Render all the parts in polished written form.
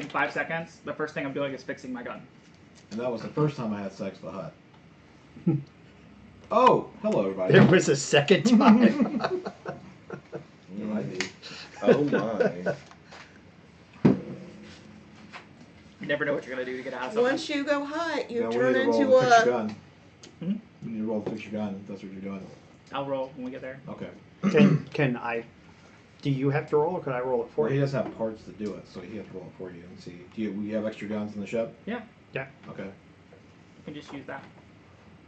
in 5 seconds, the first thing I'm doing is fixing my gun. And that was the first time I had sex with a hut. Oh, hello everybody. There was a second time. There might be. Oh my. You never know what you're gonna do to get out of something. Once you go hot, you Yeah, we turn need to roll into to fix your a. gun. Hmm? We need to roll to fix your gun. If that's what you're doing. I'll roll when we get there. Okay. Can I? Do you have to roll, or can I roll it for Well, he you? doesn't have parts to do it, so he has to roll it for you and see. Do we have extra guns in the ship? Yeah, Yeah. Okay. you can just use that.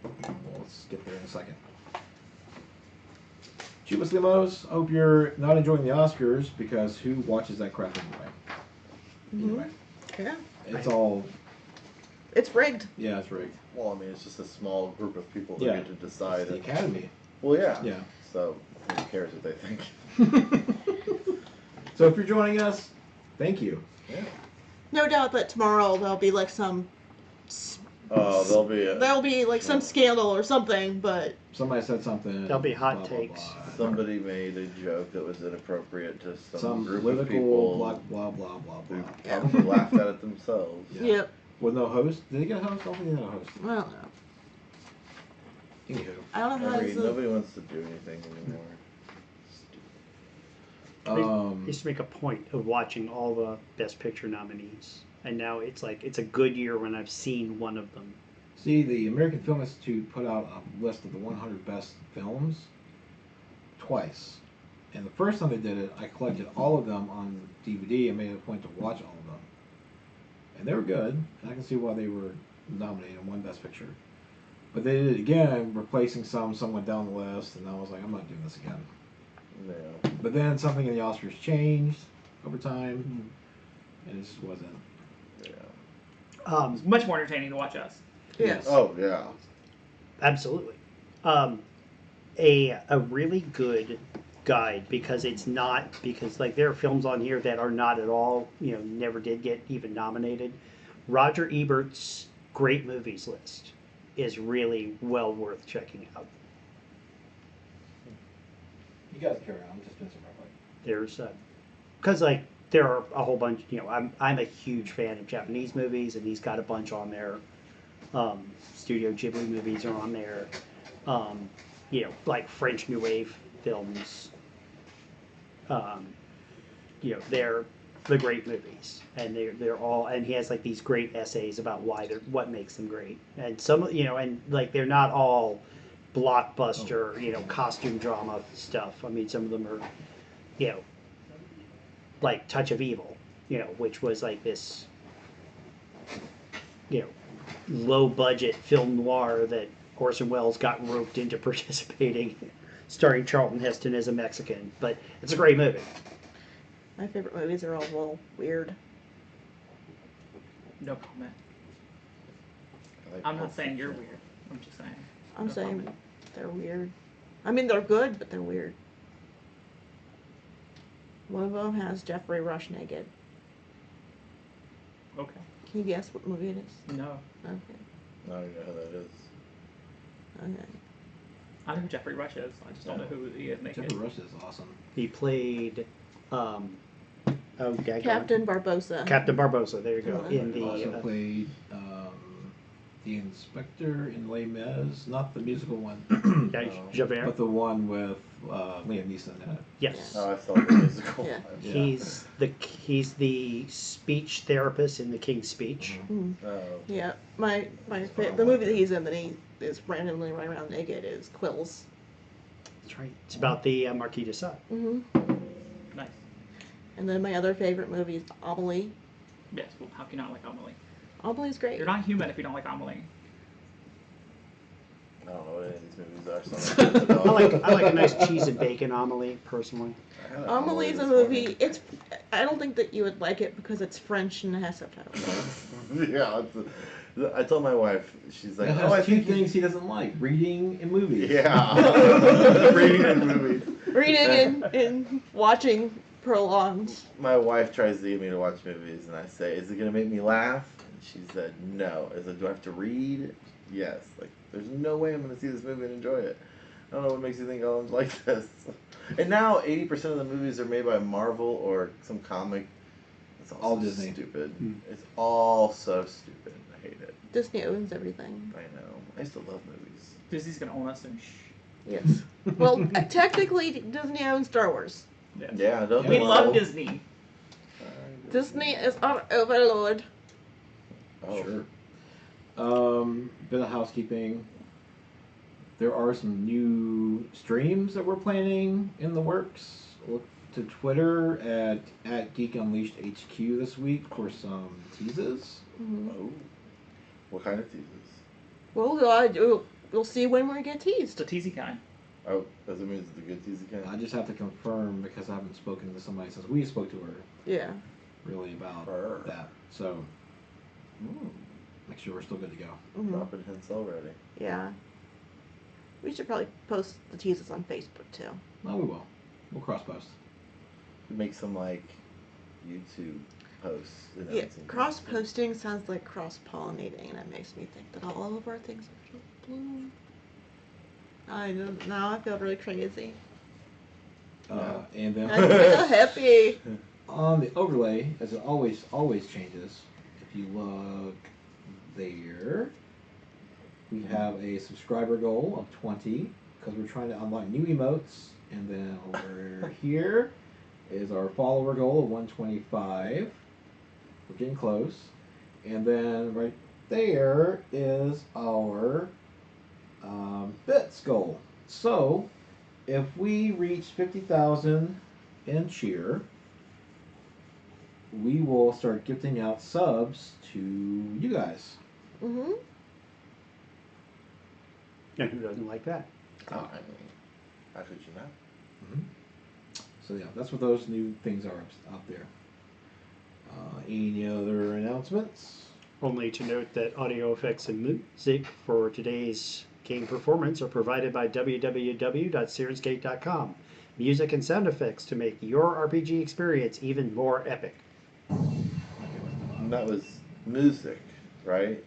Well, let's get there in a second. Chubas Limos, I hope you're not enjoying the Oscars because who watches that crap anyway? Anyway, Yeah. it's all, It's rigged. yeah, it's rigged. Well, I mean, it's just a small group of people who Yeah. get to It's decide. the Academy. Well, yeah. Yeah. So, who cares what they think? So if you're joining us, thank you. Yeah. No doubt that tomorrow there'll be like some. Oh, There'll be like some scandal or something, but Somebody said something. There'll be hot blah, blah, takes. blah. somebody made a joke that was inappropriate to some group of political people. blah blah blah blah Who blah. probably laughed at it themselves. Yeah. yep. With no host? Did they get a host? I don't think they had a host. I don't know. Anywho. I don't know how to. Nobody wants to do anything anymore. I used to make a point of watching all the Best Picture nominees, and now it's like it's a good year when I've seen one of them. See, the American Film Institute put out a list of the 100 best films twice. And the first time they did it, I collected all of them on DVD and made it a point to watch all of them. And they were good, and I can see why they were nominated and won Best Picture. But they did it again, replacing some went down the list, and I was like, I'm not doing this again. Yeah. But then something in the Oscars changed over time, and it just wasn't. Yeah. It's much more entertaining to watch us. Yes. Oh, yeah. Absolutely. A really good guide, because it's not, because like there are films on here that are not at all, never did get even nominated. Roger Ebert's great movies list is really well worth checking out. You guys carry on. I'm just doing some real There's because like there are a whole bunch. I'm a huge fan of Japanese movies, and he's got a bunch on there. Studio Ghibli movies are on there. Like French New Wave films. They're the great movies, and they're all. And he has like these great essays about what makes them great, and some and like they're not all blockbuster, costume drama stuff. I mean, some of them are, like Touch of Evil, which was like this, low budget film noir that Orson Welles got roped into participating, starring Charlton Heston as a Mexican. But it's a great movie. My favorite movies are all a little weird. No comment. I like I'm not Pulp saying you're Fiction. weird. I'm just saying. I'm No saying comment. they're weird. I mean, they're good, but they're weird. One of them has Jeffrey Rush naked. Okay. Can you guess what movie it is? No. Okay. I don't even know who that is. Okay. I know who Jeffrey Rush is. I just don't know who he is naked. Jeffrey Rush is awesome. He played, Captain Barbosa. Captain Barbosa. There you go. Oh, In He also the played the Inspector in Les Mis, not the musical one, Javert. but the one with Liam Neeson in it. Yes. Oh, I saw the musical. Yeah. Yeah. He's the speech therapist in The King's Speech. Mm. Oh. Yeah. The movie that he's in that he is randomly running around naked is Quills. That's right. It's about the Marquis de Sade. Mm-hmm. Nice. And then my other favorite movie is Amelie. Yes. Well, how can you not like Amelie? Amelie's great. You're not human if you don't like Amelie. I don't know what any of these movies are. So I like a nice cheese and bacon omelet, personally. Amelie's a movie. I don't think that you would like it because it's French and it has subtitles. Yeah. I told my wife, she's like, That oh, I has two think things he doesn't like: reading and movies. Yeah. Reading and movies. Reading and watching prolonged. My wife tries to get me to watch movies, and I say, is it going to make me laugh? And she said, no. I said, do I have to read? Yes. Like, there's no way I'm going to see this movie and enjoy it. I don't know what makes you think I'll like this. And now 80% of the movies are made by Marvel or some comic. It's All so Disney. stupid. Hmm. It's all so stupid. I hate it. Disney owns everything. I know. I used to love movies. Disney's gonna own us soon. Shh. Yes. Well, technically, Disney owns Star Wars. Yes. Yeah, don't We Yeah. love Disney. Disney is our overlord. Oh. Sure. Bit of housekeeping. There are some new streams that we're planning in the works. Look to Twitter at Geek Unleashed HQ this week for some teases. Mhm. Oh. What kind of teasers? Well, we'll see when we get It's teased. the teasy kind. Oh, does it mean it's the good teaser kind? I just have to confirm because I haven't spoken to somebody since we spoke to her Yeah. really about Her. that. So Ooh, make sure we're still good to go. Mhm. dropping hints already. Yeah. We should probably post the teases on Facebook too. No, we will. We'll cross post. Make some like YouTube posts. And Yeah, everything. cross posting sounds like cross pollinating, and it makes me think that all of our things are just bloom. I don't know. I feel really crazy. And then I feel happy. on the overlay, as it always changes, if you look there, we have a subscriber goal of 20 because we're trying to unlock new emotes, and then over here is our follower goal of 125. We're getting close, and then right there is our bits goal. So if we reach 50,000 in cheer, we will start gifting out subs to you guys. Mm-hmm. And who doesn't like that? Oh, I mean, how could you not? So yeah, that's what those new things are out there. Any other announcements? Only to note that audio effects and music for today's game performance are provided by www.sirensgate.com. Music and sound effects to make your RPG experience even more epic. And that was music, right?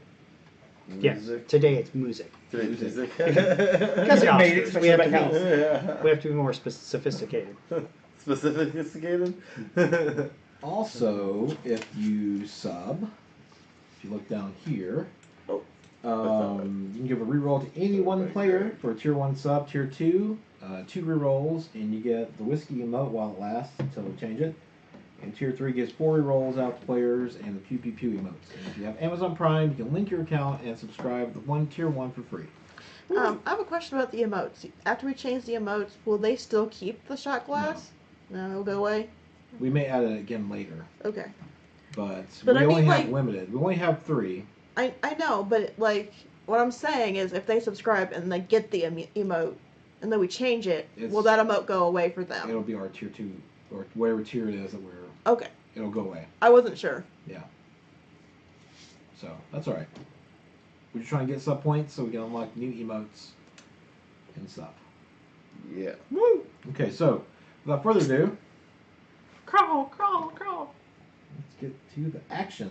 Yes, today it's music. Today's music. Because You made it we have to something else. Yeah. we have to be more sophisticated. Sophisticated. Also, if you sub, if you look down here, Oh, you can give a reroll to any one player for a tier 1 sub, tier 2, 2 rerolls, and you get the whiskey emote while it lasts until we change it. And tier 3 gives 4 rerolls out to players and the pew pew pew emotes. And if you have Amazon Prime, you can link your account and subscribe to tier 1 for free. I have a question about the emotes. After we change the emotes, will they still keep the shot glass? No, it'll go away. We may add it again later, Okay. but But we I only mean, have like- limited. We only have 3. I know, but like what I'm saying is, if they subscribe and they get the emote, and then we change it, will that emote go away for them? It'll be our tier 2, or whatever tier it is that we're. Okay. It'll go away. I wasn't sure. Yeah. So that's all right. We're just trying to get sub points so we can unlock new emotes and stuff. yeah. Woo! Okay, so without further ado, Crawl, crawl, crawl. let's get to the action.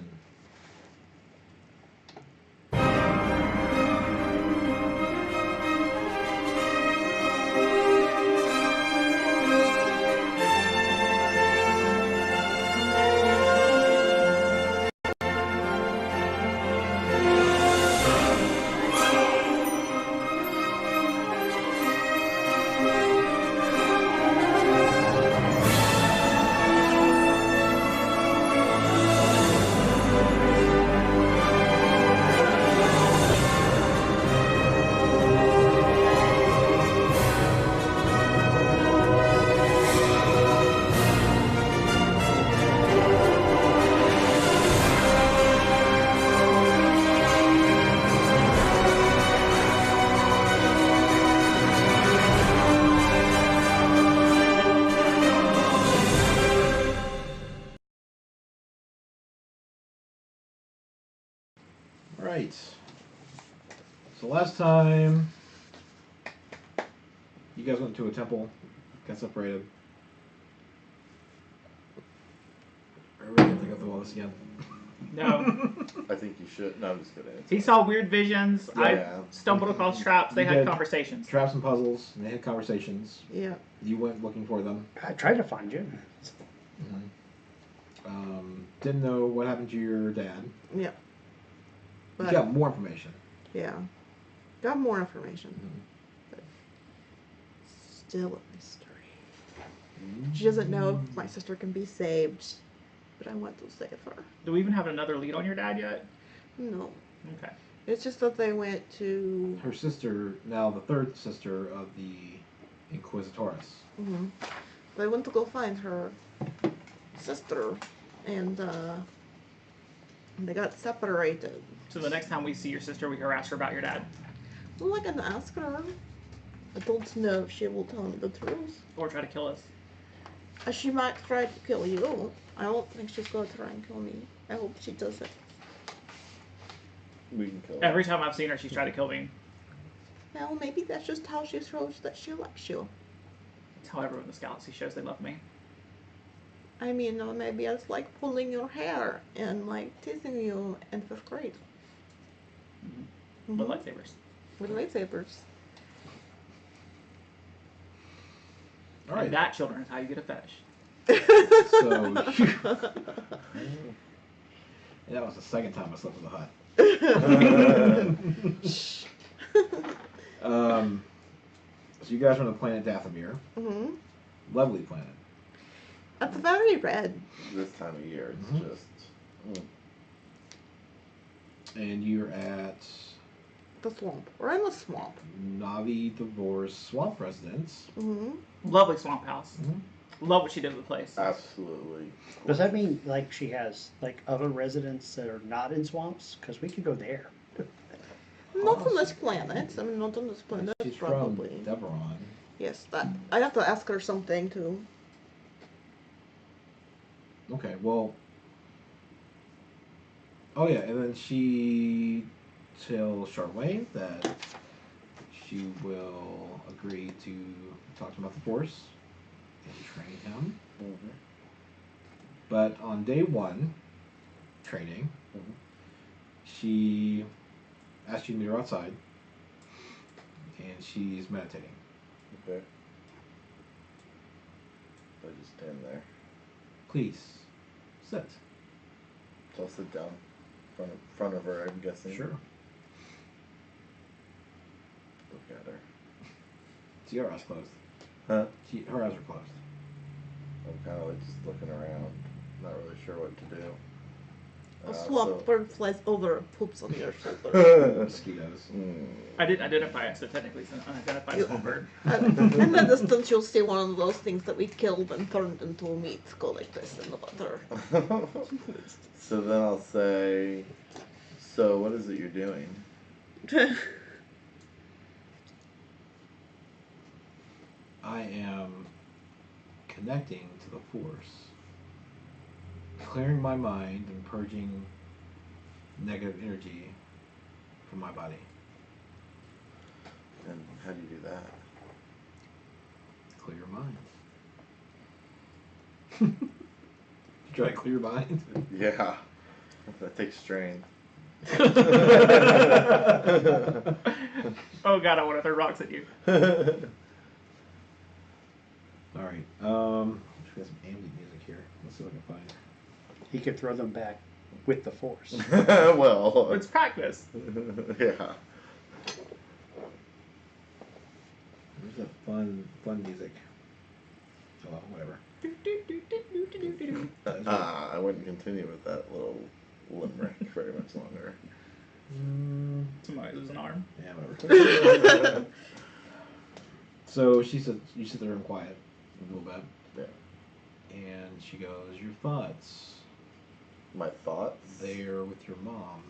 Alright. So last time you guys went to a temple, got separated. Are we gonna have to go through all this again? No. I think you should. No, I'm just kidding. He saw weird visions. Yeah. I stumbled across traps. They You had did. conversations. Traps and puzzles, and they had conversations. Yeah. You went looking for them. I tried to find you. Didn't know what happened to your dad. Yeah. You But got more information. yeah, got more information. Mhm. But still a mystery. She doesn't know if my sister can be saved, but I want to save her. Do we even have another lead on your dad yet? No. Okay. It's just that they went to. Her sister, now the third sister of the Inquisitores. They went to go find her sister, and they got separated. So the next time we see your sister, we harass her about your dad. Well, I can ask her. I don't know if she will tell me the truth. Or try to kill us. She might try to kill you. I don't think she's going to try and kill me. I hope she doesn't. We can kill her. Every time I've seen her, she's tried to kill me. Well, maybe that's just how she shows that she likes you. It's how everyone in this galaxy shows they love me. I mean, maybe it's like pulling your hair and like teasing you in 5th grade. With lightsabers. With lightsabers. All right. And that, children, is how you get a fetish. So, and that was the second time I slept in the hut. So you guys are on the planet Dathomir. Lovely planet. It's very red. This time of year, it's Mhm. just. And you're at The swamp. We're in the swamp. Navi Devor's swamp residence. Lovely swamp house. Mhm. Love what she did with the place. Absolutely. Does that mean like she has like other residents that are not in swamps? Because we could go there. Not on this planet. I mean, not on this planet, She's probably. from Deveron. Yes, that. I'd have to ask her something too. Okay, well. Oh yeah, and then she tells Sharwan that she will agree to talk to him about the Force and train him. But on day 1, training, she asks you to meet her outside, and she's meditating. Okay. I just stand there. Please, sit. So I'll sit down in front of her, I'm guessing. Sure. Look at her. See her eyes closed. Huh? Her eyes are closed. I'm kind of like just looking around, not really sure what to do. A swamp so- bird flies over and poops on your shoulder. Mosquitoes. I didn't identify it, so technically it's an unidentified swamp bird. In the distance, you'll see one of those things that we killed and turned into meat go like this in the butter. So then I'll say, so what is it you're doing? I am connecting to the Force, clearing my mind and purging negative energy from my body. And how do you do that? Clear your mind. You try to clear your mind? Yeah. That takes strength. Oh god, I want to throw rocks at you. Alright, we got some ambient music here. Let's see what I can find. He could throw them back with the Force. Well, It's practice. yeah. Where's that fun music? Oh, well, whatever. I wouldn't continue with that little limerick very much longer. Somebody lose an arm. Yeah, whatever. So she said, you sit there and quiet a little bit. Yeah. And she goes, your thoughts, My thoughts? they're with your mom.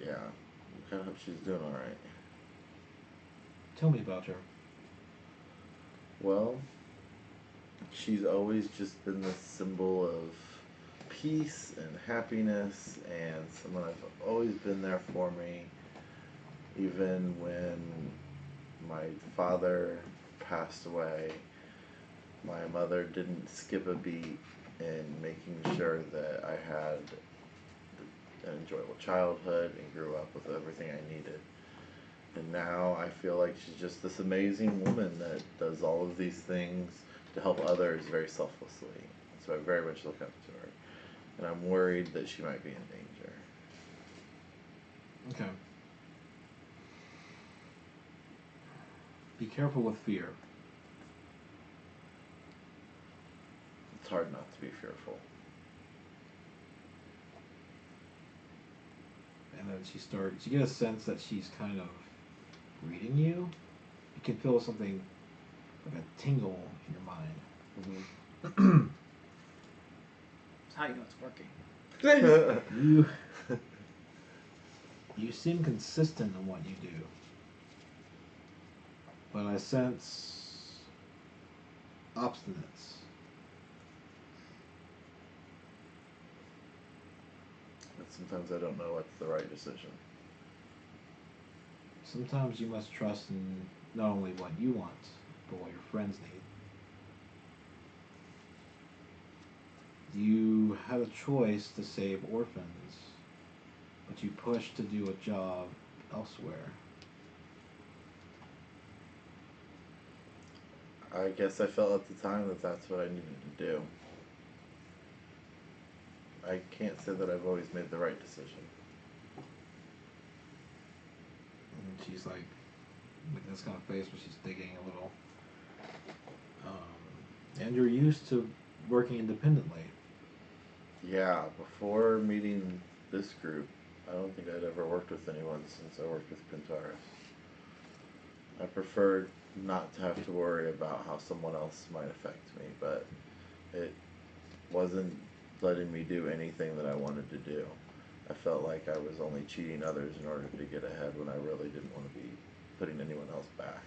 Yeah. I kind of hope she's doing alright. Tell me about her. Well, she's always just been the symbol of peace and happiness, and someone I've always been there for me, even when my father passed away. My mother didn't skip a beat in making sure that I had an enjoyable childhood and grew up with everything I needed. And now I feel like she's just this amazing woman that does all of these things to help others very selflessly. so I very much look up to her. And I'm worried that she might be in danger. Okay. Be careful with fear. It's hard not to be fearful. And then she starts, you get a sense that she's kind of reading you. You can feel something like a tingle in your mind. That's how you know it's working. You seem consistent in what you do. But I sense obstinance. But sometimes I don't know what's the right decision. Sometimes you must trust in not only what you want, but what your friends need. You had a choice to save orphans, but you pushed to do a job elsewhere. I guess I felt at the time that that's what I needed to do. I can't say that I've always made the right decision. And she's like, with this kind of face where she's digging a little. And you're used to working independently. Yeah, before meeting this group, I don't think I'd ever worked with anyone since I worked with Pintaris. I preferred not to have to worry about how someone else might affect me, but it wasn't letting me do anything that I wanted to do. I felt like I was only cheating others in order to get ahead when I really didn't want to be putting anyone else back.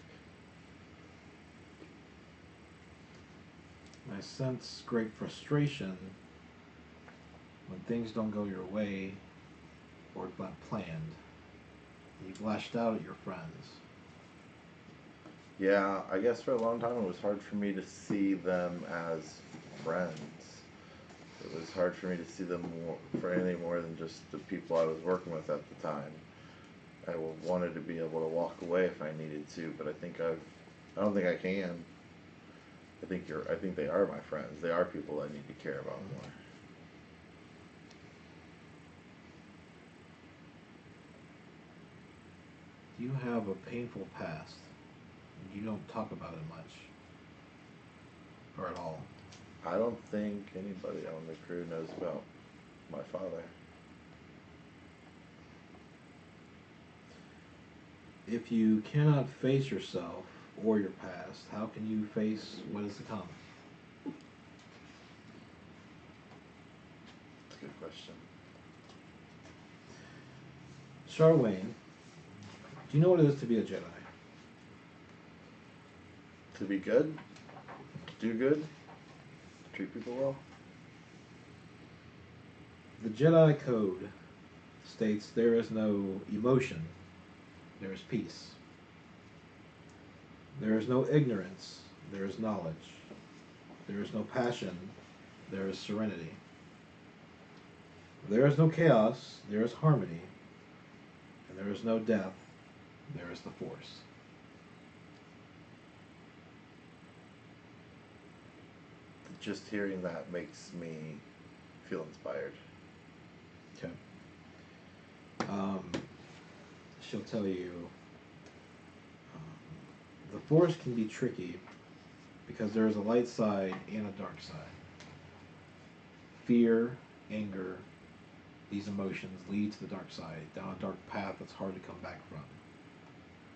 I sense great frustration when things don't go your way or not planned. You've lashed out at your friends. Yeah, I guess for a long time it was hard for me to see them as friends. It was hard for me to see them for anything more than just the people I was working with at the time. I wanted to be able to walk away if I needed to, but I don't think I can. I think they are my friends. They are people I need to care about more. You have a painful past. You don't talk about it much. Or at all. I don't think anybody on the crew knows about my father. If you cannot face yourself or your past, how can you face what is to come? That's a good question. Sharwan, do you know what it is to be a Jedi? To be good? To do good? To treat people well? The Jedi Code states there is no emotion, there is peace. There is no ignorance, there is knowledge. There is no passion, there is serenity. There is no chaos, there is harmony. And there is no death, there is the Force. Just hearing that makes me feel inspired. Okay. She'll tell you the Force can be tricky because there is a light side and a dark side. Fear, anger, these emotions lead to the dark side, down a dark path that's hard to come back from.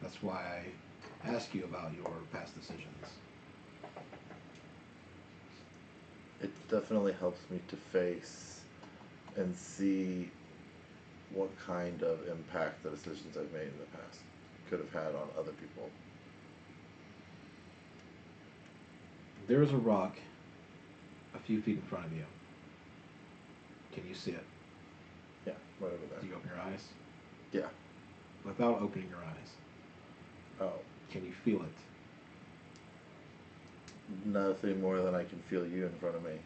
That's why I ask you about your past decisions. It definitely helps me to face and see what kind of impact the decisions I've made in the past could have had on other people. There is a rock a few feet in front of you. Can you see it? Yeah, right over Do there. you open your eyes? Yeah. Without opening your eyes, Oh, can you feel it? nothing more than I can feel you in front of me.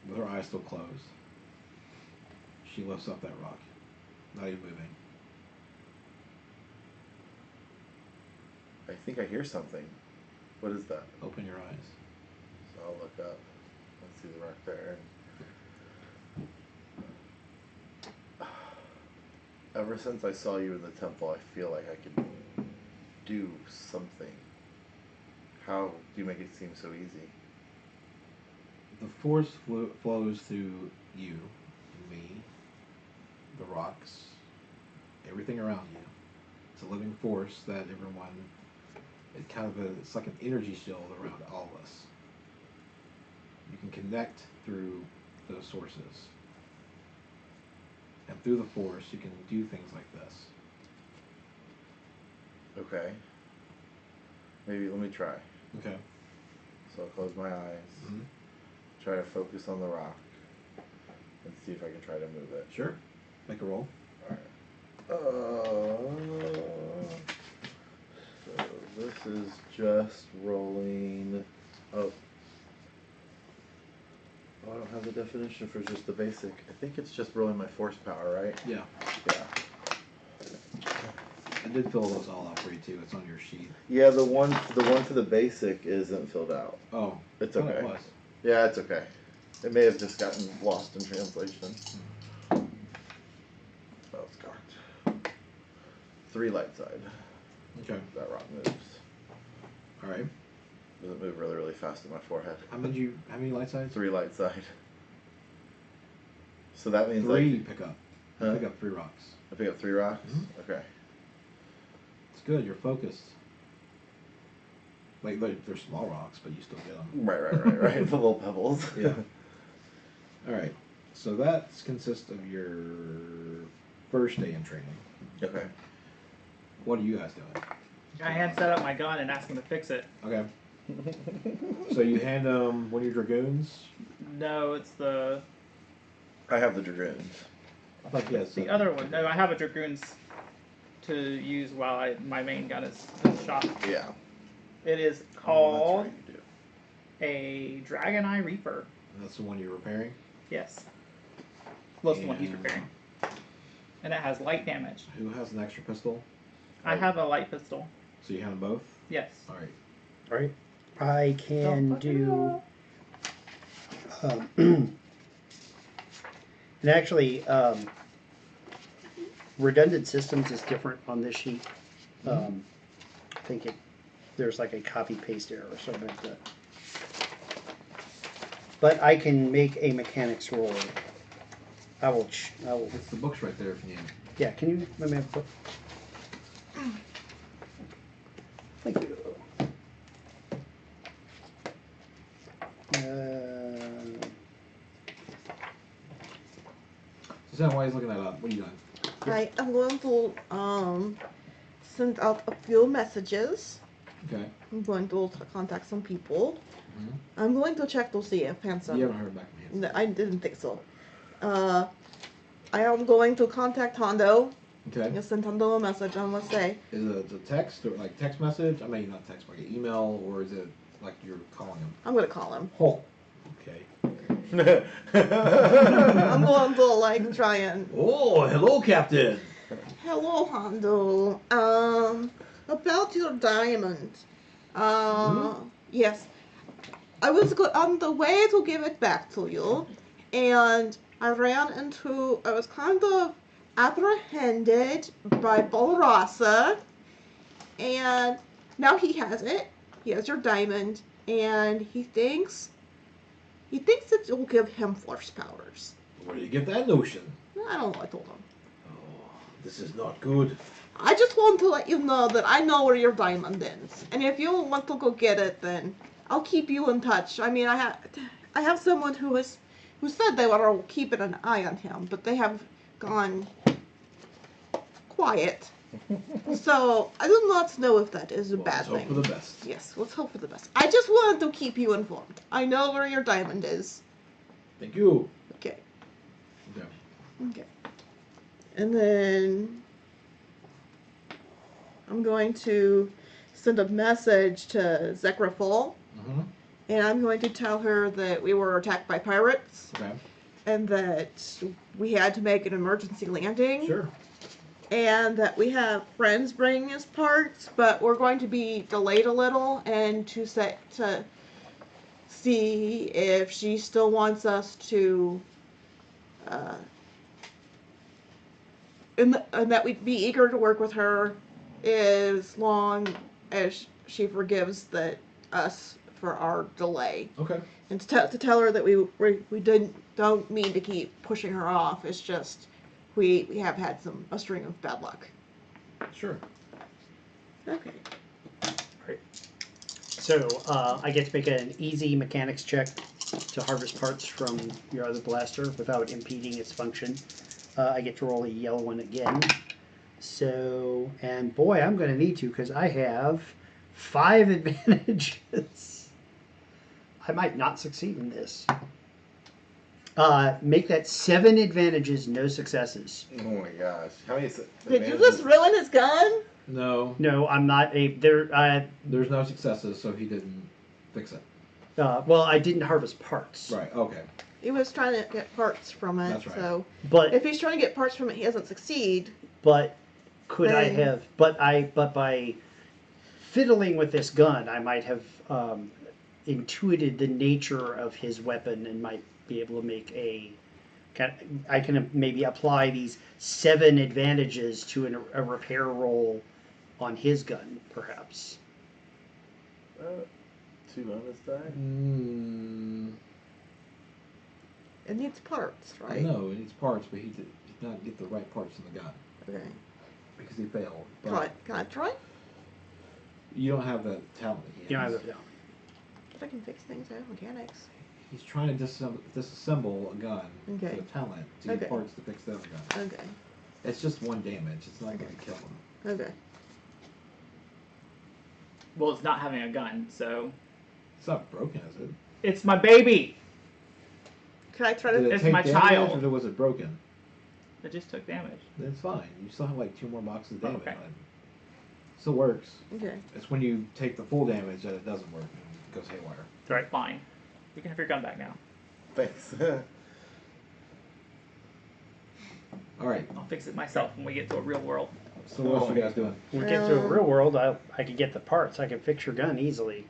With her eyes still closed, she lifts up that rock, not even moving. I think I hear something. What is that? Open your eyes. So I'll look up. Let's see the rock there. Ever since I saw you in the temple, I feel like I could do something. How do you make it seem so easy? The force flows through you, me, the rocks, everything around you. It's a living force that everyone, it's like an energy shield around all of us. You can connect through those sources. And through the force, you can do things like this. Okay. Maybe let me try. Okay. So I'll close my eyes, Mm-hmm. try to focus on the rock, and see if I can try to move it. Sure. Make a roll. Alright. So this is just rolling up. Oh, I don't have the definition for just the basic. I think it's just rolling my force power, right? Yeah. Yeah. I did fill those all out for you too. It's on your sheet. Yeah, the one for the basic isn't filled out. Oh. It's I thought okay. it was. Yeah, it's okay. It may have just gotten lost in translation. Oh, it's cocked. 3 light side. Okay. That rock moves. All right. Does it move really, really fast in my forehead? How many light sides? 3 light side. So that means 3 like, pick up. Huh? Pick up 3 rocks. I pick up 3 rocks? Mhm. Okay. It's good. You're focused. Like they're small rocks, but you still get them. Right. The little pebbles. Yeah. All right. So that consists of your first day in training. Okay. What are you guys doing? I had set up my gun and asked him to fix it. Okay. So you hand them one of your dragoons. No, it's the I have the dragoons. I thought you had the other one. No, I have a dragoons to use while my main gun is shot. Yeah. It is Oh, called that's right, you do. a Dragon Eye Reaper. And that's the one you're repairing. Yes. Well, it's the one he's And repairing. And it has light damage. Who has an extra pistol? I have a light pistol. So you hand them both. Yes. All right. Right. I can Don't fuck it do. up. And actually, redundant systems is different on this sheet. I think there's like a copy paste error or something like that. But I can make a mechanics roll. I will. It's the book's right there if you need. Yeah. Can you let me have a book? Thank you. Susanna, while he's looking that up, what are you doing? I am going to send out a few messages. Okay. I'm going to contact some people. Mhm. I'm going to check to see if Hanson. You haven't heard back from me. No, I didn't think so. I am going to contact Hondo. Okay. Just send Hondo a message and let's say, Is it a text or like text message? I mean, not text, like an email, or is it like you're calling him? I'm going to call him. Oh. Okay. I'm going to like try and. Oh, hello, Captain. Hello, Hondo. About your diamond. Yes. I was on the way to give it back to you, and I was kind of apprehended by Balrasa, and now he has it. He has your diamond, and he thinks that you'll give him force powers. Where do you get that notion? I don't know, I told him. Oh, this is not good. I just want to let you know that I know where your diamond is, and if you want to go get it, then I'll keep you in touch. I mean, I have someone who said they were keeping an eye on him, but they have gone quiet. So I do not know if that is a bad Let's thing. hope for the best. Yes, let's hope for the best. I just wanted to keep you informed. I know where your diamond is. Thank you. Okay. Okay. Okay. And then I'm going to send a message to Zekrafol, Mm-hmm. and I'm going to tell her that we were attacked by pirates, Okay. and that we had to make an emergency landing, Sure. and that we have friends bringing us parts, but we're going to be delayed a little, and to see if she still wants us to, and that we'd be eager to work with her as long as she forgives us for our delay. Okay. And to tell her that we don't mean to keep pushing her off. It's just we have had a string of bad luck. Sure. Okay. So I get to make an easy mechanics check to harvest parts from your other blaster without impeding its function. I get to roll a yellow one again. So, and boy, I'm going to need to because I have 5 advantages. I might not succeed in this. Make that 7 advantages, no successes. Oh my gosh. How many Did you just ruin his gun? No. No, I'm not a there. There's no successes, so he didn't fix it. Well, I didn't harvest parts. Right. Okay. He was trying to get parts from it. That's right. So But if he's trying to get parts from it, he doesn't succeed. but could I Then- have? But by fiddling with this gun, I might have intuited the nature of his weapon and might be able to make I can maybe apply these 7 advantages to a repair roll on his gun, perhaps. 2 bonus die? It needs parts, right? No, he needs parts, but he did not get the right parts in the gun Okay. because he failed. Can I try? You don't have the talent that he You know, has. But I can fix things. I have mechanics. He's trying to disassemble a gun Okay. with talent to get Okay. parts to fix the other gun. Okay. It's just 1 damage. It's not going to kill him. Okay. Well, it's not having a gun, so It's not broken, is it? it's my baby. Can I try Did to? it It's take my damage child. or was it broken? It just took damage. It's fine. You still have like 2 more boxes of damage Okay. on it. Still works. Okay. It's when you take the full damage that it doesn't work and it goes haywire. Right. Fine. You can have your gun back now. Thanks. Alright, I'll fix it myself when we get to a real world. so what else you guys doing? When we get to the real world, I could get the parts. I could fix your gun easily.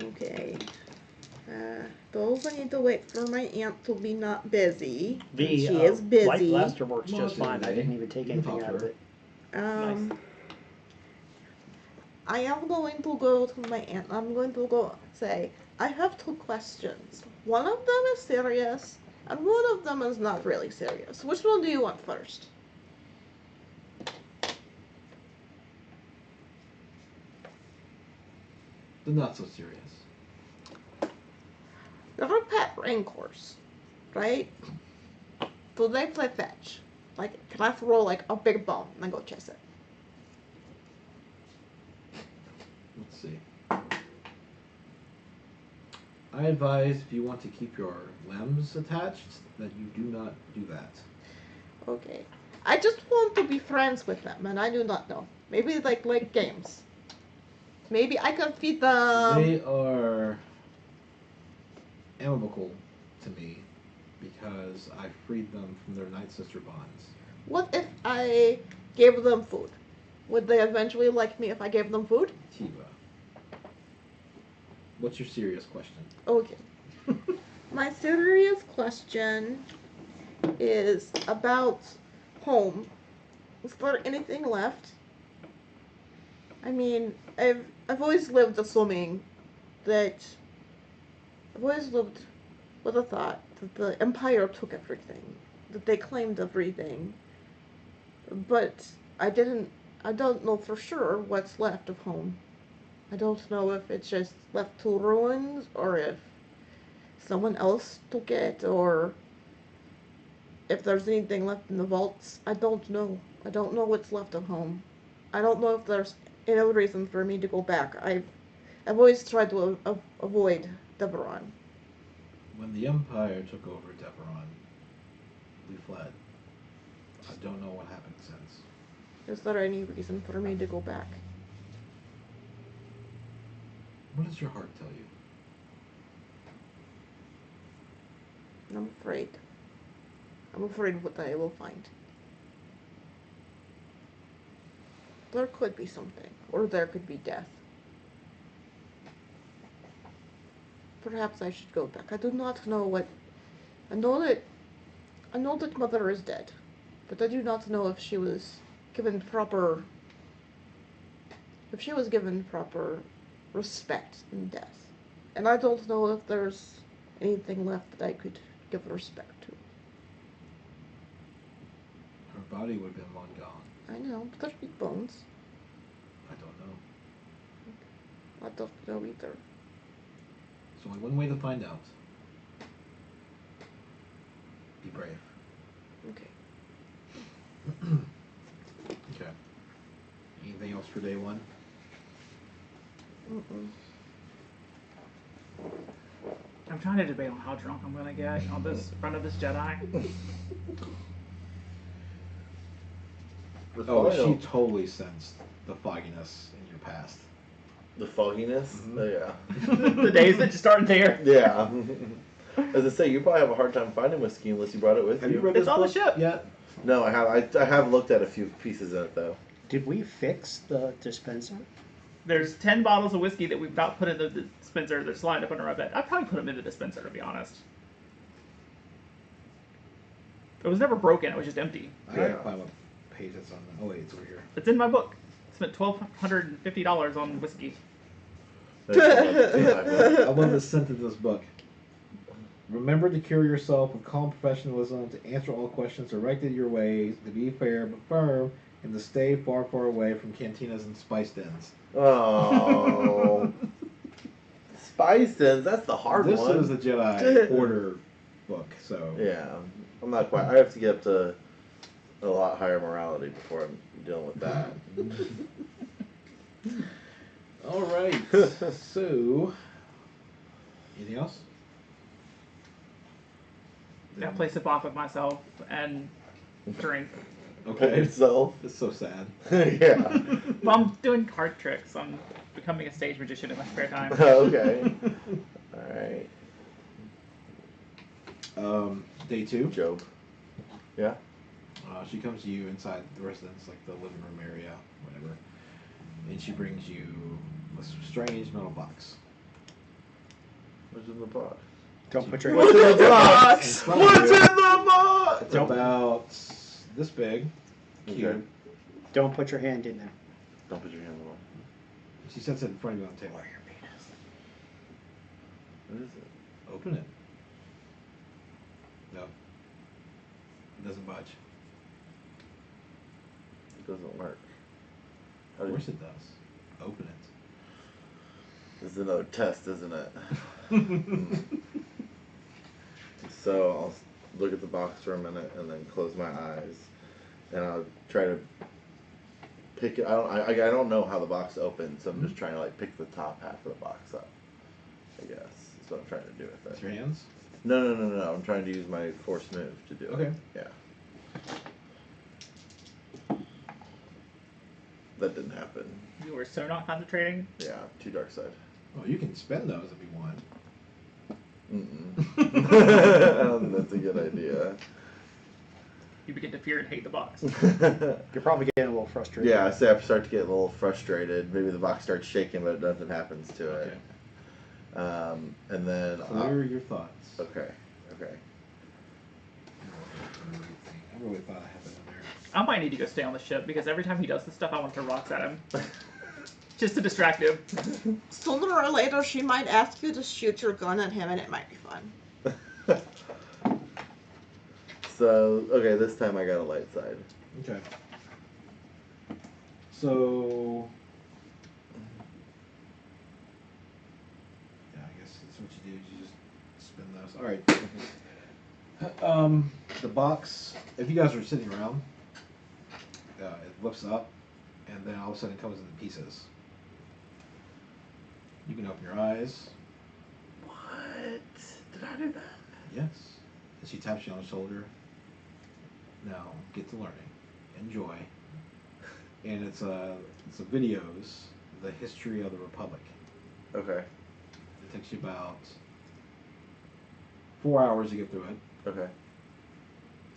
Okay. Those I need to wait for my aunt to be not busy. The she is busy. light blaster works Well, just fine. I okay. didn't even take You can anything talk out of to her. it. Nice. I am going to go to my aunt. I'm going to go say, I have 2 questions. One of them is serious, and one of them is not really serious. Which one do you want first? The not so serious. There are pet rancors, right? Do they play fetch? Like, can I throw like a big ball and then go chase it? Let's see. I advise if you want to keep your limbs attached that you do not do that. Okay. I just want to be friends with them, and I do not know. Maybe like games. Maybe I can feed them. They are amicable to me because I freed them from their Night Sister bonds. What if I gave them food? Would they eventually like me if I gave them food? Tiva. What's your serious question? Okay. My serious question is about home. Is there anything left? I mean, I've always lived assuming that I've always lived with the thought that the Empire took everything, that they claimed everything. But I don't know for sure what's left of home. I don't know if it's just left to ruins or if someone else took it or if there's anything left in the vaults. I don't know. I don't know what's left of home. I don't know if there's any reason for me to go back. I've always tried to avoid Deveron. When the Empire took over Deveron, we fled. I don't know what happened since. Is there any reason for me to go back? What does your heart tell you? I'm afraid. I'm afraid what I will find. There could be something, or there could be death. perhaps I should go back. I do not know what. I know that mother is dead, but I do not know if she was given proper. If she was given proper respect in death, and I don't know if there's anything left that I could give respect to. Her body would have been long gone. I know, but there's big bones. I don't know. I don't know either. There's only one way to find out. Be brave. Okay. Okay. Anything else for day one? Mm-mm. I'm trying to debate on how drunk I'm gonna get on this front of this Jedi. Oh, she totally sensed the fogginess in your past. The fogginess? Mhm. Oh, yeah. The days that just started there. Yeah. As I say, you probably have a hard time finding whiskey unless you brought it with Have you. you read It's this on the book ship. yet? No, I have. I have looked at a few pieces in it though. Did we fix the dispenser? There's 10 bottles of whiskey that we've not put in the dispenser that's lined up under our bed. I'd probably put them in the dispenser, to be honest. It was never broken, it was just empty. I Yeah. gotta find what page that's on. Oh wait, it's over here. It's in my book. I spent $1,250 on whiskey. I love the sentence of this book. Remember to carry yourself with calm professionalism, to answer all questions directed your way, to be fair but firm, and to stay far, far away from cantinas and spice dens. Oh. Spice dens, that's the hard This one. is the Jedi Order book, so Yeah. I'm not quite. I have to get up to a lot higher morality before I'm dealing with that. All right. So, anything else? Yeah, play sip off with myself and drink. Okay. Yourself. It's so sad. Yeah. Well, I'm doing card tricks. I'm becoming a stage magician in my spare time. Okay. Alright. Day 2. Job. Yeah? She comes to you inside the residence, like the living room area, whatever, and she brings you a strange metal box. What's in the box? Don't put your What's in the In box? front of What's you, in the box? It's about this big, Okay. cube. Don't put your hand in there. Don't put your hand on the wall. She sets it in front of you on the table. What is it? Open it. No. It doesn't budge. It doesn't work. How Of do you- course it does. Open it. This is another test, isn't it? So I'll look at the box for a minute and then close my eyes, and I'll try to pick it. I don't know how the box opens, so I'm just trying to like pick the top half of the box up. I guess that's what I'm trying to do with With it. your hands? No. I'm trying to use my force move to do it. Okay. Yeah. That didn't happen. You were so not concentrating. Yeah, too dark side. Well, you can spend those if you want. Mm-mm. I don't think that's a good idea. You begin to fear and hate the box. You're probably getting a little frustrated. Yeah, I say I start to get a little frustrated. Maybe the box starts shaking, but nothing happens to it. Okay. And then Clear your thoughts. okay. I really thought I had that in there. I might need to go stay on the ship because every time he does this stuff, I want to throw rocks at him. Just to distract him. Sooner or later, she might ask you to shoot your gun at him, and it might be fun. So okay, this time I got a light side. Okay. So, yeah, I guess that's what you do. Is you just spin those. All right. The box. If you guys are sitting around, it lifts up, and then all of a sudden it comes into pieces. You can open your eyes. What? Did I do that? Yes. And she taps you on the shoulder. Now get to learning. Enjoy. And it's a videos, the history of the Republic. Okay. It takes you about 4 hours to get through it. Okay.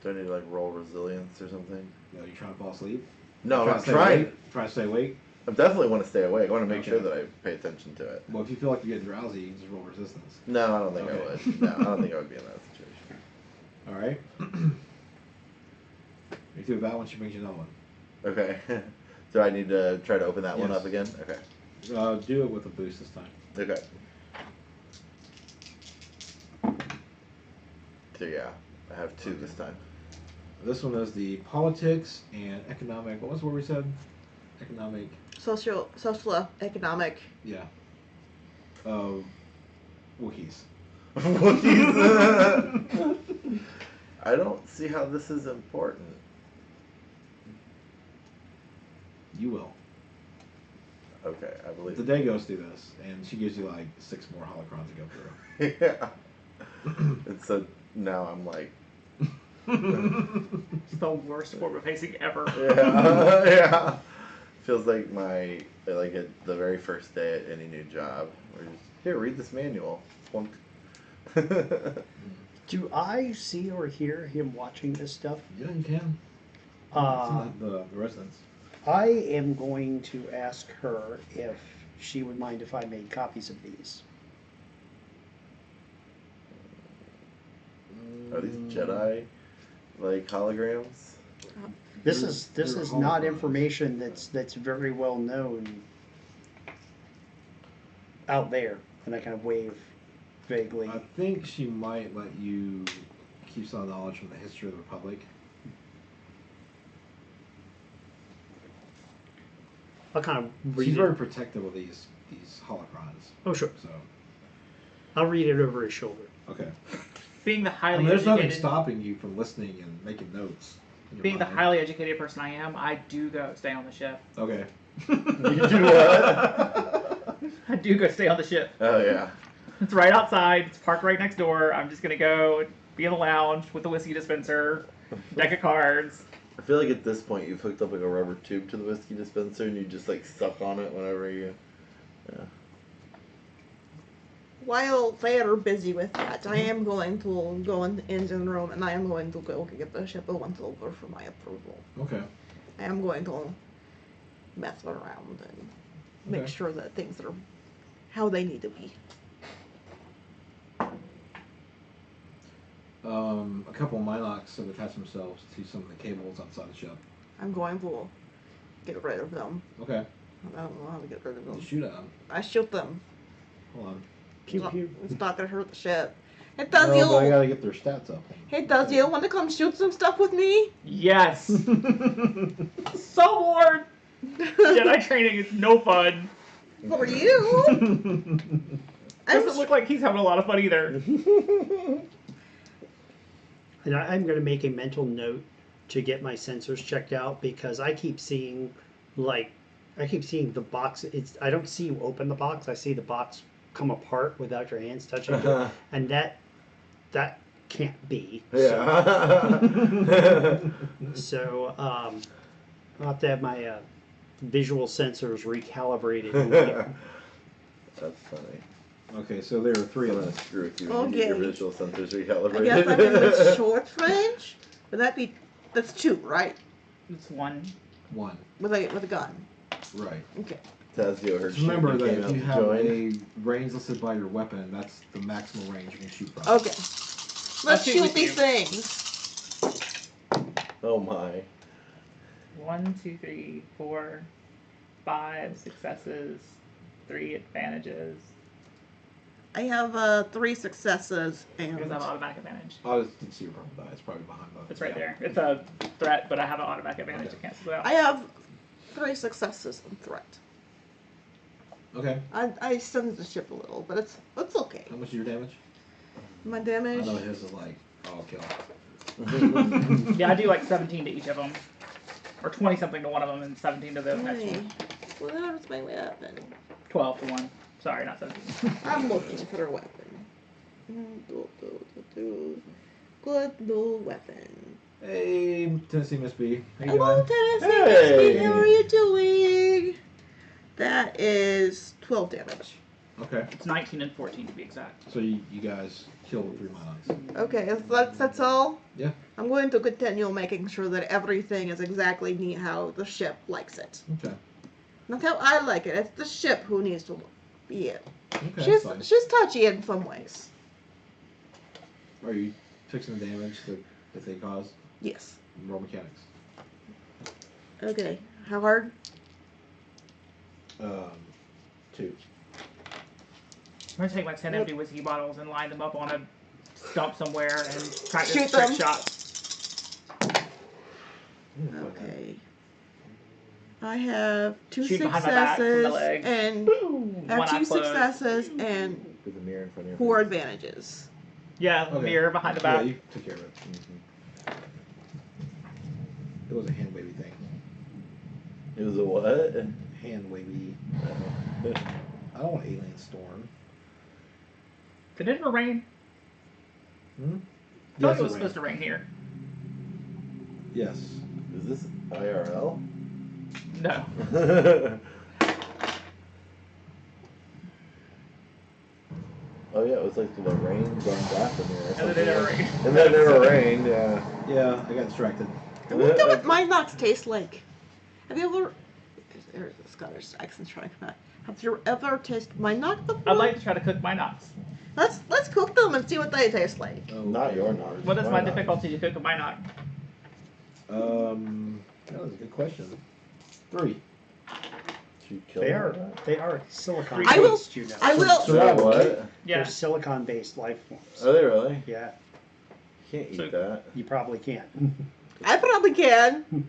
Do I need to like roll resilience or something? You know, you trying to fall asleep? No, I'm Trying not to stay trying. awake? Trying to stay awake? I definitely want to stay awake. I want to make Okay. sure that I pay attention to it. Well, if you feel like you're getting drowsy, you can just roll resistance. No, I don't think I Okay. would. No, I don't think I would be in that situation. All right. You do that one. She brings you another one. Okay. Do I need to try to open that one Yes. up again? Okay. Do it with a boost this time. Okay. So yeah, I have 2 this time. This one is the politics and economic. What was what we said? Economic. Socio-economic. Yeah. Wookiees. I don't see how this is important. You will. Okay, I believe. The Dagos do this, and she gives you like 6 more holocrons to go through. Yeah. And so now I'm like, It's the worst form of pacing ever. yeah, yeah. Feels like my like at the very first day at any new job. Where you just, here, read this manual. Plunk. Do I see or hear him watching this stuff? Yeah, you can. It's in the residence. I am going to ask her if she would mind if I made copies of these. Are these Jedi like holograms? This They're- is they're not holograms. information that's very well known out there, and I kind of wave vaguely. I think she might let you keep some knowledge from the history of the Republic. I'll kind of read She's it. very protective of these holocrons. Oh sure, So, I'll read it over his shoulder. okay. Being the I highly mean, there's nothing educated, stopping you from listening and making notes. in your being the mind. highly educated person I am, I do go stay on the ship. Okay. You do what? I do go stay on the ship. Oh yeah. It's right outside. It's parked right next door. I'm just gonna go be in the lounge with the whiskey dispenser, deck of cards. I feel like at this point you've hooked up like a rubber tube to the whiskey dispenser and you just like suck on it whenever you. Yeah. While they are busy with that, I am going to go in the engine room and I am going to go get the ship once over for my approval. Okay. I am going to mess around and make Okay. sure that things are how they need to be. A couple of Minox have attached themselves to some of the cables outside the ship. I'm going to get rid of them. Okay. I don't know how to get rid of You them. shoot at them. I shoot them. Hold on. Pew pew. It's not gonna hurt the ship. Hey No, but I Tazio! gotta get their stats up. Hey Tazio, want to come shoot some stuff with me? Yes. So bored. Jedi training is no fun. For you? Doesn't look like he's having a lot of fun either. And I'm going to make a mental note to get my sensors checked out because I keep seeing, the box. I don't see you open the box. I see the box come apart without your hands touching it, and that can't be. Yeah. So I'll have to have my visual sensors recalibrated. And get- That's funny. Okay, so there are 3 I'm of gonna us. screw with you when you get your Okay. visual sensors I recalibrated. guess I'm in the short range. Would that be? That's 2, right? It's one. 1. With a gun. Right. Okay. Tazio heard Just remember shooting that came if out you to have join. a range listed by your weapon, that's the maximum range you can shoot from. Okay. Let's shoot shoot with these you. things. Oh my. 1, 2, 3, 4, 5 successes, 3 advantages. I have 3 successes and Because I have automatic advantage. I just didn't see your purple die. It's probably behind the. It's right there. It's a threat, but I have an automatic advantage to cancel it out. I have 3 successes and threat. Okay. I stunned the ship a little, but it's okay. How much is your damage? My I damage. know his is like, oh, kill. Yeah, I do like 17 to each of them. Or 20 something to one of them and 17 to the next Hey, one. well, that's my weapon. 12 to one. Sorry, not 17. I'm looking for a weapon. Good new weapon. Hey, Tennessee Miss B. How you Hello, doing? Tennessee. Hey. Miss B, how are you doing? That is 12 damage. Okay. It's 19 and 14 to be exact. So you guys killed 3 Minox. Okay, if that's all. Yeah. I'm going to continue making sure that everything is exactly how the ship likes it. Okay. Not how I like it. It's the ship who needs to be it. Okay, She's fine. she's touchy in some ways. Are you fixing the damage that they cause? Yes. Roll mechanics. Okay. How hard? 2. I'm gonna take my 10 empty whiskey bottles and line them up on a stump somewhere and practice Shoot trick them. shots. Okay. I have 2 Shoot behind my back from the successes legs. and I One have eye 2 closed. successes and With the mirror in front of your 4 face. advantages. Yeah, Okay. mirror behind the Yeah, back. you took care of it. It was a hand wavy thing. It was a what? Hand wavy. I don't want alien storm. Did it ever rain? Hmm? I thought Yes, it was rained. supposed to rain here. Yes. Is this IRL? No. Oh yeah, it was like the rain going back from here. And then it never rained. And then it never rained, yeah. Yeah, I got distracted. I wonder what my knocks taste like. Have you ever... There's a Scottish accent trying to come out. Have you ever tasted my knock before? I'd like to try to cook my knots. Let's cook them and see what they taste like. Not your knowledge. What is Why my not? difficulty to cook my knot? That was a good question. 3. You kill They them? are silicon I will- based, you know. I will... So Yeah, what? Yeah. They're silicon based life forms. Are they really? Yeah, Can't eat So- that. you probably can't. I probably can. You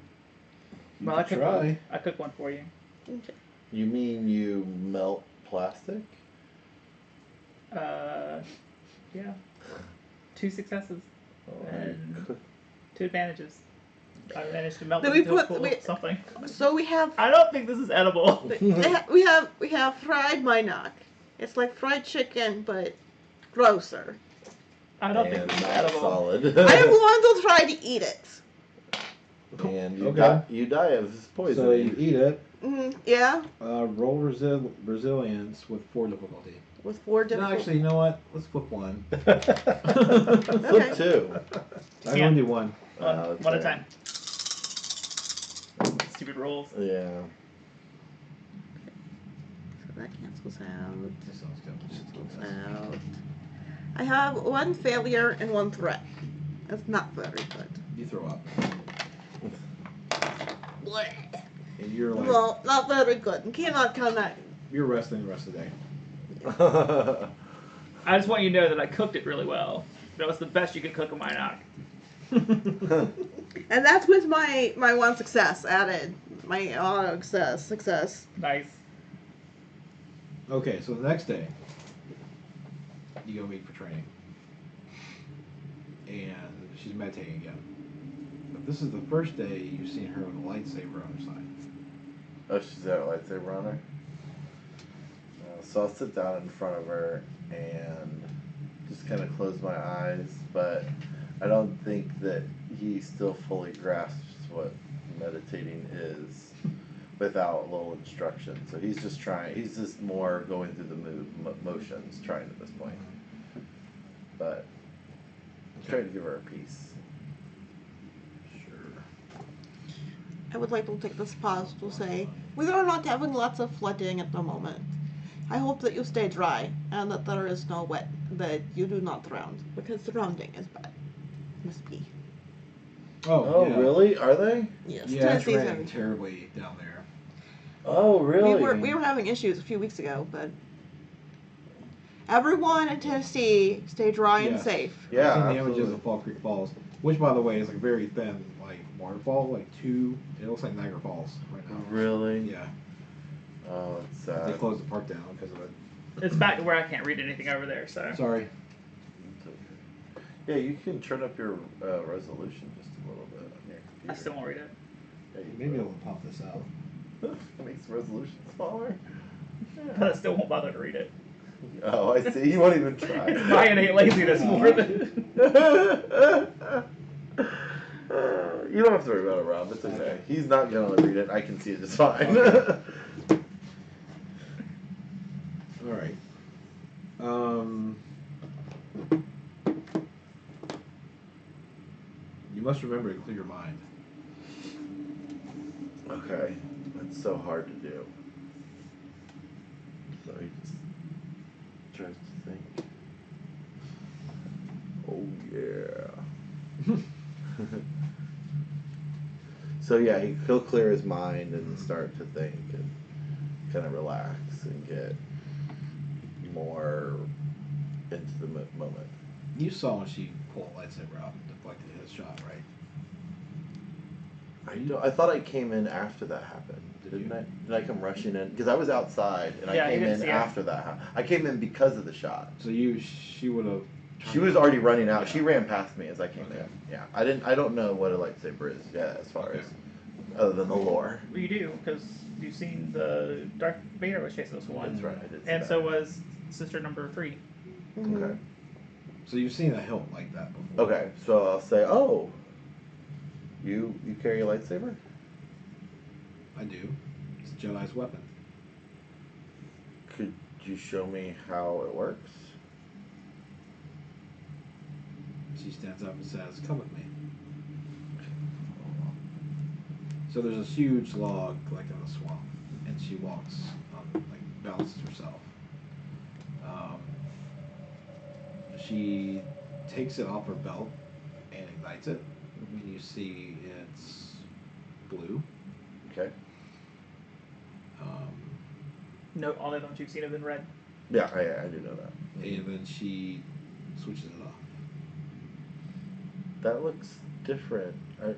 Well, I could cook try. one. I cook one for you. Okay. You mean you melt plastic? Yeah. 2 successes Oh, and 2 advantages. I managed to melt Then it we into a put- pool we- of something. So we have I don't think this is edible. we have fried mynock. It's like fried chicken, but grosser. I don't think and this is not edible. solid. I am going to try to eat it. And you, Okay. you die of this poison. So you eat it. Yeah, Roll resilience with 4 difficulty. with 4 No, different. actually, you know what? Let's flip 1. Flip 2. I'm gonna do 1. that's One at a fair. time. Stupid rules. Yeah. So that cancels out. That sounds good. Out. I have 1 failure and 1 threat. That's not very good. You throw up. Blech. And you're like, Well, not very good. You cannot come at. you're resting the rest of the day. I just want you to know that I cooked it really well. That was the best you could cook a mynock. And that's with my 1 success added. My auto success. Nice. Okay, so the next day, you go meet for training. And she's meditating again. But this is the first day you've seen her with a lightsaber on her side. Oh, she's got a lightsaber on her? So I'll sit down in front of her and just kind of close my eyes, but I don't think that he still fully grasps what meditating is without a little instruction. So he's just more going through the motions trying at this point. But I'm trying to give her a piece. Sure. I would like to take this pause to say, we are not having lots of flooding at the moment. I hope that you stay dry and that there is no wet, that you do not drown, because drowning is bad. Must be. Oh, yeah. really? Are they? Yes, Yeah, it's Tennessee's raining having. terribly down there. Oh, really? We were having issues a few weeks ago, but everyone in Tennessee stay dry and Yes. safe. Yeah, I've seen the absolutely. images of Fall Creek Falls, which, by the way, is like a very thin, like waterfall, like 2. It looks like Niagara Falls right now. Really? Yeah, Oh, it's they sad. closed the park down because of it. It's back to where I can't read anything over there, so. Sorry. Yeah, you can turn up your resolution just a little bit on your computer. I still won't read it. Yeah, you Maybe will. I'll pop this out. It makes the resolution smaller. But I still won't bother to read it. Oh, I see. You won't even try. My innate laziness more than. You don't have to worry about it, Rob. It's okay. He's not gonna read it. I can see it just fine. All right. You must remember to clear your mind. Okay, that's so hard to do. So he just tries to think. Oh yeah. So yeah, he'll clear his mind and start to think and kind of relax and get more into the moment. You saw when she pulled a lightsaber out and deflected his shot, right? I thought I came in after that happened. Didn't I? Did I come rushing in? Because I was outside and Yeah, I you came didn't in see it. after that happened. I came in because of the shot. So she would have. She was already running out. Yeah. She ran past me as I came Okay. in. Yeah, I don't know what a lightsaber is yet, as far Okay. as other than the lore. You do, because you've seen the Darth Vader was chasing us one. That's right. I did see And that. so was sister number 3. Okay. So you've seen a hilt like that before. Okay. So I'll say, oh, you carry a lightsaber? I do. It's a Jedi's weapon. Could you show me how it works? She stands up and says, "Come with me." So there's this huge log, like in a swamp, and she walks, like balances herself. She takes it off her belt and ignites it, and you see it's blue. Okay. No, all the other ones you've seen have been red. Yeah, I do know that. And then she switches it off. That looks different. I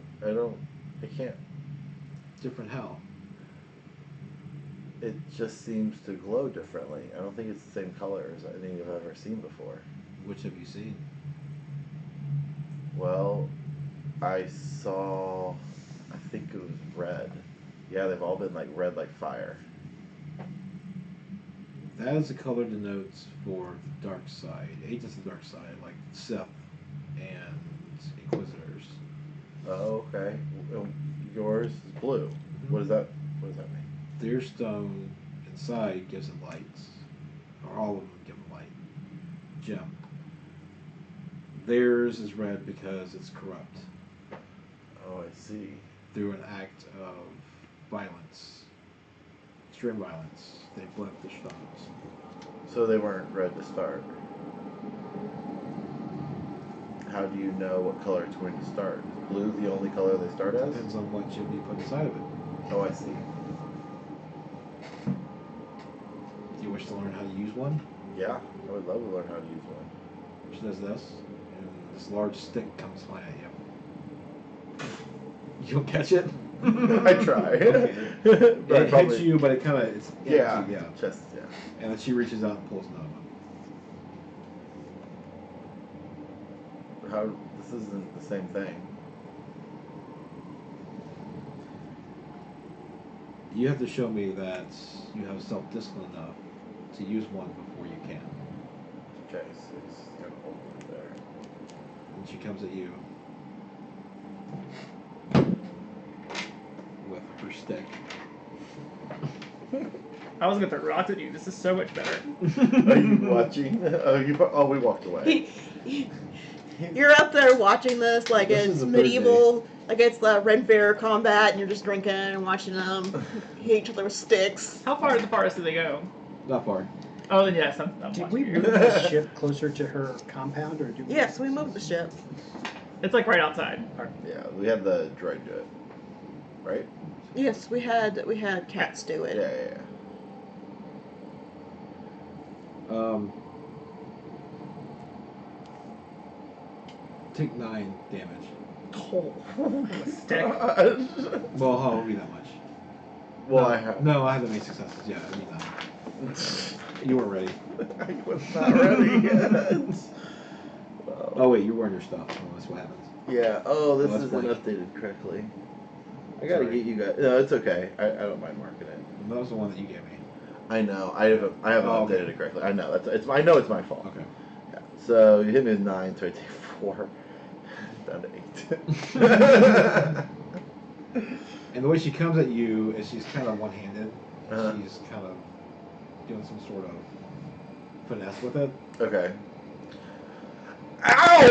can't. Different how? It just seems to glow differently. I don't think it's the same color as anything I've ever seen before. Which have you seen? Well, I saw, I think it was red. Yeah, they've all been like red like fire. That is the color denotes for the dark side, agents of the dark side, like Sith and Inquisitors. Oh, okay. Yours is blue. What does that mean? Their stone inside gives it light, or all of them give it light. Gem. Theirs is red because it's corrupt Oh, I see. through an act of violence, extreme violence. They bled the stones. So they weren't red to start. How do you know what color it's going to start? Is blue the only color they start as? Depends on what chip you put inside of it. Oh, I see. Do you wish to learn how to use one? Yeah, I would love to learn how to use one. She does this, and this large stick comes flying at you. You don't catch it? I try. It But I hits probably- you, but it kind of it's Yeah, empty, yeah. just yeah. And then she reaches out and pulls another one. How this isn't the same thing. You have to show me that you have self-discipline enough to use one before you can. Okay, so it's kind of over there. And she comes at you with her stick. I was going to throw rocks at you. This is so much better. Are you watching? Oh, we walked away. You're up there watching this like This is it's a medieval, like it's the Red Fair combat, and you're just drinking and watching them hit each other with sticks. How far in the forest do they go? Not far. Oh, then yes, I'm Did watching we you. move the ship closer to her compound, or do we? Yes, we moved the ship. It's like right outside. Yeah, we had the droid do it, right? Yes, we had cats do Yeah, it. yeah. Take 9 damage. Stick. Well, how will be that much? Well, no, I have. No, I had to make successes. Yeah, I mean 9. You weren't ready. I was not ready yet. Oh wait, you're wearing your stuff. Oh, that's what happens. Yeah. Oh, this that's isn't blank. updated correctly. I gotta Sorry. get you guys. No, it's okay. I don't mind marking it. And that was the one that you gave me. I know. I haven't Oh, okay. updated it correctly. I know. I know it's my fault. Okay. Yeah. So you hit me with 9, so I take 4 down to 8. And the way she comes at you is she's kind of one-handed. Uh-huh. She's kind of doing some sort of finesse with it. Okay. Ow!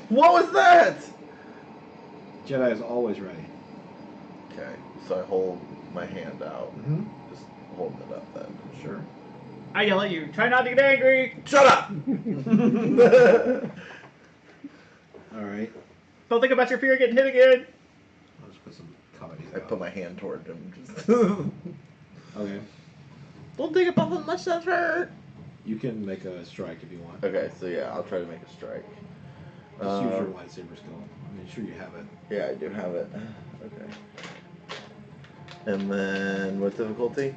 What was that? Jedi is always ready. Okay. So I hold my hand out. Mm-hmm. Just holding it up then. Sure. I yell at you. Try not to get angry. Shut up! All right. Don't think about your fear of getting hit again. I'll just put some comedy. I put my hand toward him. Just Okay. Don't think about how much that hurt. You can make a strike if you want. Okay, so yeah, I'll try to make a strike. Just use your lightsaber skill. I mean, sure you have it. Yeah, I do have it. Okay. And then what difficulty?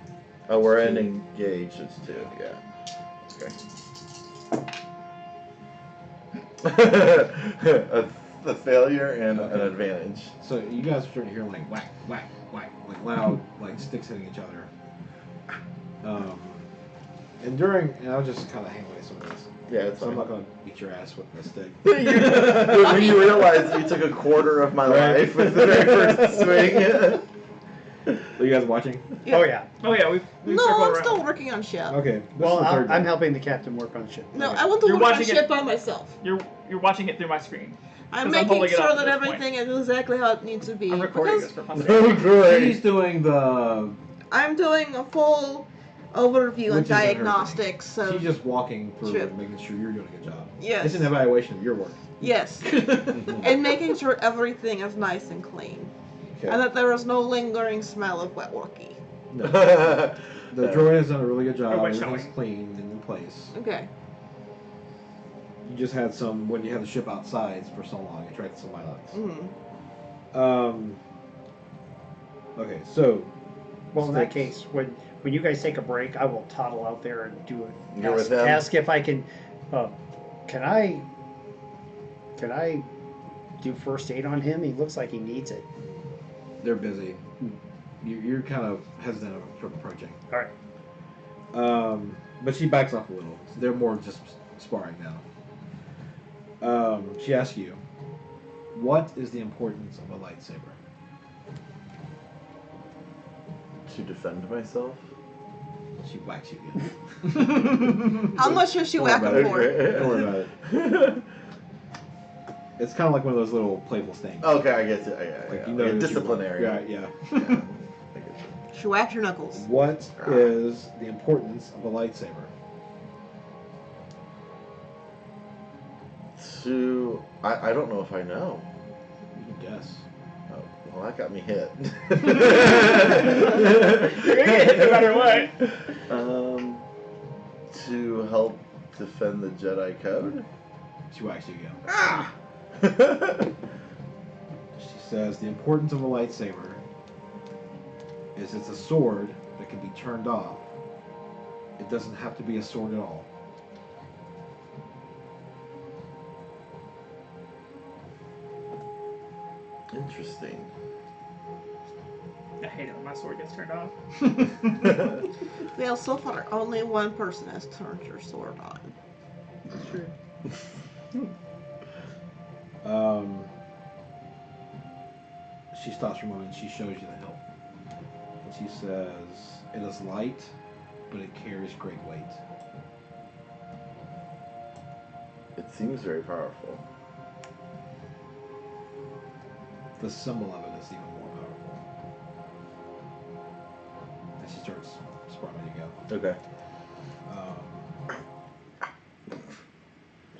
Oh, we're in engaged. It's 2. Yeah. Okay. a failure and an advantage. So you guys are starting to hear like whack, whack, whack, like loud, like sticks hitting each other. And I'll just kind of hang away some of this. Yeah, it's So I'm fine. not gonna beat your ass with the stick. When you realize you took a quarter of my Right. life with the very first swing. Are you guys watching? Yeah. Oh yeah. Oh yeah, we've No, circled I'm around. still working on ship. Okay. This Well, is the third I'm day. helping the captain work on ship. No, Okay. I want to You're work on watching it- ship by myself. You're watching it through my screen. I'm 'Cause I'm making holding it sure up that at this everything is exactly how it needs to be. I'm recording because this for posterity. He's doing the. I'm doing a full overview Which and is her thing. diagnostics. So She's just walking through Ship. and making sure you're doing a good job. yes, It's an evaluation of your work. yes, and making sure everything is nice and clean, Okay. and that there is no lingering smell of wet worky. No. The droid has done a really good job. Oh, wait, Everything's showing. clean and in place. Okay. You just had some when you had the ship outside for so long. It attracted some violence. Mm. Okay, so. Well, in that sticks. case, when you guys take a break, I will toddle out there and do it. You're with them? Ask if I can. Can I do first aid on him? He looks like he needs it. They're busy. You're kind of hesitant from approaching. All right. But she backs off a little. So they're more just sparring now. She asks you, what is the importance of a lightsaber? To defend myself. She whacks you again. How much does she Don't whack worry him about for? Don't worry about it. It's kind of like one of those little playful stings. Okay, I get it. Like, Yeah. you know Like a that you disciplinary. want- Yeah. Yeah, I get you. She whacked her knuckles. What is the importance of a lightsaber? I don't know if I know. You can guess. Oh, well, that got me hit. You're gonna get hit no matter what. To help defend the Jedi Code. She whacks you again. Ah! She says the importance of a lightsaber is it's a sword that can be turned off. It doesn't have to be a sword at all. Interesting. I hate it when my sword gets turned off. Well, so far only one person has turned your sword on. That's true. She stops for a moment and she shows you the hilt. And she says, it is light, but it carries great weight. It seems very powerful. The symbol of it is even more powerful. And she starts sparring you again. Okay.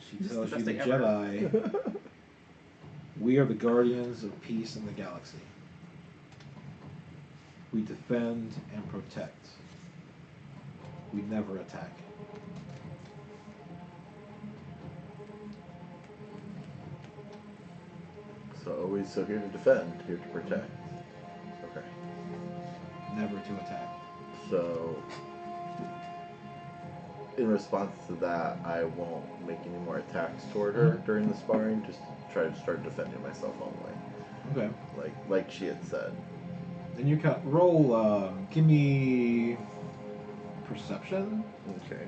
She This is tells the you best the thing ever. Jedi, we are the guardians of peace in the galaxy. We defend and protect. We never attack. So always so here to defend, here to protect. Okay. Never to attack. So in response to that, I won't make any more attacks toward her during the sparring, just try to start defending myself only. Okay. Like she had said. Then you can roll, give me perception. Okay.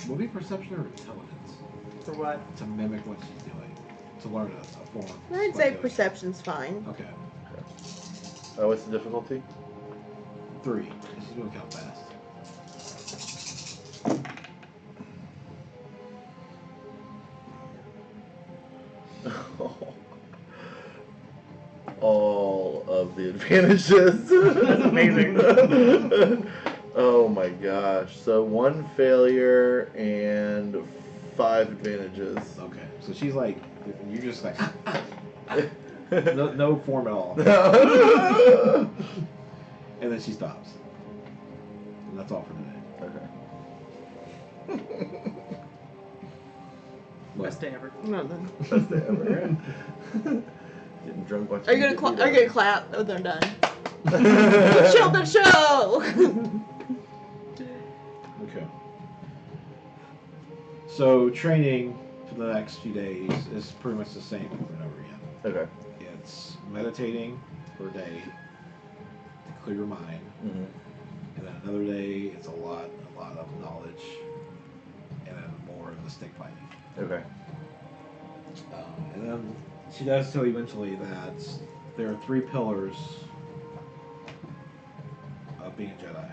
Will it be perception or intelligence? For what? To mimic what she's doing. To learn a form. I'd like say those. perception's fine. Okay. What's the difficulty? 3. She's going to count fast. All of the advantages. That's amazing. Oh my gosh. So 1 failure and 5 advantages. Okay, so she's like, you're just like, no form at all. And then she stops. And that's all for today. Okay. Best day ever. No, then. Best day ever. Getting drunk watching. Are you gonna clap? Oh, they're done. Show the show. Okay. So training for the next few days is pretty much the same over and over again. Okay. It's meditating for a day to clear your mind, Mm-hmm. and then another day it's a lot of knowledge, and then more of the stick fighting. Okay. And then she does tell you eventually that there are 3 pillars of being a Jedi.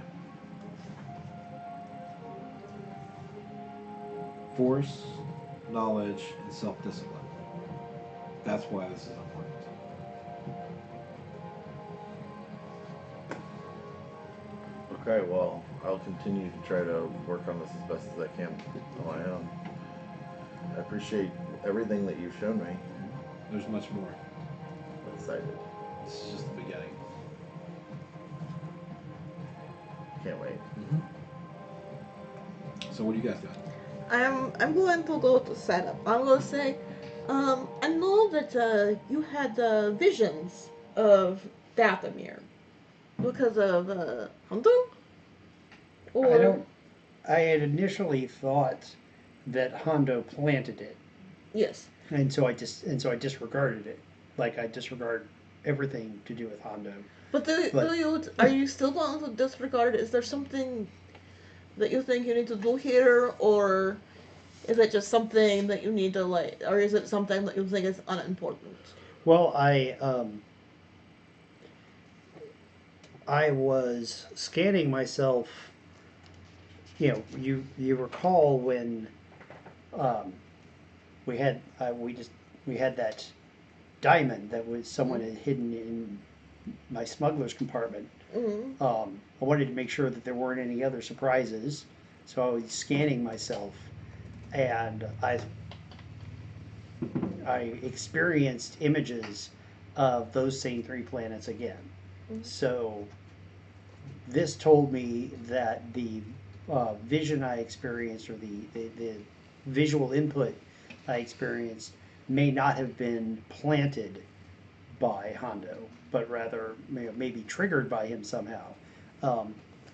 Force, knowledge, and self-discipline. That's why this is important. Okay, well, I'll continue to try to work on this as best as I can on my own. I appreciate everything that you've shown me. There's much more. I'm excited. This is just the beginning. Can't wait. So what do you guys got? I'm going to go to setup. I'm going to say, I know that you had visions of Dathomir because of Hunter. Or I had initially thought that Hondo planted it, yes. and so I disregarded it. Like I disregard everything to do with Hondo. But are you still going to disregard it? Is there something that you think you need to do here, or is it just something that you need to or is it something that you think is unimportant? Well, I was scanning myself. You know, you recall when we had that diamond that was someone had hidden in my smuggler's compartment. Mm-hmm. I wanted to make sure that there weren't any other surprises, so I was scanning myself, and I experienced images of those same 3 planets again. Mm-hmm. So this told me that the vision I experienced, or the visual input I experienced, may not have been planted by Hondo, but rather maybe triggered by him somehow.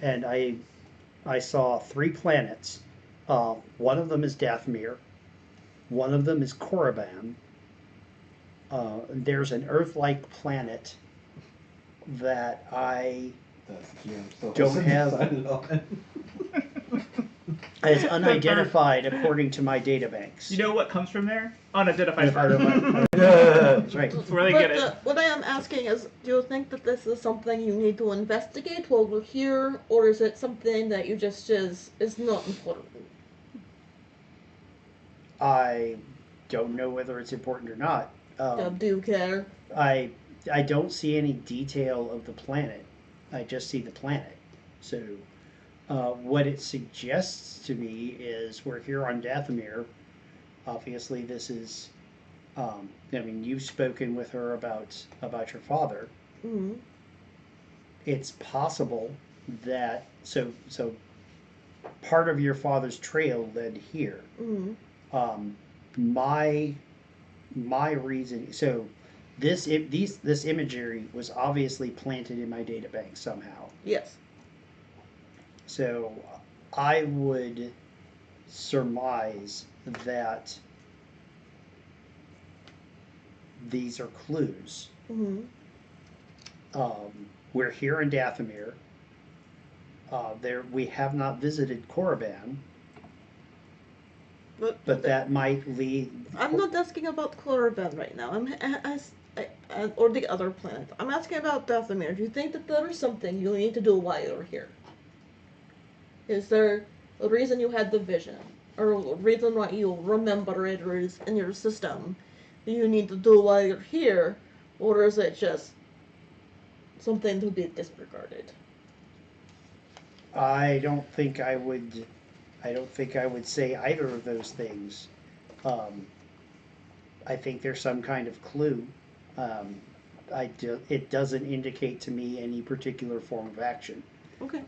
And I saw 3 planets. One of them is Dathomir. One of them is Korriban. There's an Earth-like planet that I That's the key. I'm still don't have. decided on. Is unidentified according to my databanks. You know what comes from there? Unidentified part. That's right. That's where they get it. What I am asking is, do you think that this is something you need to investigate while we're here, or is it something that you just is not important? I don't know whether it's important or not. Do you care? I don't see any detail of the planet. I just see the planet. So what it suggests to me is we're here on Dathomir. Obviously, this is. I mean, you've spoken with her about your father. Mm-hmm. It's possible that so part of your father's trail led here. Mm-hmm. My reason. So this imagery was obviously planted in my databank somehow. Yes. So I would surmise that these are clues. Mm-hmm. We're here in Dathomir. We have not visited Korriban, but that might lead. I'm not asking about Korriban right now. Or the other planet. I'm asking about Dathomir. Do you think that there is something you need to do while you're here? Is there a reason you had the vision, or a reason why you remember it, or is in your system that you need to do while you're here, or is it just something to be disregarded. I don't think I would. I don't think I would say either of those things. I think there's some kind of clue. Um, it doesn't indicate to me any particular form of action. Okay.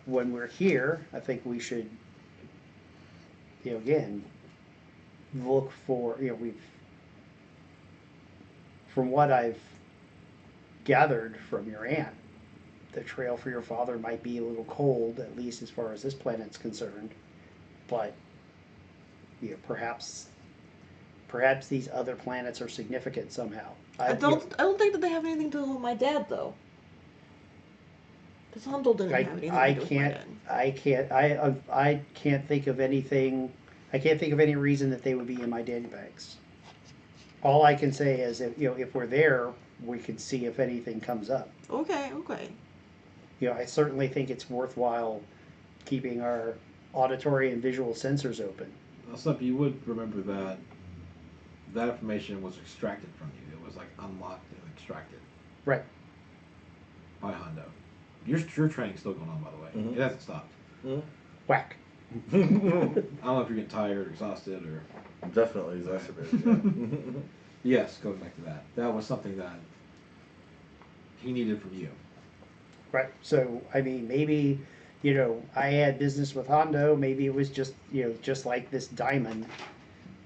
When we're here, I think we should, again, look for, from what I've gathered from your aunt, the trail for your father might be a little cold, at least as far as this planet's concerned. But, perhaps these other planets are significant somehow. I don't think that they have anything to do with my dad, though. Because Hondo didn't have anything to do with my dad. I can't think of anything. I can't think of any reason that they would be in my data banks. All I can say is, if we're there, we can see if anything comes up. Okay. I certainly think it's worthwhile keeping our auditory and visual sensors open. Except you would remember that information was extracted from you. It was like unlocked and extracted. Right. By Hondo. Your training's still going on, by the way. Mm-hmm. It hasn't stopped. Mm-hmm. Whack. I don't know if you're getting tired or exhausted or... Definitely exacerbated, yeah. Yes, going back to that. That was something that he needed from you. Right. So, I mean, maybe, I had business with Hondo. Maybe it was just, just like this diamond.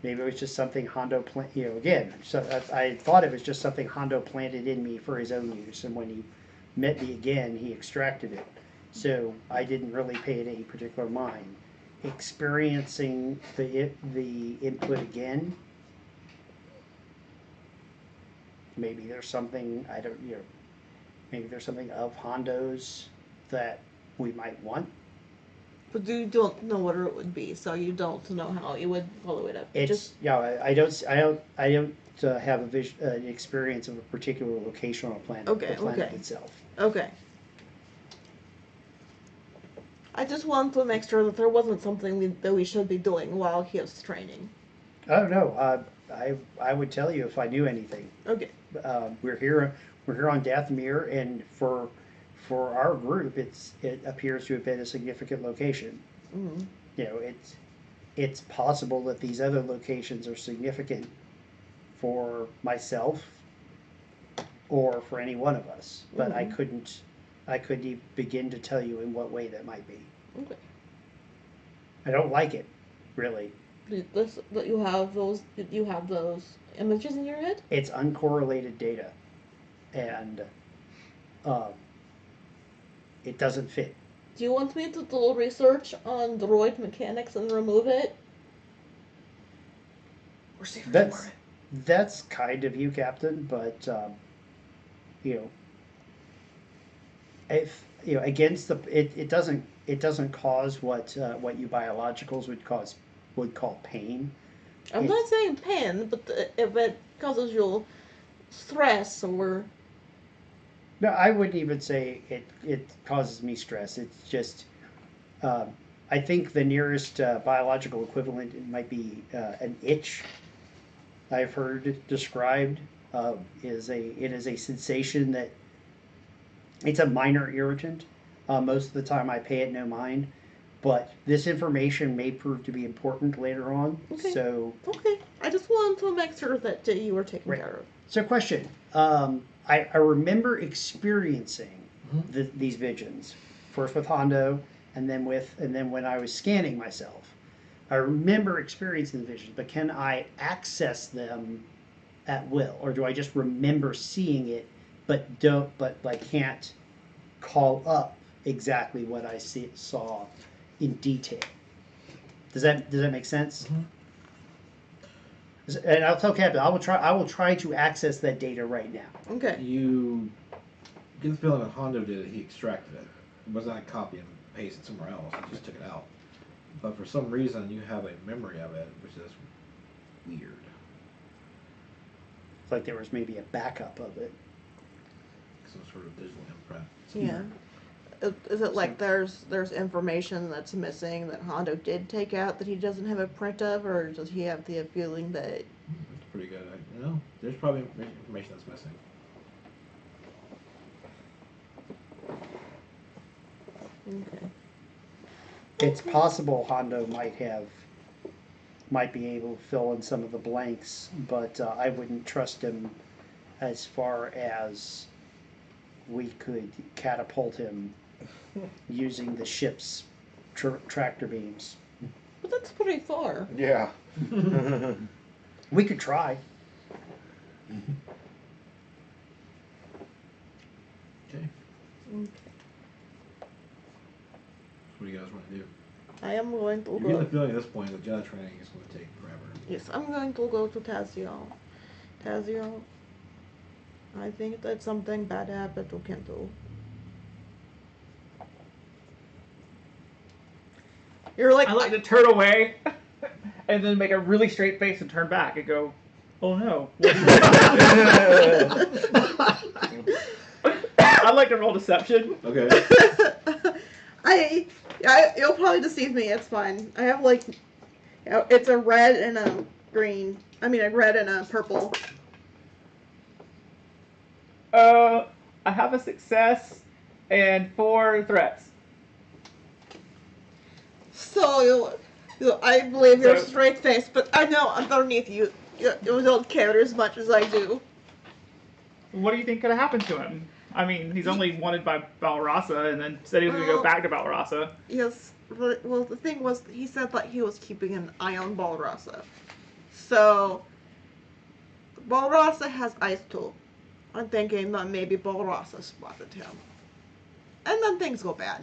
Maybe it was just something Hondo, again, so I thought it was just something Hondo planted in me for his own use. And when he met me again, he extracted it. So I didn't really pay it any particular mind. Experiencing the input again, maybe there's something, maybe there's something of Hondo's that we might want. But you don't know what it would be, so you don't know how you would follow it up. I don't have an experience of a particular location on a planet. Okay, the planet okay. itself. Okay. I just want to make sure that there wasn't something that we should be doing while he was training. Oh no, I would tell you if I knew anything. Okay. We're here on Dathomir, and for our group, it appears to have been a significant location. Mm-hmm. It's possible that these other locations are significant for myself or for any one of us, but I couldn't even begin to tell you in what way that might be. Okay. I don't like it, really. That you have those images in your head? It's uncorrelated data, and it doesn't fit. Do you want me to do research on droid mechanics and remove it? Or see if it's worth it? That's kind of you, Captain, but if against the it doesn't cause what you biologicals would call pain. I'm not saying pain, but if it causes you stress or... No, I wouldn't even say it causes me stress. It's just, I think the nearest biological equivalent might be an itch. I've heard described. It is a sensation that it's a minor irritant. Most of the time, I pay it no mind. But this information may prove to be important later on. Okay. So okay, I just wanted to make sure that you were taken Right. care of. So, question. I remember experiencing these visions, first with Hondo, and then when I was scanning myself. I remember experiencing the visions, but can I access them at will, or do I just remember seeing it, but can't call up exactly what I saw in detail? Does that make sense? And I'll tell Captain, I will try to access that data right now. Okay. You get the feeling that Hondo did it, he extracted it. It wasn't a copy and paste it somewhere else, he just took it out. But for some reason you have a memory of it, which is weird. It's like there was maybe a backup of it. Some sort of digital imprint. Yeah. Is it like there's information that's missing that Hondo did take out that he doesn't have a print of, or does he have the feeling that... That's pretty good. There's probably information that's missing. Okay. It's possible Hondo might be able to fill in some of the blanks, but I wouldn't trust him as far as we could catapult him using the ship's tractor beams. But that's pretty far. Yeah. We could try. Okay. What do you guys want to do? I am going to You're getting go. the feeling at this point that Jedi training is going to take forever. Yes, I'm going to go to Tazio. Tazio, I think that something bad happened to Kento. You're like, I like to turn away and then make a really straight face and turn back and go, oh no. I'd like to roll deception. Okay. You'll probably deceive me. It's fine. I have like, it's a red and a green. I mean, a red and a purple. I have a success and 4 threats. So I believe your So- straight face, but I know underneath you don't care as much as I do. What do you think could have happened to him? I mean, he's only wanted by Balrasa and then said he was going to go Well- back to Balrasa. Yes. Well, the thing was, he said that he was keeping an eye on Balrasa. So Balrasa has eyes too. I'm thinking that maybe Balrasa spotted him, and then things go bad.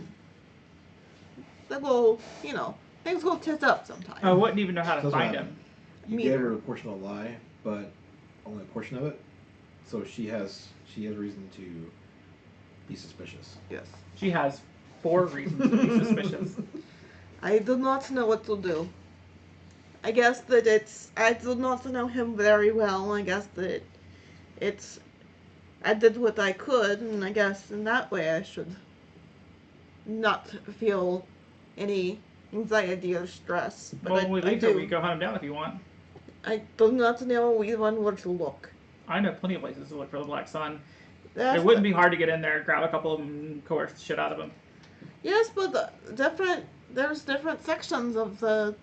They go, things go tits up sometimes. I wouldn't even know how to Doesn't find matter. him. You Me gave either. her a portion of a lie, but only a portion of it. So she has reason to be suspicious. Yes. She has 4 reasons to be suspicious. I do not know what to do. I guess that I do not know him very well. I guess that I did what I could, and I guess in that way I should not feel any anxiety or stress. But Well, when we I leave here, do. we go hunt him down if you want. I do not know even where to look. I know plenty of places to look for the Black Sun. That's It wouldn't be hard to get in there, grab a couple of them, and coerce the shit out of them. Yes, but there's different sections of the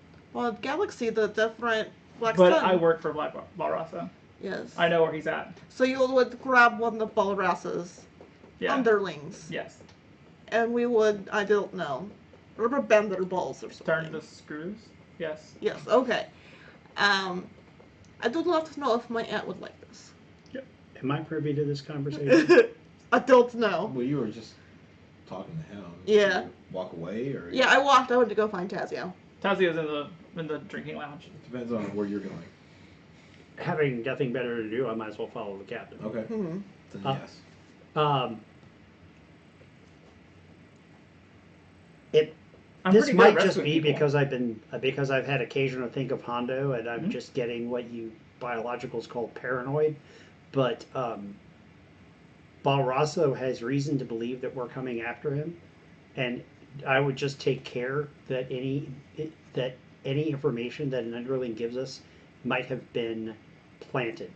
galaxy, the different Black But Sun. I work for Balrasa. Yes. I know where he's at. So you would grab one of Balrasa's Yeah. underlings, Yes. and we would, I don't know, rubber band their balls or something. Turn the screws. Yes. Yes, okay. I do not know if my aunt would like this. Am I privy to this conversation? I don't know. Well, you were just talking to him. Yeah. Did you walk away, or Yeah, I went to go find Tazio. Tazio's in the drinking lounge. It depends on where you're going. Having nothing better to do, I might as well follow the captain. Okay. Hmm. Then Uh, yes. I'm This pretty good might at just rescuing be people. because I've had occasion to think of Hondo, and I'm Mhm. just getting what you biologicals call paranoid. But Balrasso has reason to believe that we're coming after him, and I would just take care that any information that an underling gives us might have been planted.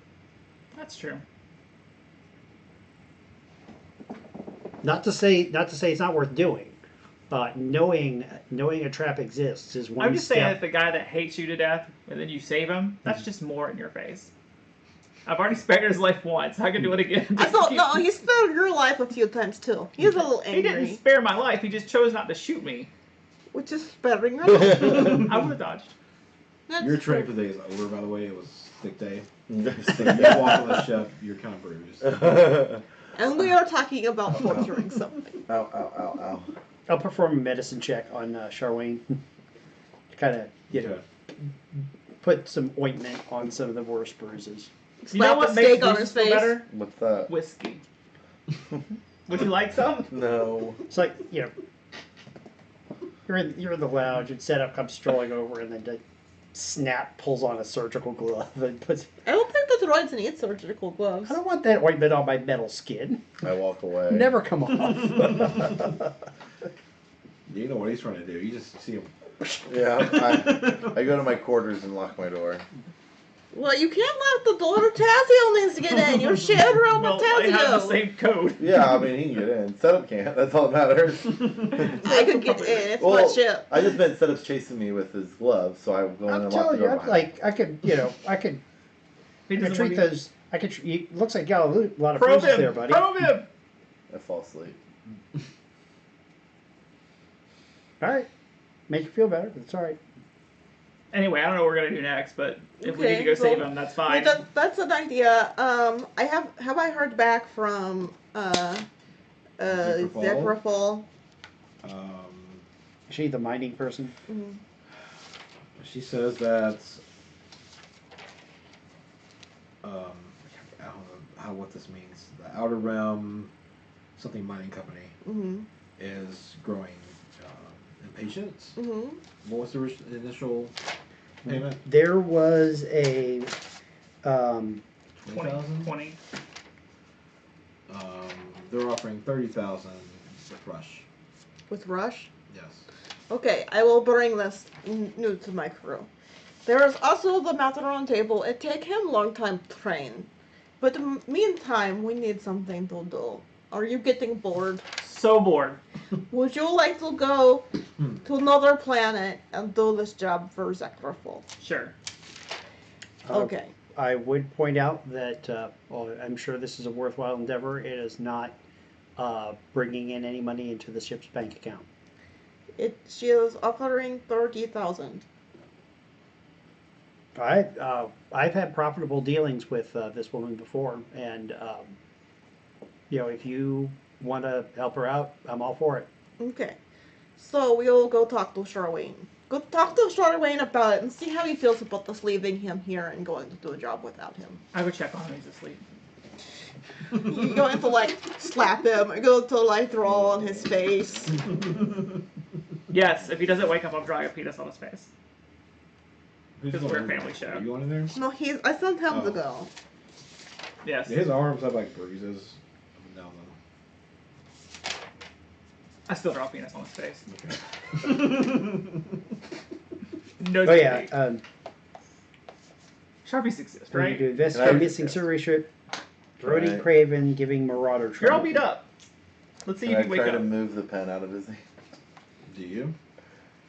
That's true. Not to say it's not worth doing. Knowing a trap exists is one I'm just saying that step. the guy that hates you to death and then you save him, that's just more in your face. I've already spared his life once. I can do it again. I thought, no, he spared your life a few times too. He's a little He didn't angry, spare my life. He just chose not to shoot me. which is sparing your life. I would have dodged. That's Your true. training for the day is over, by the way. It was thick day. Nice. So you walk on the ship, you're kind of bruised. And we are talking about torturing something. Ow, ow, ow, ow. I'll perform a medicine check on Sharwan. Kind of, Okay. put some ointment on some of the worst bruises. You know Slap what a makes steak on bruises his feel face. better? What's that? Whiskey. Would you like some? No. It's like, you're in the lounge, and Setup comes strolling over, and then Snap pulls on a surgical glove and puts. I don't think the droids need surgical gloves. I don't want that ointment on my metal skin. I walk away. Never come off. You know what he's trying to do. You just see him. Yeah, I go to my quarters and lock my door. Well, you can't let the daughter Tazio needs to get in. You're shared around Well, with I have the Tazio. same code. Yeah, I mean, he can get in. Setup can't. That's all that matters. I could get in. It's my Well, ship. I just meant Setup's chasing me with his glove, so I will go in I'm and lock telling the you, door I'd behind me. I could, I could He doesn't treat want those. I could. It looks like you got a lot of Probe bruises him! there, buddy. Probe him! I fall asleep. All right, make you feel better. It's all right. Anyway, I don't know what we're gonna do next, but if we need Okay, to go so- save him, that's fine. That's an idea. Have I heard back from Zekrafal? Zekrafal? Is she the mining person? Mhm. She says that I don't know what this means. The Outer Realm, something mining company, Mhm. is growing impatient. Mhm. What was the initial payment? There was a 20, 20,000. 20. They're offering 30,000 with Rush. With Rush. Yes. Okay, I will bring this news to my crew. There is also the Matador table. It take him a long time to train. But in the meantime, we need something to do. Are you getting bored? So bored. Would you like to go to another planet and do this job for Zekrafal? Sure. Okay. I would point out that well, I'm sure this is a worthwhile endeavor. It is not bringing in any money into the ship's bank account. She is offering 30,000. I've had profitable dealings with this woman before, and if you want to help her out, I'm all for it. Okay. So we'll go talk to Sharwan. Go talk to Sharwan about it and see how he feels about us leaving him here and going to do a job without him. I would check on him. He's asleep. You're going to slap him or go to throw on his face. Yes, if he doesn't wake up, I'll draw a penis on his face. Who's Because we're a going? family show. Are you on in there? No, I sent him to Oh. go. Yes. Yeah, his arms have bruises up and down I still draw a penis on his face. them. No. Oh yeah, debate. Sharpies exist, when you right? do this, Can I- missing survey strip, Brody Right. Craven giving Marauder You're all trouble. beat up. Let's see Can if I you wake try to up. move the pen out of his hand? Do you?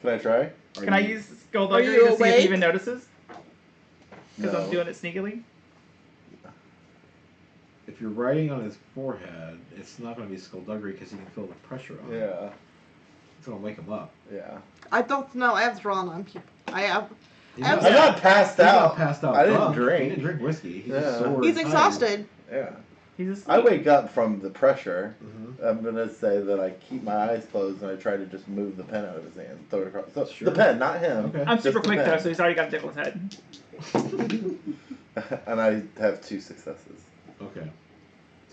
Can I try? Can I use Skullduggery Are you to see if awake? he even notices? Because No. I'm doing it sneakily. If you're writing on his forehead, it's not going to be skullduggery because you can feel the pressure on it. Yeah. It's going to wake him up. Yeah. I don't know. I have drawn on people. I have. He's I'm I'm not passed he's out. not passed out. I didn't drunk. He drink. didn't drink whiskey. He's Yeah. just sore He's and exhausted. Yeah. He's asleep. I wake up from the pressure. Mhm. I'm gonna say that I keep my eyes closed and I try to just move the pen out of his hand, throw it across. So Sure. the pen, not him. Okay. I'm Just super the quick though, pen. so he's already got a dick on his head. And I have 2 successes. Okay.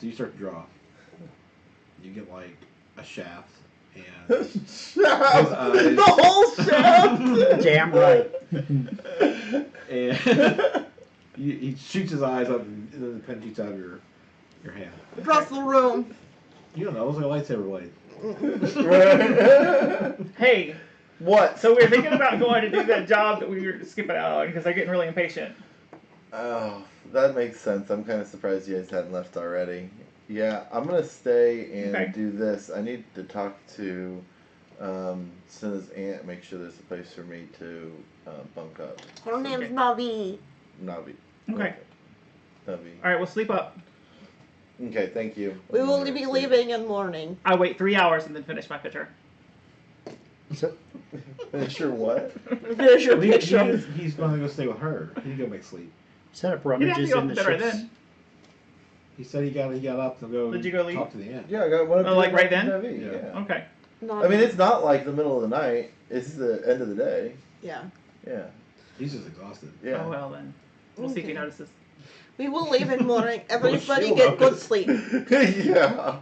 So you start to draw. You get a shaft and Shaft! eyes. The whole shaft! Damn right. and he shoots his eyes up and then the pen shoots out of your hand. Across the room. You don't know. It was like a lightsaber blade. Hey, What? so we're thinking about going to do that job that we were skipping out on because they're getting really impatient. Oh, that makes sense. I'm kind of surprised you guys hadn't left already. Yeah, I'm gonna stay and Okay. do this. I need to talk to Cinna's aunt, make sure there's a place for me to bunk up. Her name's Okay. Navi. Navi. Okay. Navi. All right, we'll sleep up. Okay, thank you. We will I'm be gonna leaving in morning. I wait 3 hours and then finish my picture. So, Finish your what? There's your He's picture. going to go stay with her. He can go make sleep. set up You didn't have to rummages go in up the to bed right ship's. then. He said he got up to go. Did you go leave? talk to the aunt. Yeah, I got one. Oh, like right then? Navi, Yeah. yeah. Okay. I mean, it's not like the middle of the night. It's the end of the day. Yeah. Yeah. He's just exhausted. Yeah. Oh well then. We'll see if he Okay. notices. We will leave in morning. Everybody she'll get know. good sleep. Yeah.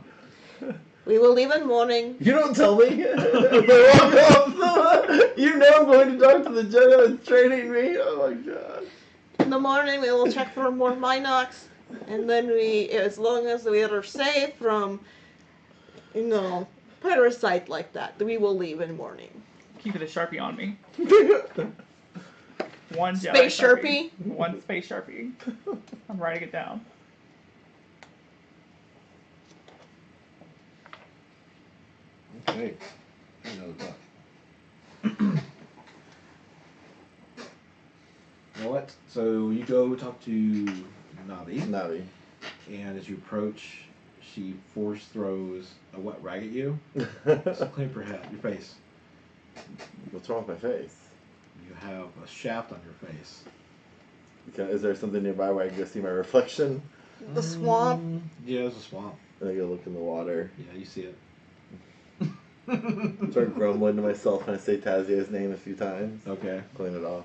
We will leave in morning. You don't tell me. If I walk off, you know I'm going to talk to the Jedi that's training me. Oh my god. In the morning, we will check for more Minox. And then as long as we are safe from, parasite like that, we will leave in morning. Keep it a Sharpie on me. One Jedi Space Sharpie. One Space Sharpie. I'm writing it down. Okay. Another duck. You know what? So you go talk to Navi, Navi. and as you approach, she force throws a wet rag at you. So clean up your head, your face. What's wrong with my face? You have a shaft on your face. Is there something nearby where I can go see my reflection? The swamp. Yeah, there's a swamp. And I go look in the water. Yeah, you see it. Start grumbling to myself and I say Tazio's name a few times. Okay. Clean it off.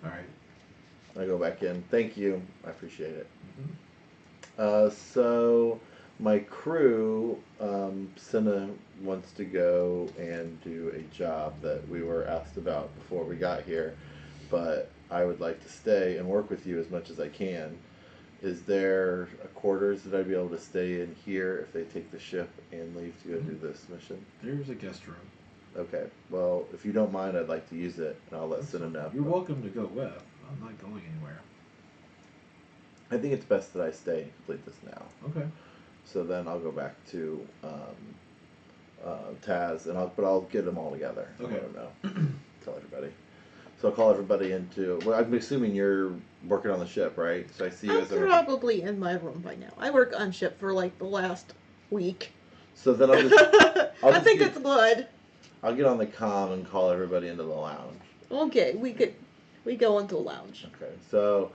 All right. I go back in. Thank you. I appreciate it. Mm-hmm. So my crew, Cinna wants to go and do a job that we were asked about before we got here, but I would like to stay and work with you as much as I can. Is there a quarters that I'd be able to stay in here if they take the ship and leave to go do this mission? There's a guest room. Okay. Well, if you don't mind, I'd like to use it, and I'll let Cinna know. You're welcome to go with. I'm not going anywhere. I think it's best that I stay and complete this now. Okay. So then I'll go back to Taz, and I'll get them all together. Okay. Let them know. Tell everybody. So I'll call everybody into. Well, I'm assuming you're working on the ship, right? So I see you I'm as a. probably in my room by now. I work on ship for like the last week. So then I'll just. I think it's good. I'll get on the comm and call everybody into the lounge. Okay, we go into a lounge. Okay. So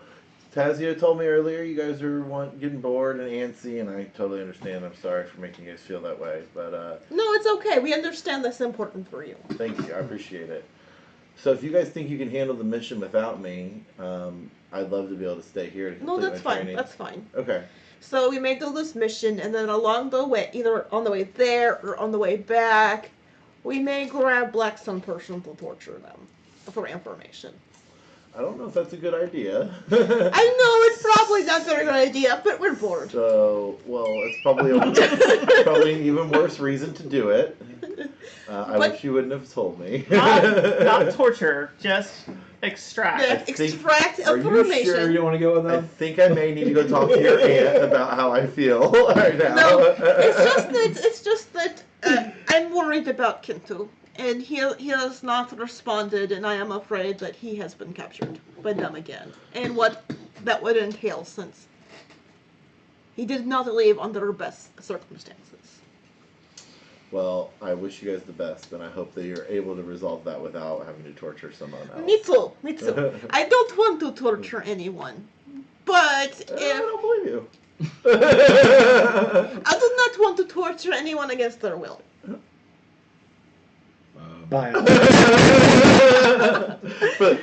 Tazio told me earlier you guys are getting bored and antsy, and I totally understand. I'm sorry for making you guys feel that way, but No, it's okay. We understand that's important for you. thank you. I appreciate it. So if you guys think you can handle the mission without me, I'd love to be able to stay here to complete No, that's my fine. training. That's fine. Okay. So we make this mission, and then along the way, either on the way there or on the way back, we may grab Black Sun person to torture them for information. I don't know if that's a good idea. I know it's probably not a very good idea, but we're bored. So, well, it's probably probably an even worse reason to do it. I But- wish you wouldn't have told me. Not torture, just extract. Yeah, think- extract Are you information. sure you don't want to go with I them? think I may need to go talk to your aunt about how I feel right now. No, it's just that I'm worried about Kintu, and he has not responded, and I am afraid that he has been captured by them again, and what that would entail since he did not leave under best circumstances. Well, I wish you guys the best, and I hope that you're able to resolve that without having to torture someone else. Me too. I don't want to torture anyone, but I if don't believe you. I do not want to torture anyone against their will. Bye.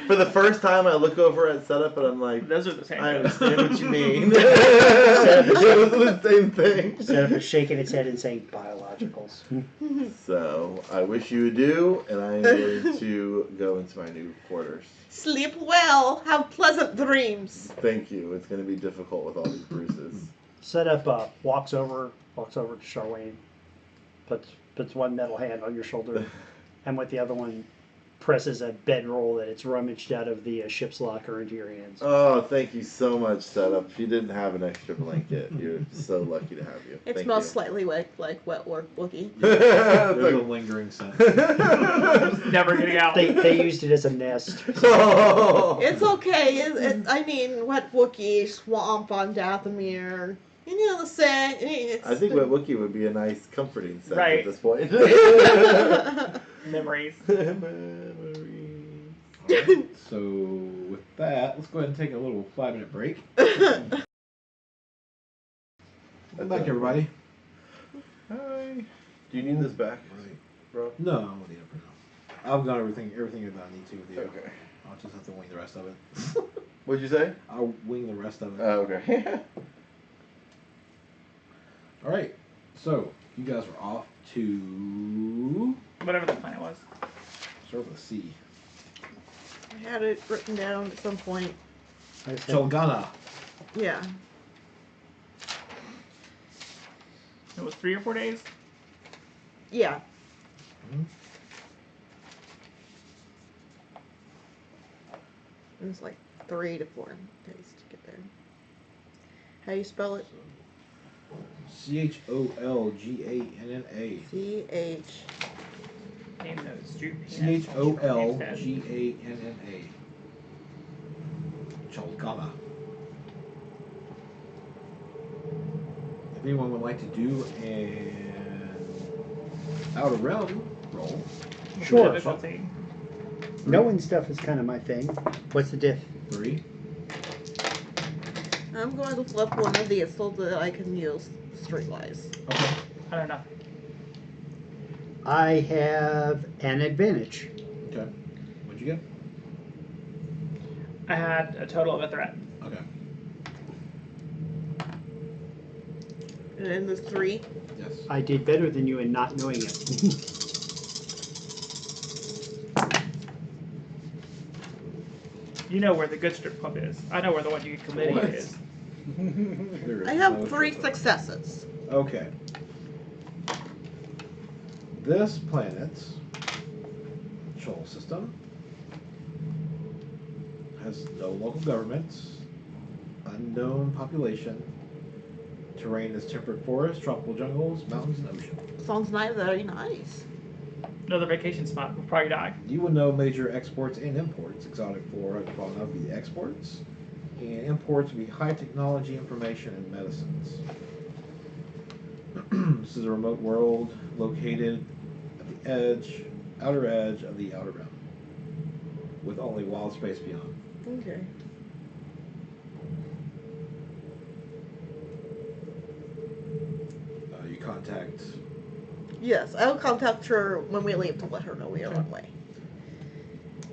For the first time, I look over at setup and I'm like, Those are the same. I understand what you mean. It was the same thing. Instead of shaking its head and saying biologicals. So I wish you adieu, and I'm going to go into my new quarters. Sleep well. Have pleasant dreams. Thank you. It's going to be difficult with all these bruises. Setup walks over to Sharwan, puts one metal hand on your shoulder, and with the other one presses a bedroll that it's rummaged out of the ship's locker into your hands. Oh, thank you so much, setup. You didn't have an extra blanket. You're so lucky to have you. It Thank smells you. slightly like wet work Wookie. There's It's a like- lingering scent. Never getting out. They used it as a nest. It's okay. I mean, wet Wookie, swamp on Dathomir. You know the saying. I think Wet Wookie would be a nice comforting scent Right. at this point. Memories. Alright, so with that, let's go ahead and take a little 5-minute break. Welcome back, everybody. Hi. Do you need this back, bro? No, I won't need it for now. I've got everything that I need to with you. Okay. I'll just have to wing the rest of it. What'd you say? I'll wing the rest of it. Oh, okay. Alright, so you guys are off to Whatever the planet was. start with a C. I had it written down at some point. Chalgana. Yeah. It was 3 or 4 days. Yeah. It was like 3 to 4 days to get there. How you spell it? CHOLGANNA. C-H. Name those. Penis. CHOLGANNA. Cholgana. If anyone would like to do an Outer Realm roll, Sure. Difficulty. Knowing stuff is kind of my thing. What's the diff? 3. I'm going to flip one of these so that I can use Streetwise. Okay. I don't know. I have an advantage. Okay. What'd you get? I had a total of a threat. Okay. And then the 3. Yes. I did better than you in not knowing it. You know where the good strip club is. I know where the one you get committed What? is. There is I have no 3 trouble. successes. Okay. This planet's control system has no local government, unknown population, terrain is temperate forests, tropical jungles, mountains, and ocean. Sounds very nice. Another vacation spot. We'll probably die. You will know major exports and imports. Exotic flora and fauna will be the exports, and imports will be high technology, information, and medicines. This is a remote world located at the outer edge of the Outer Rim, with only wild space beyond. Okay. You contact. Yes, I'll contact her when we leave to let her know we are on way.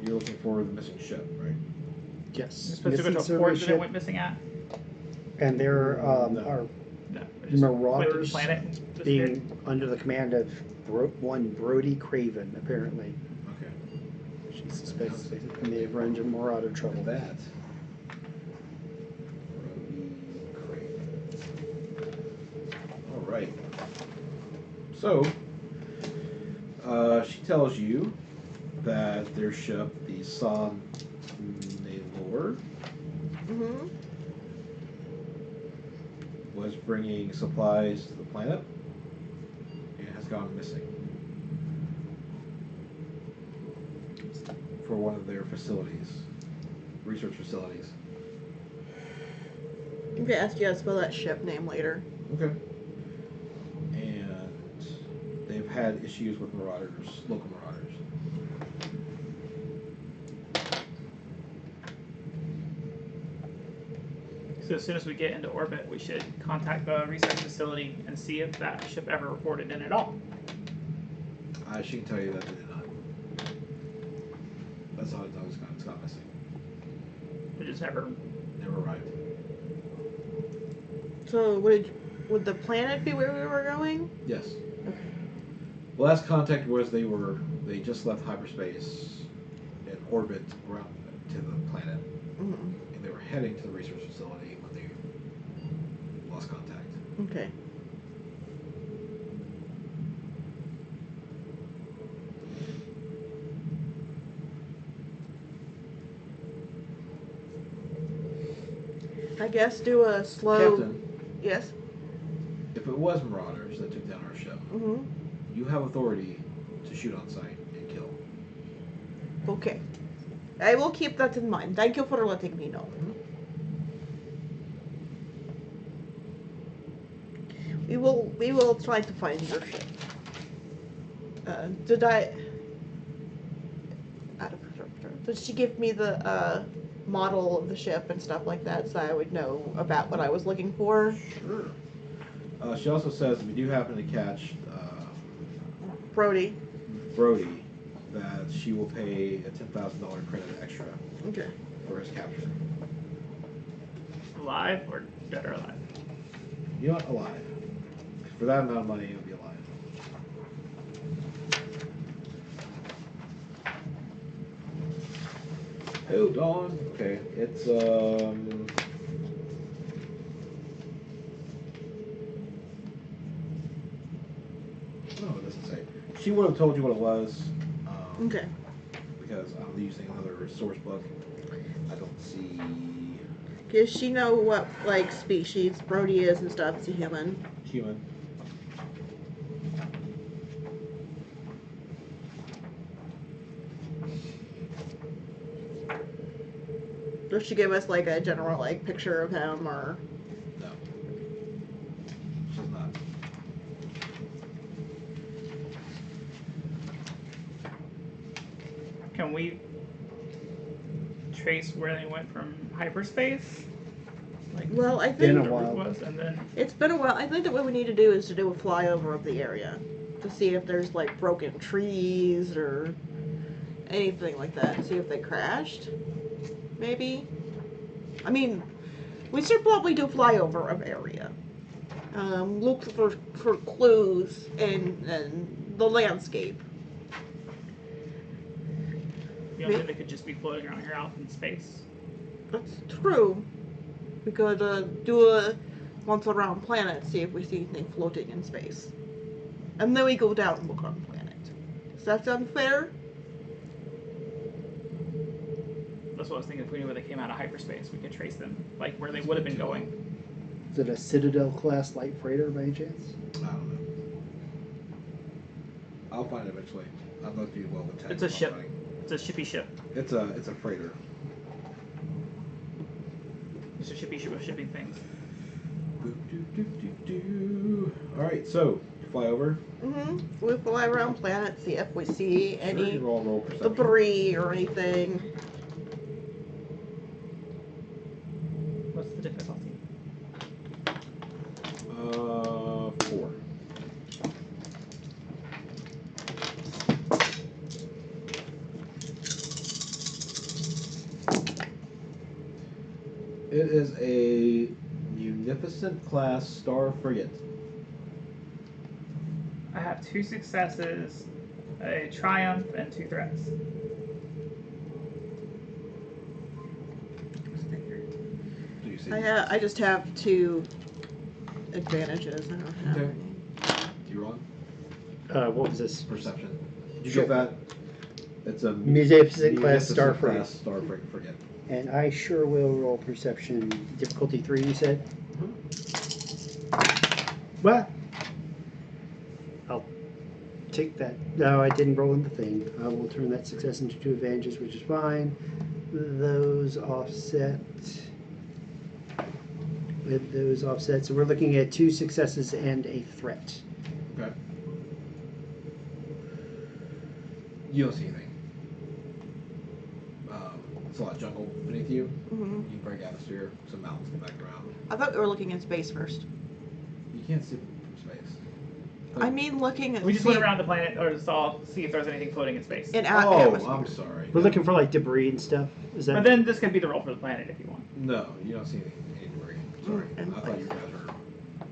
You're looking for the missing ship, right? Yes. You're supposed to go to a port that it went missing at. And there No. are No. it just went to the marauders planet and disappeared. being under the command of one Brody Craven, apparently. Okay. She suspects they may have run into marauder trouble. Look at that. Brody Craven. All right. So, she tells you that their ship, the Son Naylor, Mm-hmm. was bringing supplies to the planet and has gone missing for one of their facilities, research facilities. I'm gonna ask you how to spell that ship name later. Okay. And they've had issues with marauders, local marauders. So as soon as we get into orbit, we should contact the research facility and see if that ship ever reported in at all. She can tell you that they did not. That's how it's gone missing. It just never. Never arrived. So would the planet be where we were going? Yes. Okay. The last contact was they just left hyperspace in orbit around to the planet, Mm-hmm. and they were heading to the research facility when they lost contact. Okay. I guess do a slow. Captain, Yes. if it was marauders that took down our ship, Mm-hmm. you have authority to shoot on sight and kill. Okay. I will keep that in mind. Thank you for letting me know. We will try to find your ship. Did I? Did she give me the model of the ship and stuff like that, so I would know about what I was looking for? Sure. She also says if you do happen to catch Brody. Brody, that she will pay a $10,000 credit extra Okay. for his capture. Alive or dead or alive? You know what? Alive. For that amount of money, it would be alive. Hold on. Okay, it's no, it doesn't say. She would have told you what it was. Okay. Because I'm using another source book. I don't Let's see. Does she know what like species Brody is and stuff? Is a human? Human. Does she give us like a general like picture of him or? No. She's not. Can we trace where they went from hyperspace? Like, Well, I Been think a the route while. was, and then it's been a while. I think that what we need to do is to do a flyover of the area to see if there's like broken trees or anything like that. See if they crashed. Maybe. I mean, we should probably do flyover of area. Look for clues in the landscape. you know, they could just be floating around here out in space. That's true. We could do a once around planet, see if we see anything floating in space. And then we go down and look on planet. Does that sound fair? That's what I was thinking. If we knew where they came out of hyperspace, we could trace them, like where they would have been going. Is it a Citadel class light freighter by any chance? I don't know. I'll find it eventually. I'm not too well with tech. It's a ship. It's a shippy ship. It's a freighter. It's a shippy ship of shipping things. All right, so fly over. Mm-hmm. We fly around planet, see if we see any Sure, roll perception. debris or anything. What's the difficulty? 4. It is a munificent class star frigate. I have 2 successes, a triumph, and 2 threats. Do you see? I just have 2 advantages. I don't have Okay. any. You wrong? What was this? Perception. Did you Sure. get that? It's a Munificent class star frigate. class star frigate. And I sure will roll perception. Difficulty 3, you said? What? I'll take that. No, I didn't roll in the thing. I will turn that success into 2 advantages, which is fine. Those offset. With those offset. So we're looking at 2 successes and a threat. Okay. You don't see anything. It's a lot of jungle beneath you. Mm-hmm. You can break atmosphere, some mountains in the background. I thought we were looking in space first. You can't see from space. I mean, looking at We just went around the planet or see if there's anything floating in space. in Oh, atmosphere. I'm sorry. We're looking for like debris and stuff. Is that? But then this could be the roll for the planet if you want. No, you don't see any debris. Sorry. And I thought you guys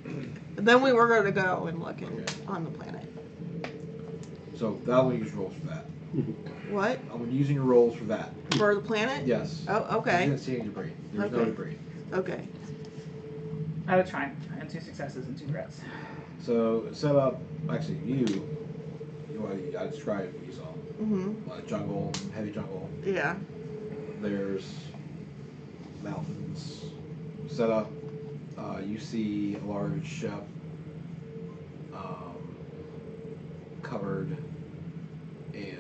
were. Then we were going to go and look Okay. on the planet. So that one use rolls for that. What? I'm using your rolls for that. For the planet? Yes. Oh, You okay. didn't see any debris. There's no Okay. debris. Okay. I had a triumph and 2 successes and 2 threats. So set up. Actually, I described what you saw. Mm-hmm. A lot of jungle, heavy jungle. Yeah. There's mountains. Set up. You see a large ship covered in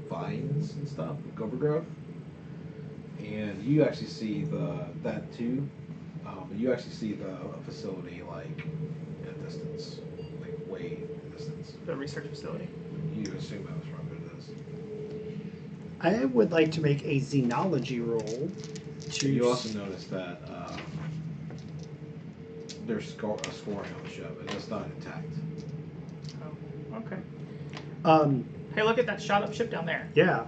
vines and stuff, overgrowth. And you actually see that too. But you actually see the facility like in a distance, like way in a distance. The research facility. You assume that was from it is. I would like to make a xenology roll. You also notice that there's a scoring on the ship, and it's not intact. Oh, okay. Um, Hey, look at that shot up ship down there. yeah.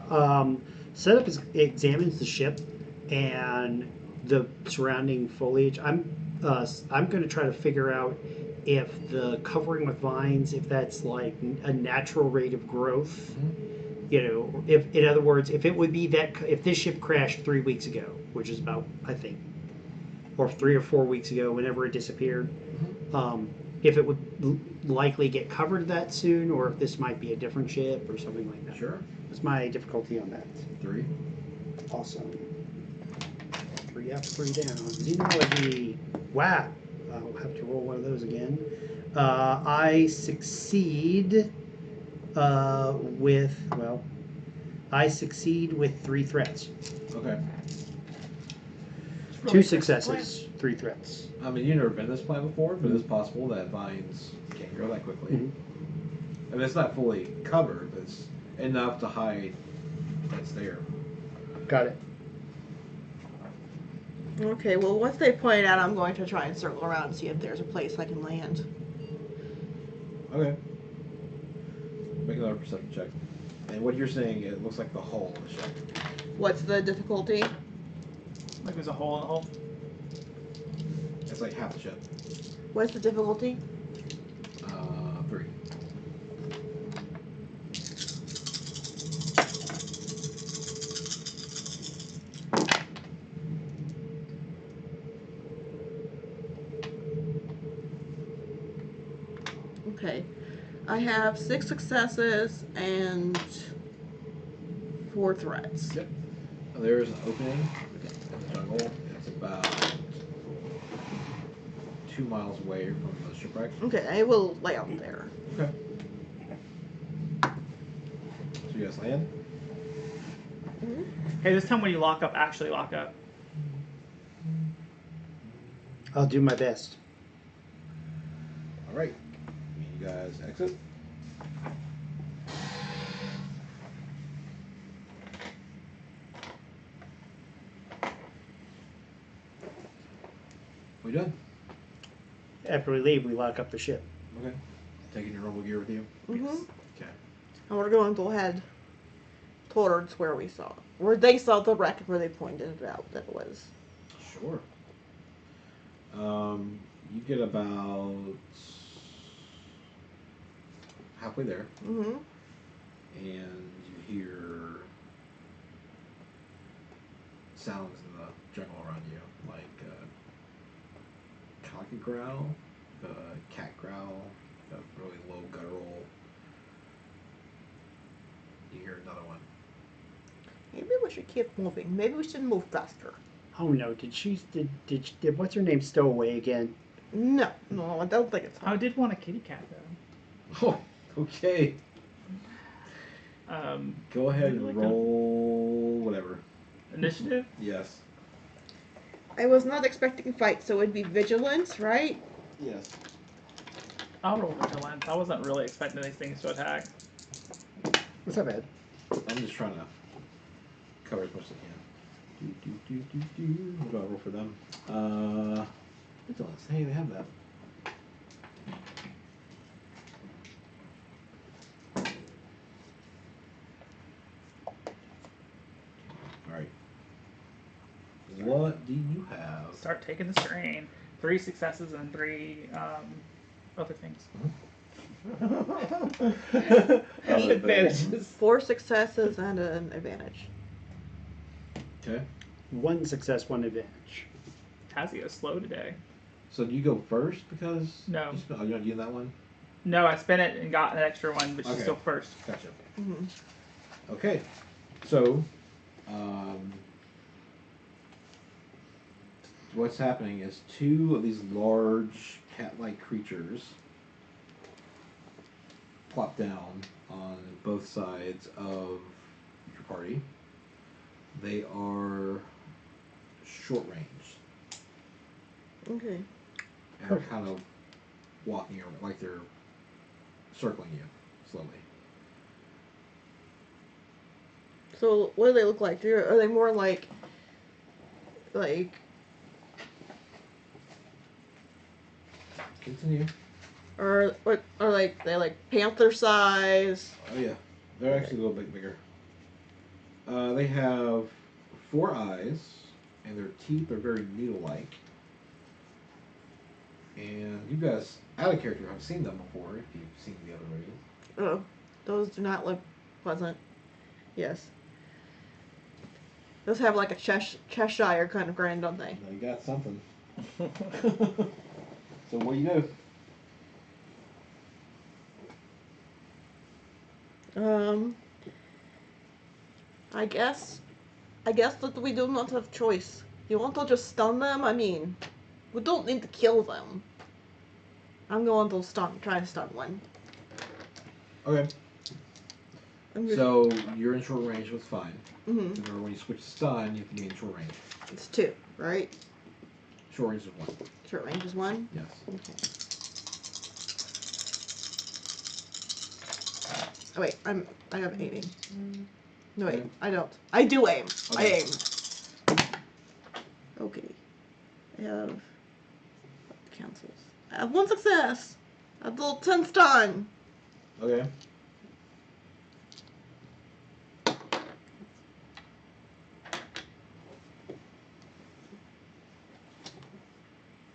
Setup examines the ship and the surrounding foliage. I'm going to try to figure out if the covering with vines, if that's like a natural rate of growth. You know, if in other words, if it would be that if this ship crashed 3 weeks ago, which is about I think, or 3 or 4 weeks ago, whenever it disappeared, if it would likely get covered that soon, or if this might be a different ship or something like that. Sure. What's my difficulty on that? 3. Awesome. 3 up, 3 down. Xenology. Wow. I'll have to roll one of those again. I succeed with 3 threats. Okay. It's really 2 fixed the plan. successes, 3 threats. I mean, you've never been this plan before, but it's possible that vines can't grow that quickly. Mhm. I mean, it's not fully covered, but it's enough to hide that's there. Got it. Okay, well, once they point it out, I'm going to try and circle around and see if there's a place I can land. Okay. Make another perception check. And what you're saying, it looks like the hull of the ship. What's the difficulty? Like there's a hole in the hole. It's like half the ship. What's the difficulty? 3. Okay. I have 6 successes and 4 threats. Yep. There's an opening in the jungle. It's about 2 miles away from the shipwreck. Okay, I will lay out there. Okay. So you guys land? Hey, this time when you lock up, actually lock up. I'll do my best. Alright. You guys exit. We done? After we leave, we lock up the ship. Okay. Taking your normal gear with you? Mm-hmm. Okay. And we're going to head towards where they saw the wreck, where they pointed it out that it was. Sure. You get about halfway there, Mm-hmm. and you hear sounds in the jungle around you, like cocky growl, cat growl, a really low guttural. You hear another one. Maybe we should keep moving. Maybe we should move faster. Oh no! Did what's her name stow away again? No, I don't think it's I did want a kitty cat though. Oh, okay. Go ahead and like roll whatever. Initiative? Yes. I was not expecting a fight, so it'd be vigilance, right? Yes. I'll roll vigilance. I wasn't really expecting these things to attack. What's that bad? I'm just trying to cover as much as I can. What do I roll for them? Vigilance. Hey, they have that. Alright. What do you have? Start taking the strain. 3 successes and 3 other things. Advantages. 4 successes and an advantage. Okay. 1 success, 1 advantage. Tazio's slow today. So do you go first because? No. You're not getting that one? No, I spent it and got an extra one, but she's Okay. still first. Gotcha. Mm-hmm. Okay. So, what's happening is 2 of these large cat-like creatures plop down on both sides of your party. They are short range Okay. and are kind of walking around like they're circling you slowly. So what do they look like? Are they more like Continue. or what are they like panther size? Oh yeah, they're actually a little bit bigger. They have 4 eyes, and their teeth are very needle-like. And you guys, out of character, have seen them before if you've seen the other movies. Oh, those do not look pleasant. Yes. Those have like a Cheshire kind of grin, don't they? Now you got something. So what do you do? I guess I guess that we do not have choice. You want to just stun them? I mean, we don't need to kill them. I'm going to try to stun one. Okay. I'm just, So you're in short range, so it's fine. Mhm. Remember, when you switch to stun, you can be in short range. It's 2, right? Short range is 1. Short range is 1? Yes. Okay. Oh wait, I have aiming. No wait, Okay. I don't. I do aim. I Okay. aim. Okay. I have cancels. I have 1 success. I have a little 10 stun. Okay.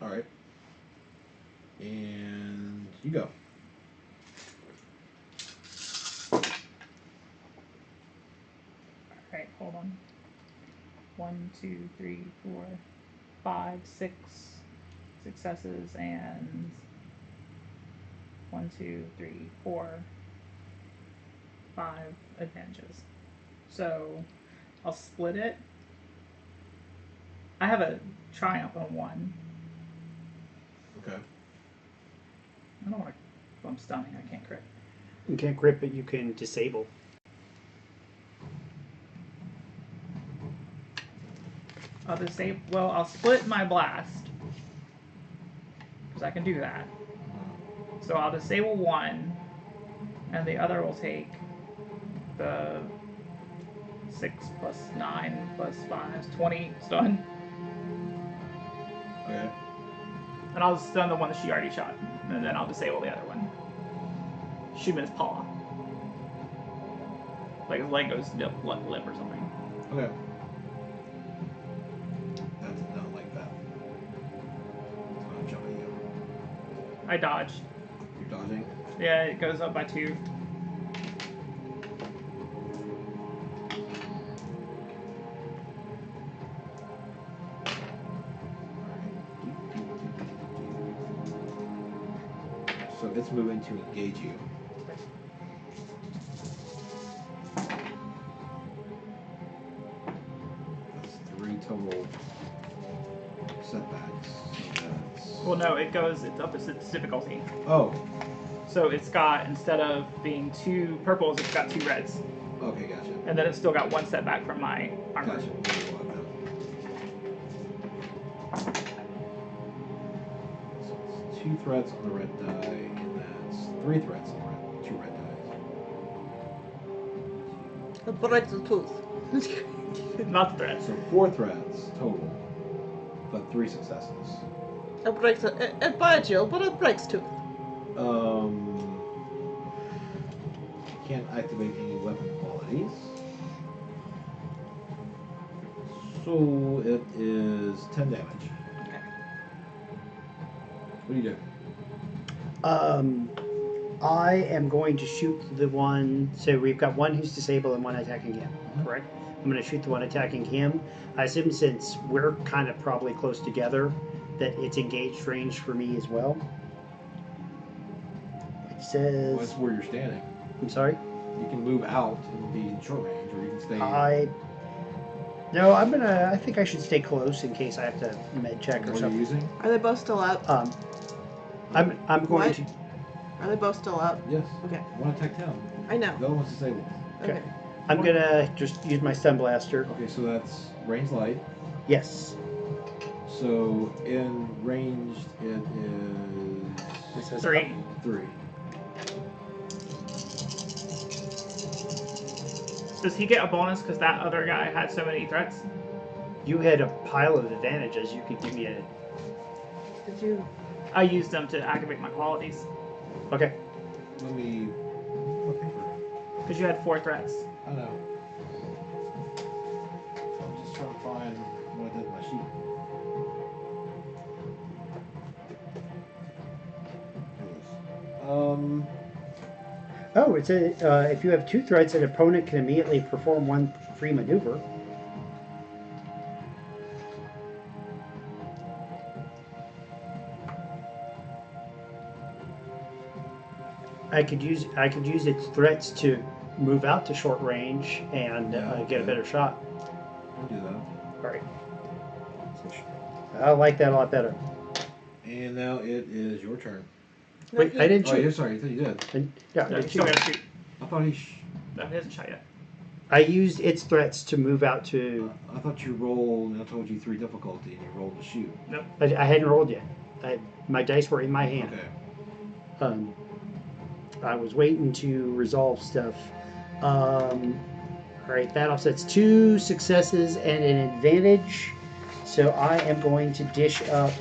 Alright. And you go. Alright, hold on. 1, 2, 3, 4, 5, 6 successes and 1, 2, 3, 4, 5 advantages. So I'll split it. I have a triumph on 1. Okay. I don't want to. If I'm stunning, I can't crit. You can't crit, but you can disable. I'll disable. Well, I'll split my blast because I can do that. So I'll disable 1, and the other will take the 6 plus 9 plus 5 is 20 stun, Okay. and I'll stun the one that she already shot, and then I'll disable the other one. Shoot him in his paw, like his leg goes limp or something. Okay. That did not like that. It's gonna jump at you. I dodged. You're dodging? Yeah, it goes up by 2. So it's moving to engage you. That's 3 total setbacks. So that's... Well, no, it's up its difficulty. Oh, So it's got, instead of being 2 purples, it's got 2 reds. okay, gotcha. And then it's still got 1 setback from my armor. Gotcha. So it's 2 threats on the red die, and that's 3 threats on the 2 red dice. It breaks the tooth. Not the threats. So 4 threats total, but 3 successes. It breaks it bites you, but it breaks tooth. Can't activate any weapon qualities. So it is 10 damage. Okay. What do you do? I am going to shoot the one. So we've got one who's disabled and one attacking him. Correct. I'm going to shoot the one attacking him. I assume since we're kind of probably close together, that it's engaged range for me as well. It says. Well, that's where you're standing. I'm sorry. You can move out and be in short range, or you can stay. No, I'm gonna. I think I should stay close in case I have to med check or What are you something. using? Are they both still up? I'm going What? to. Are they both still up? Yes. Okay. One attacked him. I know. The other one's disabled. Okay. I'm gonna just use my stun blaster. Okay, so that's range light. Yes. So in ranged, it is It says 3. 3. Does he get a bonus because that other guy had so many threats? You had a pile of advantages. You could give me a. Did you? I used them to activate my qualities. Okay. Let me. Okay. Because you had 4 threats. I know. I'm just trying to find what I did in my sheet. Oh, it's a. If you have 2 threats, an opponent can immediately perform 1 free maneuver. I could use its threats to move out to short range and Yeah, get a okay. better shot. I'll I like that a lot better. And now it is your turn. No, Wait, he- I didn't Oh, yeah, shoot. sorry, I thought you did. Yeah, No, I you still shoot. gotta shoot. I thought No, he hasn't shot yet. I used its threats to move out to. I thought you rolled, and I told you 3 difficulty, and you rolled to shoot. Nope. I hadn't rolled yet. My dice were in my hand. Okay. I was waiting to resolve stuff. All right, that offsets 2 successes and an advantage. So I am going to dish up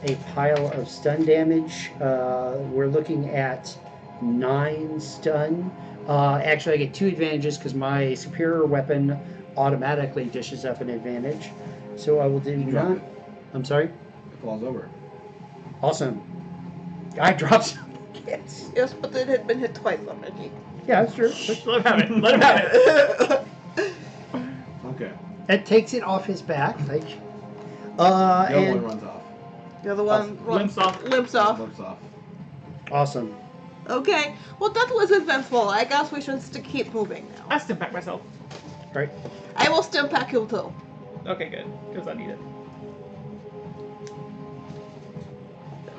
a pile of stun damage. We're looking at 9 stun. Actually, I get 2 advantages because my superior weapon automatically dishes up an advantage. So I will do You drop 9. it. I'm sorry? It falls over. Awesome. I dropped some. Yes. Yes, but it had been hit twice already. Yeah, that's true. Let him have it. Let him have it. Okay. It takes it off his back. Like, The other one and runs off. The other one Limps off. Limps off. Limps off. awesome. Okay. Well, that was eventful. I guess we should keep moving now. I stim pack myself. Right. I will stim pack you too. Okay, good. Because I need it.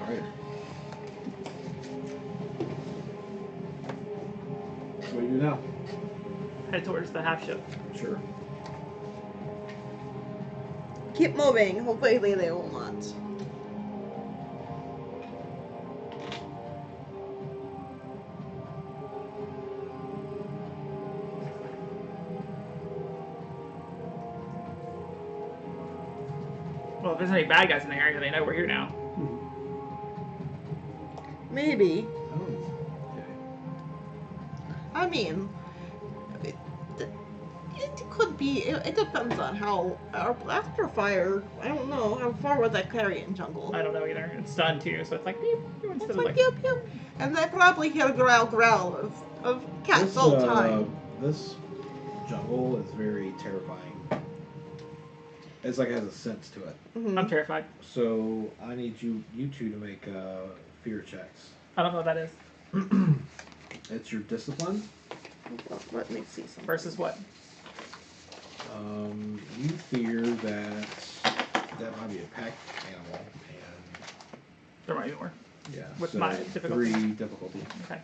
Alright. What do you do now? Head towards the half ship. Sure. Keep moving. Hopefully they will not. Well, if there's any bad guys in the area, they know we're here now. Maybe. Oh. Okay. I mean, it, it could be. It depends on how our blaster fire. I don't know how far was that carrying jungle. I don't know either. It's stunned too, so it's like beep, beep, instead It's of like like. pew pew, and they probably hear growl of cats all the time. This jungle is very terrifying. It's like it has a sense to it. Mhm. I'm terrified. So I need you two to make fear checks. I don't know what that is. It's your discipline. Let me see some. Versus what? You fear that might be a pack animal, and There might be more. yeah, What's so my difficulty? 3 difficulty. Okay.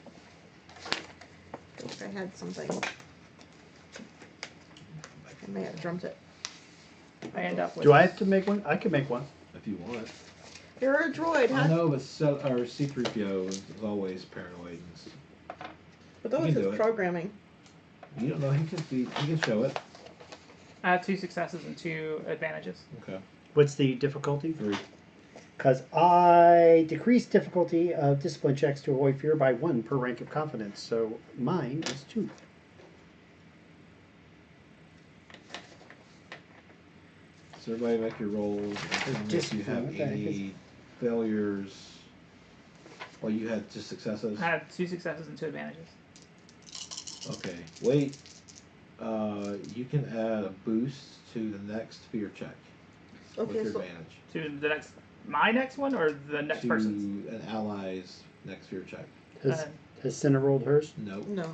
I wish I had something. I may have dreamt it. I end up with. Do I have to make one? I can make one. If you want. You're a droid, I huh? know, but C-3PO is always paranoid. But that You was can do his it. programming. You don't know. He can show it. I have 2 successes and 2 advantages. Okay. What's the difficulty? 3. Because I decrease difficulty of discipline checks to avoid fear by 1 per rank of confidence. So mine is 2. So everybody make your rolls. Unless you have What the heck any failures. Well, you had just successes. I have 2 successes and 2 advantages. Okay. Wait. You can add a boost to the next fear check with Okay, your so advantage. To the next. My next one or the next to person's? an ally's next fear check. Has Cinna rolled hers? Nope. no.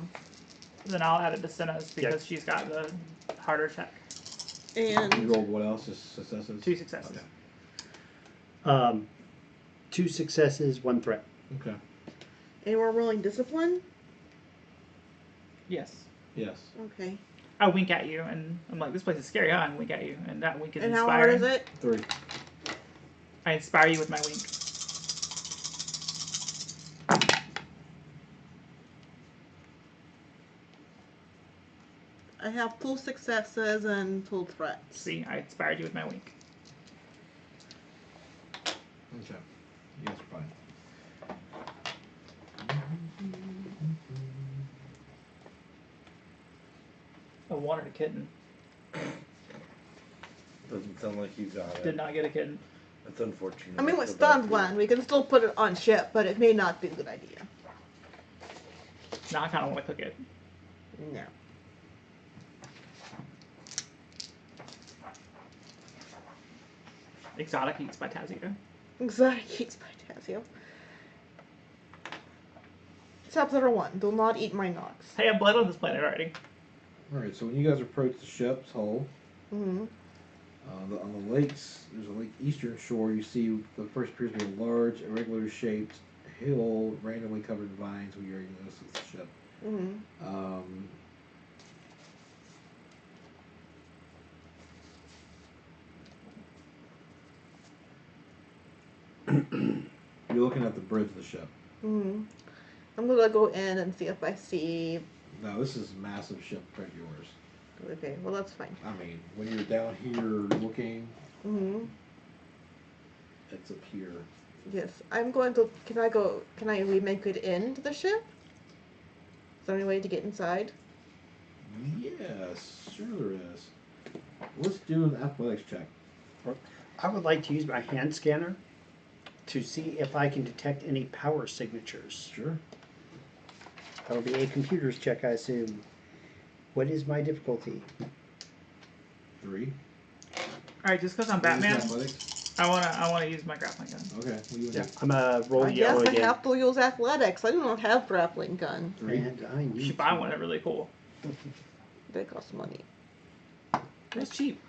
Then I'll add it to Cinna's because Yeah. she's got the harder check. You And rolled what else? Just successes? 2 successes. Okay. 2 successes, 1 threat. Okay. we're rolling discipline. Yes. Yes. Okay. I wink at you and I'm like, this place is scary, huh? And wink at you. And that wink is And how hard inspiring. is it? 3. I inspire you with my wink. I have 2 successes and 2 threats. See, I inspired you with my wink. Okay. You guys are fine. I wanted a kitten. Doesn't sound like you got it. Did not get a kitten. That's unfortunate. I mean, with That's a bad stunned feeling. one, we can still put it on ship, but it may not be a good idea. Now I kind of want to cook it. No. Exotic Eats by Tazio. Exotic eats by Tazio. Chapter 1. Do not eat my Nox. Hey, I'm blood on this planet already. Alright, so when you guys approach the ship's hull, Mm-hmm. On the lakes, there's a lake eastern shore. You see the first appears to be a large, irregular shaped hill randomly covered in vines. We already noticed it's the ship. Mm-hmm. You're looking at the bridge of the ship. Mm-hmm. I'm gonna go in and see if I see. Now this is a massive ship right yours. Okay, well that's fine. I mean, when you're down here looking, Mm-hmm. it's up here. Yes, I'm going to. Can I go? Can I remake it into the ship? Is there any way to get inside? Yes, sure there is. Let's do an athletics check. I would like to use my hand scanner to see if I can detect any power signatures. Sure. That'll be a computer's check, I assume. What is my difficulty? 3. Alright, just because I'm What is Batman, athletics? I wanna use my grappling gun. Okay. What do you Yeah, do? I'm a roll I yellow guess I again. have to use athletics. I do not have grappling gun. 3. And I You need should buy to- one, they're really cool. They cost money. It's cheap.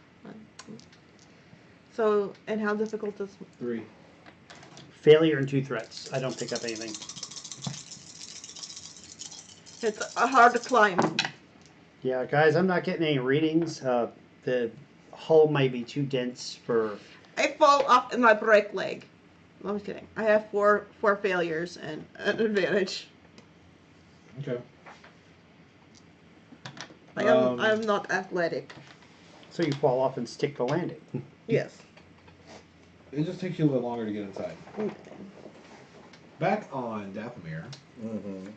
So, and how difficult is? 3. Failure and 2 threats. I don't pick up anything. It's a hard to climb. Yeah, guys, I'm not getting any readings. The hull might be too dense for. I fall off and I break leg. No, I'm kidding. I have four failures and an advantage. Okay. I'm not athletic. So you fall off and stick the landing. Yes. It just takes you a little longer to get inside. Okay. Back on Dathomir, Mm-hmm.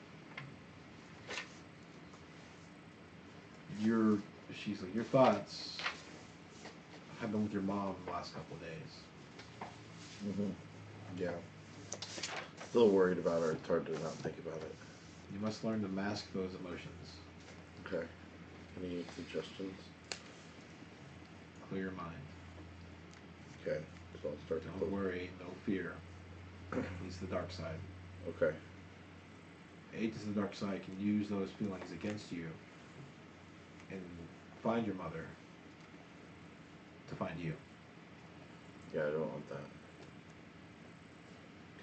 she's like, your thoughts have been with your mom the last couple of days. Mm-hmm. Yeah. Still worried about her. It's hard to not think about it. You must learn to mask those emotions. Okay. Any suggestions? Clear your mind. Okay. So I'll start to Don't close. worry, no fear. Leads to the dark side. Okay. Aids to the dark side can use those feelings against you and find your mother to find you. Yeah, I don't want that.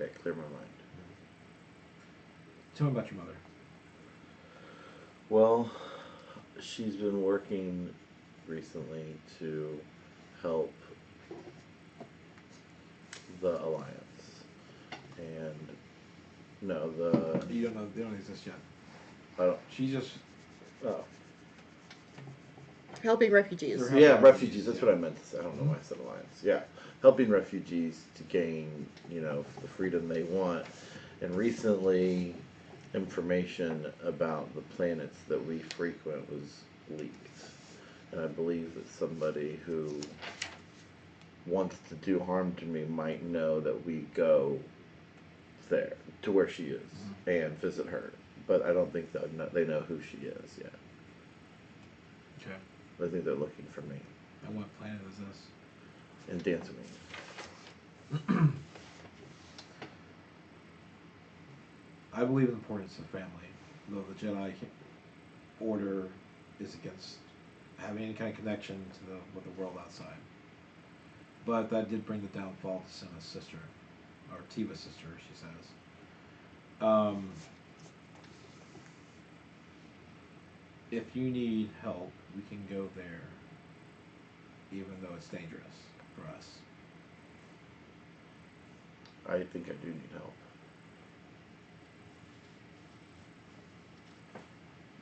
Okay, clear my mind. Tell me about your mother. Well, she's been working recently to help the Alliance. And no, You don't know, they don't exist yet. I don't. She's just, Oh. Helping refugees. They're Yeah, helping refugees. That's yeah. what I meant to say. I don't know why I said Alliance. Yeah, helping refugees to gain, the freedom they want. And recently, information about the planets that we frequent was leaked. And I believe that somebody who wants to do harm to me might know that we go there, to where she is, and visit her. But I don't think they know who she is yet. okay. I think they're looking for me. And what planet is this? And dancing. I believe in the importance of family, though the Jedi Order is against having any kind of connection to with the world outside. But that did bring the downfall to Cinna's sister, or Tiva's sister, she says. If you need help, we can go there, even though it's dangerous for us. I think I do need help.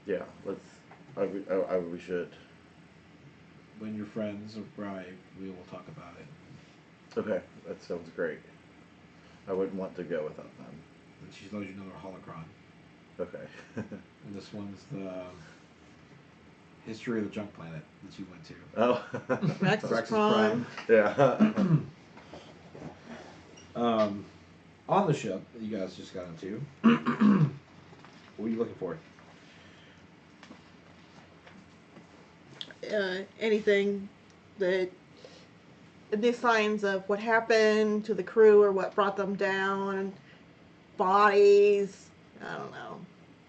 Yeah, we should. When your friends arrive, we will talk about it. Okay, that sounds great. I wouldn't want to go without them. And she let you know their holocron. Okay. And this one's the history of the junk planet that you went to. Oh. Nexus Praxis Prime. Yeah. On the ship that you guys just got into, what are you looking for? Anything that any signs of what happened to the crew or what brought them down, bodies. I don't know.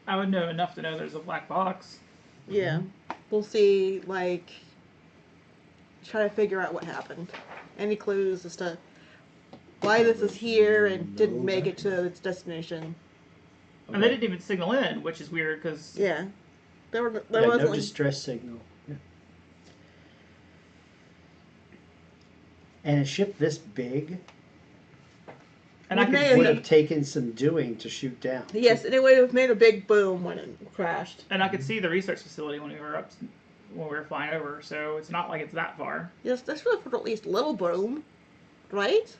I would know enough to know there's a black box. Yeah, we'll see. Like try to figure out what happened. Any clues as to why this is here and didn't make it to its destination? And they didn't even signal in, which is weird because Yeah, there Yeah, wasn't no like, distress signal. Yeah. And a ship this big and I It could may would see, have taken some doing to shoot down. yes, and it would have made a big boom when it crashed. and I could see the research facility when we were flying over. So it's not like it's that far. Yes, this would have at least a little boom, right?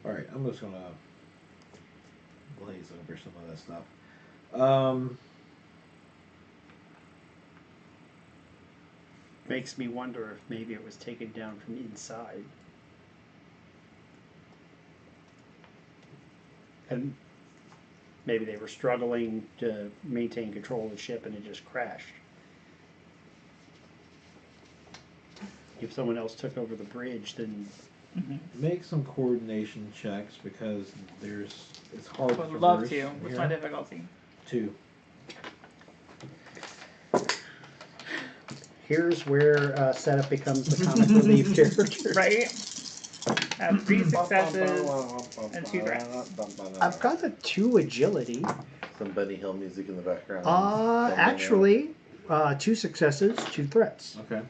Alright, I'm just gonna glaze over some of that stuff. Makes me wonder if maybe it was taken down from inside. And maybe they were struggling to maintain control of the ship and it just crashed. If someone else took over the bridge, then Make some coordination checks because it's hard I to would love traverse to. from What's here. my difficulty? 2. here's where setup becomes the comic relief character. Right? I have 3 successes and 2 threats. I've got a 2 agility. Some Benny Hill music in the background. Thumbing Actually, 2 successes, 2 threats. Okay.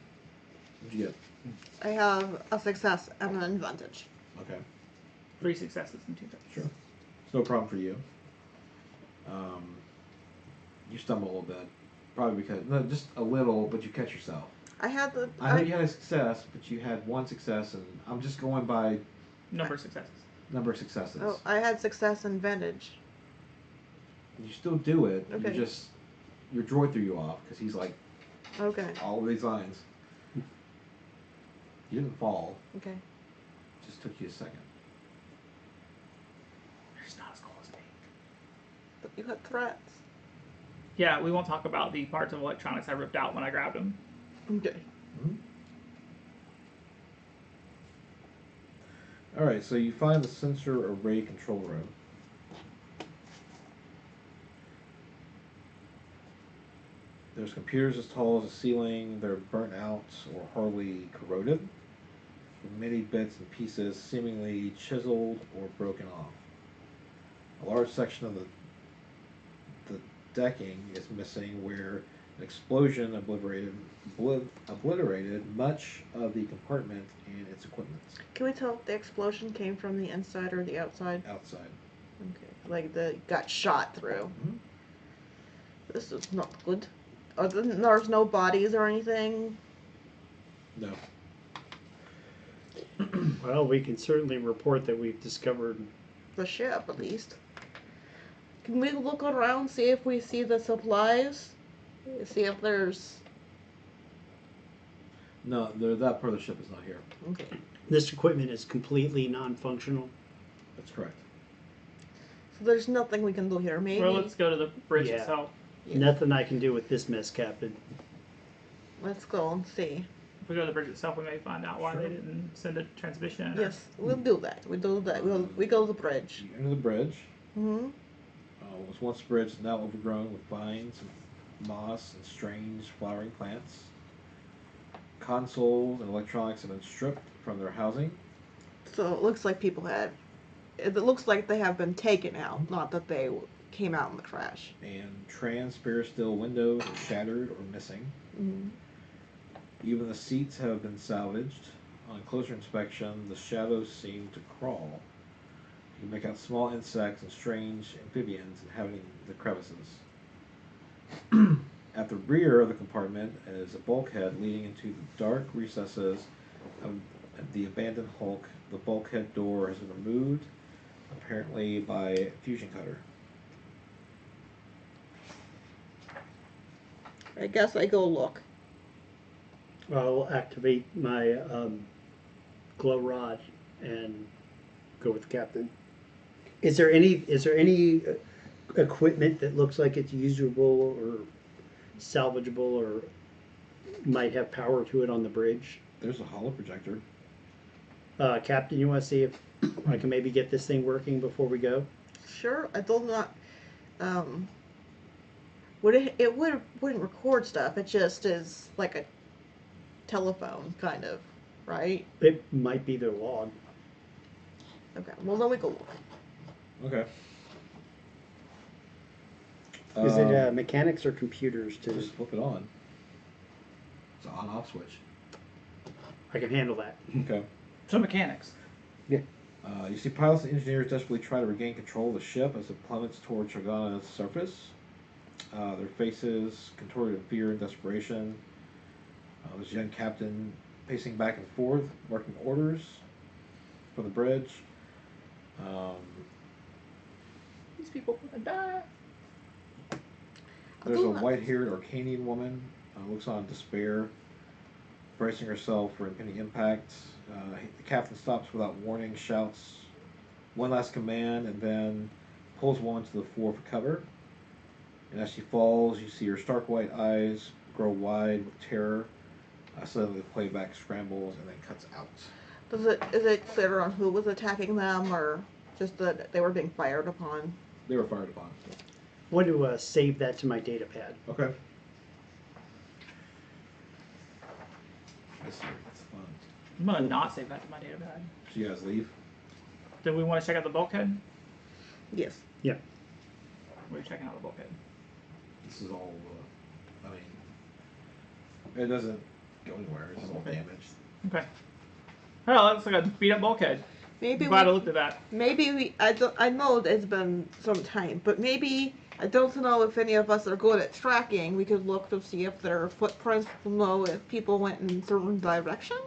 What'd you get? I have a success and an advantage. Okay. 3 successes and 2 threats. Sure. It's no problem for you. You stumble a little bit. Probably because, no, just a little, but you catch yourself. I had the. I know you had a success, but you had 1 success, and I'm just going by Number of successes. number of successes. Oh, I had success and advantage. You still do it. Okay. Your droid threw you off because he's like Okay. all of these lines. You didn't fall. Okay. It just took you a second. There's not as cool as me. But you had threats. Yeah, we won't talk about the parts of electronics I ripped out when I grabbed them. Okay. Alright, so you find the sensor array control room. There's computers as tall as the ceiling. They're burnt out or horribly corroded, with many bits and pieces seemingly chiseled or broken off. A large section of the decking is missing, where an explosion obliterated much of the compartment and its equipment. Can we tell if the explosion came from the inside or the outside? Outside. Okay. Like got shot through. Mhm. This is not good. There's no bodies or anything. No. Well, we can certainly report that we've discovered. The ship, at least. Can we look around, see if we see the supplies? See if there's. No, that part of the ship is not here. Okay. This equipment is completely non-functional. That's correct. So there's nothing we can do here. Maybe. Well, let's go to the bridge Yeah. itself. Yeah. Nothing I can do with this mess, Captain. Let's go and see. If we go to the bridge itself, we may find out why they didn't send a transmission. Yes, we'll do that. We do that. We go to the bridge. You enter the bridge. Hmm. It was once a bridge, is now overgrown with vines, and moss, and strange flowering plants. Consoles and electronics have been stripped from their housing. So it looks like people had. It looks like they have been taken out, not that they came out in the crash. And transparent steel windows are shattered or missing. Hmm. Even the seats have been salvaged. On closer inspection, the shadows seem to crawl. You can make out small insects and strange amphibians inhabiting the crevices. At the rear of the compartment is a bulkhead leading into the dark recesses of the abandoned hulk. The bulkhead door has been removed, apparently by a fusion cutter. I guess I go look. I'll activate my glow rod and go with the captain. Is there any equipment that looks like it's usable or salvageable or might have power to it on the bridge? There's a holo projector. Captain, you want to see if I can maybe get this thing working before we go? Sure, I do not. wouldn't record stuff. It just is like a telephone kind of, right? It might be their log. Okay. Well, then we go look. Okay. Is it mechanics or computers to? Just flip it on. It's an on-off switch. I can handle that. Okay. So mechanics. You see pilots and engineers desperately try to regain control of the ship as it plummets towards Sharwana's surface. Their faces contorted in fear and desperation. There's a young captain pacing back and forth, barking orders from the bridge. These people gonna die. There's a white-haired Arcanian woman, looks on in despair, bracing herself for impending impact. The captain stops without warning, shouts one last command, and then pulls one to the floor for cover. And as she falls, you see her stark white eyes grow wide with terror. Suddenly the playback scrambles and then cuts out. Is it clear on who was attacking them, or just that they were being fired upon? They were fired upon. I want to save that to my data pad. Okay. I see. That's fun. I'm gonna not save that to my data pad. So you guys leave? Do we want to check out the bulkhead? Yes. Yeah. We're checking out the bulkhead. This is all, I mean, it doesn't go anywhere. It's all damaged. Okay. Oh, that looks like a beat up bulkhead. Maybe I'm glad I we, looked at that. maybe we. I know it's been some time, but maybe I don't know if any of us are good at tracking. We could look to see if there are footprints. We'll know if people went in a certain direction.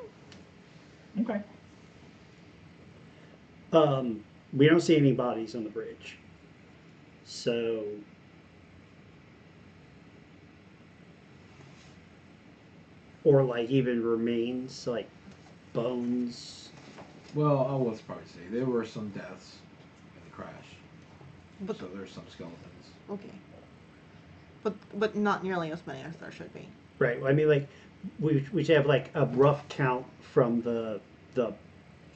Okay. We don't see any bodies on the bridge. So or like even remains, like bones. Well, let's probably say there were some deaths in the crash. But So there's some skeletons. okay. But not nearly as many as there should be. Right. I mean, like we should have like a rough count from the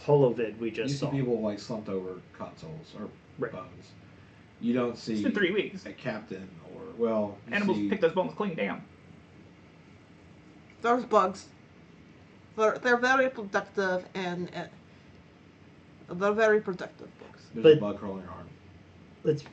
holovid we You just see saw. people like slumped over consoles or Right. bones. You don't see It's been 3 weeks. a captain or, well, you Animals see, pick those bones clean. Damn. There's bugs. They're very productive and they're very productive bugs. there's But- a bug crawling your arm. Let's.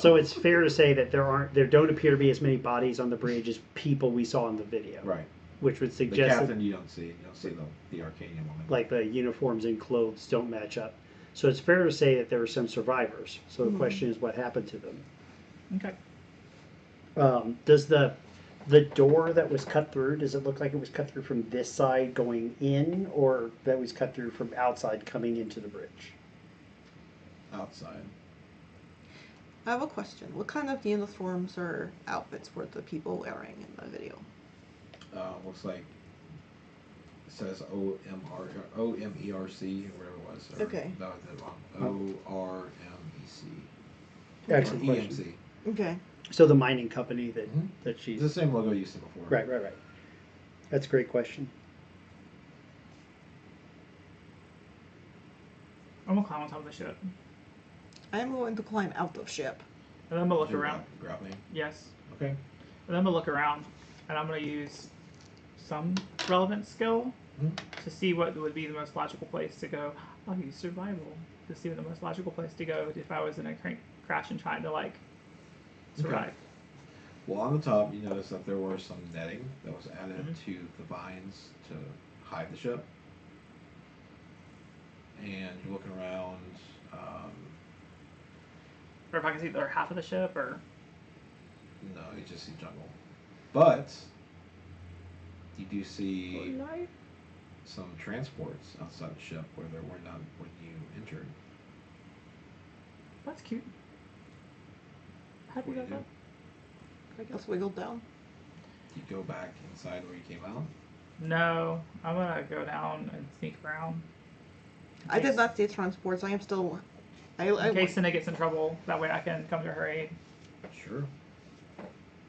So it's fair to say that there don't appear to be as many bodies on the bridge as people we saw in the video. Right. Which would The suggest that, captain you don't see. You don't see the Arcanian woman. like the uniforms and clothes don't match up. So it's fair to say that there were some survivors. So the question is, what happened to them? Okay. Does the door that was cut through, does it look like it was cut through from this side going in, or that was cut through from outside coming into the bridge? Outside. I have a question. What kind of uniforms or outfits were the people wearing in the video? Looks like it says OMERC or whatever it was. Or, Okay. No, that's wrong. ORMEC. Excellent Or question. EMC. Okay. So the mining company that, Mhm. that she's... It's the same logo you've seen before. Right. That's a great question. I'm gonna climb on top of the ship. I am going to climb out of ship. And I'm gonna look Did you around. grab me? Yes. Okay. And I'm gonna look around. And I'm gonna use some relevant skill Mhm. to see what would be the most logical place to go. I'll use survival to see what the most logical place to go if I was in a crash and trying to like survive. Well, on the top, you notice that there were some netting that was added Mhm. to the vines to hide the ship. And you're looking around. Or if I can see the other half of the ship, or No, you just see jungle. But you do see some transports outside the ship where there were none when you entered. That's cute. Happy What do about you that. do? I guess wiggle down. You go back inside where you came out. No, I'm gonna go down and sneak around. I did not see transports. I am still. In case Cinna gets in trouble, that way I can come to her aid. Sure.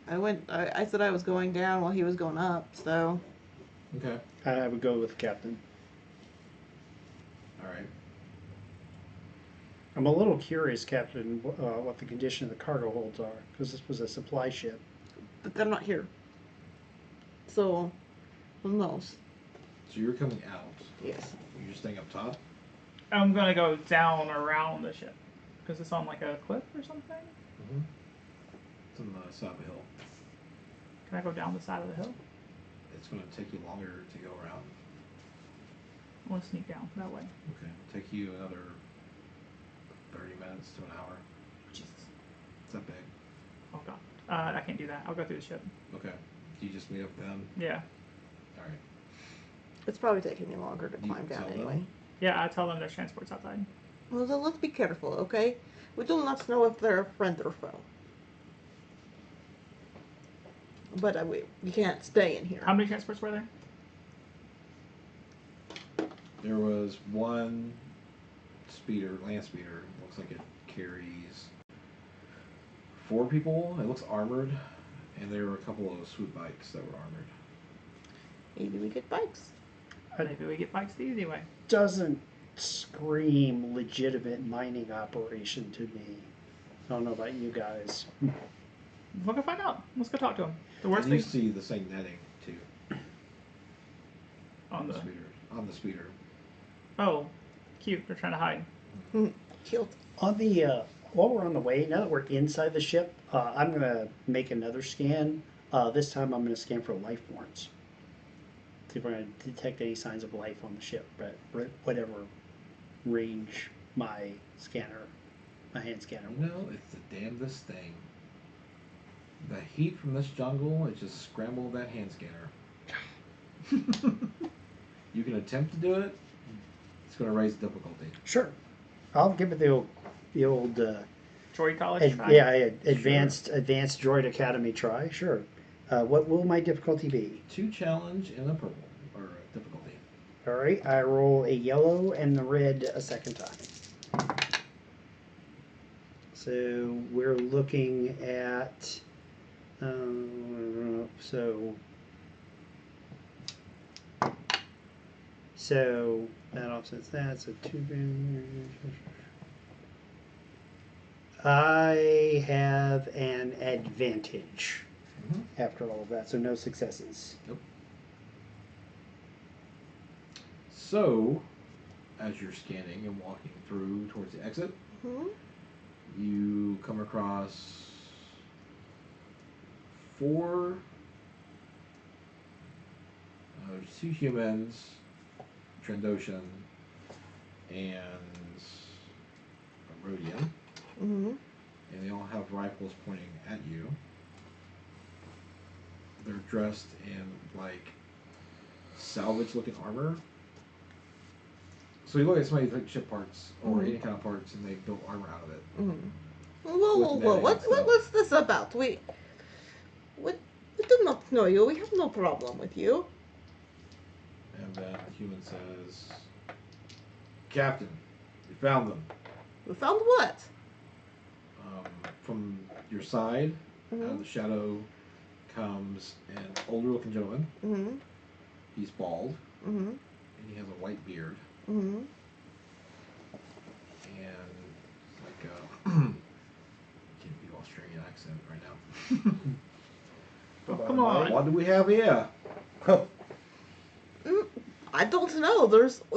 I said I was going down while he was going up. So Okay. I would go with Captain. All right. I'm a little curious, Captain, what the condition of the cargo holds are, because this was a supply ship. But they're not here. So, who knows? So you're coming out. Yes. You're staying up top. I'm gonna go down around the ship because it's on like a cliff or something. Mm-hmm. It's on the side of the hill. Can I go down the side of the hill? It's going to take you longer to go around. I want to sneak down that way. Okay. It'll take you another 30 minutes to an hour. Jesus. It's that big. Oh god. I can't do that. I'll go through the ship. Okay. Do you just meet up with them? Yeah. All right. It's probably taking me longer to You climb down tell them? anyway. Yeah, I tell them there's transports outside. Well, then let's be careful, okay? We do not know if they're friend or foe. But we can't stay in here. How many transports were there? There was one speeder, land speeder. Looks like it carries 4 people. It looks armored. And there were a couple of swoop bikes that were armored. Maybe we get bikes. Maybe we get bikes the easy way. Doesn't scream legitimate mining operation to me. I don't know about you guys. We'll go find out. Let's go talk to him. The worst And you thing see the same netting too on the. speeder. On the speeder. Oh, cute. They're trying to hide. Killed. On the while we're on the way, now that we're inside the ship, I'm gonna make another scan. This time I'm gonna scan for life forms. See if we're gonna detect any signs of life on the ship, but whatever range my scanner, my hand scanner. You know, it's the damnedest thing. The heat from this jungle, it just scrambled that hand scanner. You can attempt to do it. It's going to raise the difficulty. Sure, I'll give it the old Droid college. try. advanced droid academy try. Sure. What will my difficulty be? 2 challenge and a purple, or difficulty. All right, I roll a yellow and the red a second time. So we're looking at so that offsets that. So 2. I have an advantage after all of that, so no successes. Nope. So, as you're scanning and walking through towards the exit, you come across 4. There's 2 humans, Trandoshan, and a Rhodian. And they all have rifles pointing at you. They're dressed in like salvage-looking armor. So you look at somebody's like ship parts or any kind of parts, and they built armor out of it. Whoa! What's this about? We do not know you. We have no problem with you. And then the human says, "Captain, we found them. We found what? From your side, out of the shadow comes an older-looking gentleman. He's bald, and he has a white beard. And like can't do Australian accent right now. Oh, come on. What do we have here? I don't know.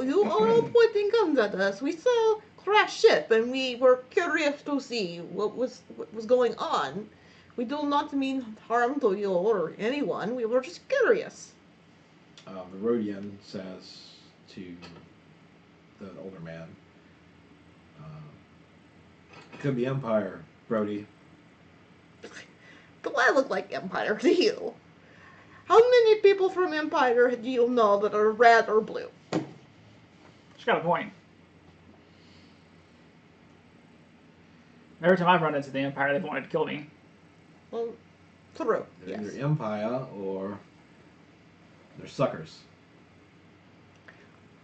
You are all pointing guns at us. We saw crash ship, and we were curious to see what was going on. We do not mean harm to you or anyone. We were just curious. The Rhodian says to the older man, "Could be Empire, Brody." Do I look like Empire to you? How many people from Empire do you know that are red or blue? She's got a point. Every time I've run into the Empire, they've wanted to kill me. Well, true. They're Yes. either Empire or they're suckers.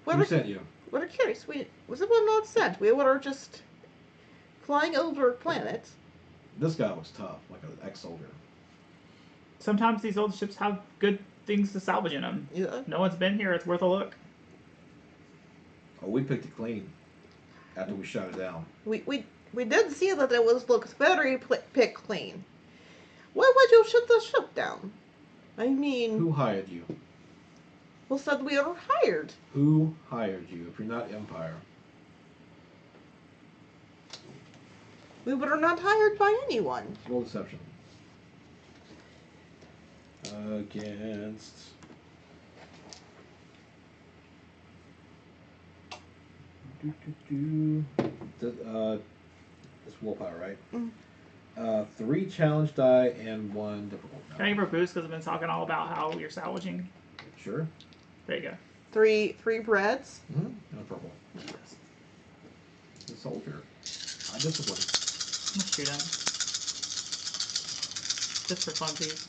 Who sent you? We're curious. We was not sent. We were just flying over planets. This guy looks tough, like an ex-soldier. Sometimes these old ships have good things to salvage in them. Yeah. No one's been here. It's worth a look. Oh, we picked it clean. after we shut it down. We did see that it looked very pick clean. Why would you shut the ship down? I mean, Who hired you? who said we were hired? Who hired you? If you're not Empire. We were not hired by anyone. Roll deception. Against. It's willpower, right? Mm. 3 challenge die and 1 difficult. Can I give her a boost because I've been talking all about how you're salvaging? Sure. There you go. 3 breads. Mm-hmm. And a purple. Yes. The soldier. High discipline. Let's shoot him. Just for funsies.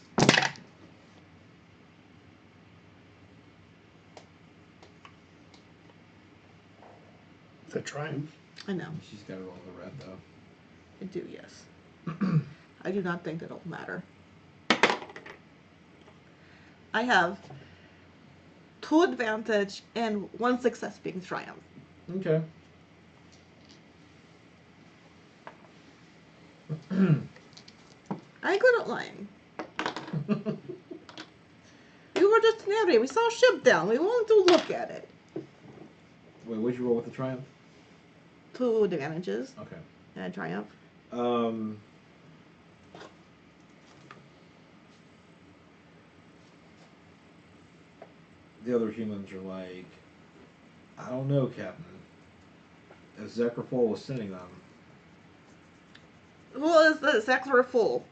It's a triumph. I know. She's got to roll the red though. I do, yes. I do not think it'll matter. I have 2 advantage and 1 success being triumph. Okay. I ain't good at lying. We were just in the area. We saw a ship down. We wanted to look at it. Wait, what'd you roll with the triumph? 2 advantages Okay. and a triumph. The other humans are like, I don't know, Captain. As Zekrafol was sending them, Who is this? Extra full.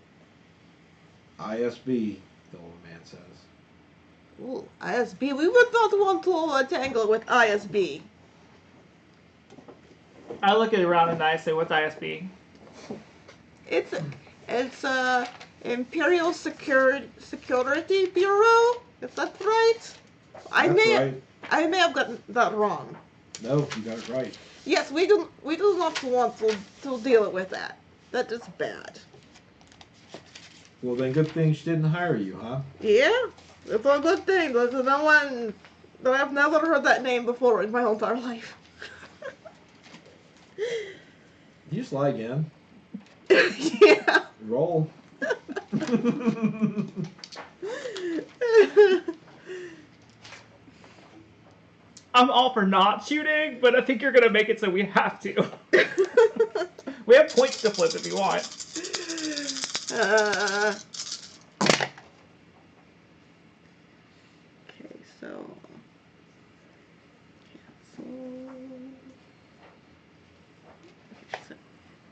ISB, the old man says. Ooh, ISB. We would not want to tangle with ISB. I look at around and I say, what's ISB? It's Imperial Security Bureau. Is that right? I That's may right. I may have gotten that wrong. No, you got it right. Yes, we do not want to deal with that. That is bad. Well, then good thing she didn't hire you, huh? Yeah, it's a good thing. There's no one. I've never heard that name before in my whole entire life. You just lie again. Yeah. Roll. I'm all for not shooting, but I think you're gonna make it so we have to. We have points to flip if you want. Okay, so cancel. Okay, so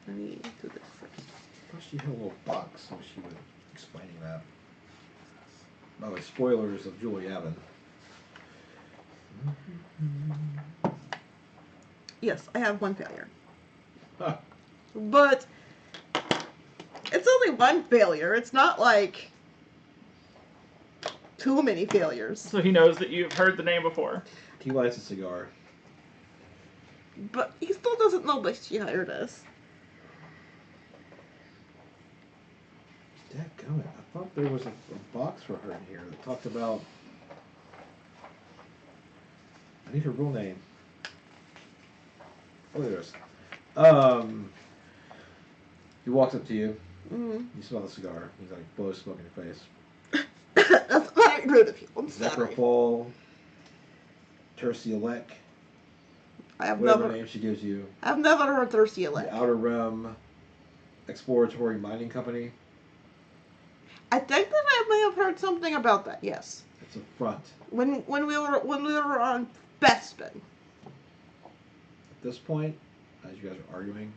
let me do this first. Plus, she had a little box, so she was explaining that. By the way, spoilers of Julie Avon. Yes, I have 1 failure, Huh. but it's only 1 failure. It's not like too many failures. So he knows that you've heard the name before. He lights a cigar. But he still doesn't know that she hired us. Dadgummit, I thought there was a box for her in here that talked about... I need her real name. Oh, there it is. He walks up to you. Mm. You smell the cigar. He's like, blows smoke in your face. That's very rude of you. I'm sorry. Zekrafol, Terciolek, I have whatever never, name she gives you. I've never heard Thirsty The Elect. Outer Rim Exploratory Mining Company. I think that I may have heard something about that. Yes, It's a front. when we were on Bespin. At this point, as you guys are arguing,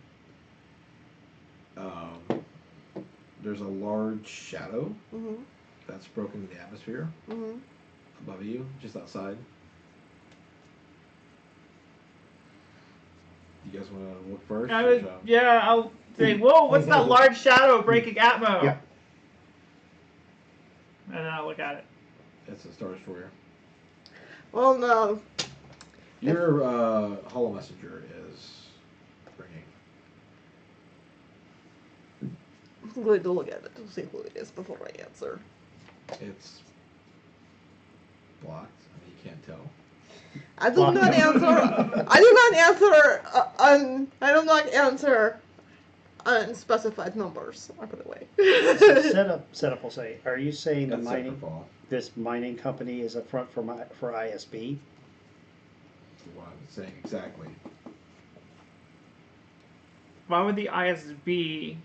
there's a large shadow Mhm. that's broken in the atmosphere Mhm. above you, just outside. You guys want to look first? I or would, shall- yeah, I'll say, whoa, what's that large shadow breaking Atmo? Yeah. And then I'll look at it. It's a Star Destroyer. Well, no. Your Hollow Messenger is ringing. I'm going to look at it to see who it is before I answer. It's blocked. I mean, you can't tell. I do not answer. I do not answer. I do not answer unspecified numbers. By the way. Setup will say, are you saying That's this mining company is a front for ISB? What I'm saying exactly. Why would the ISB,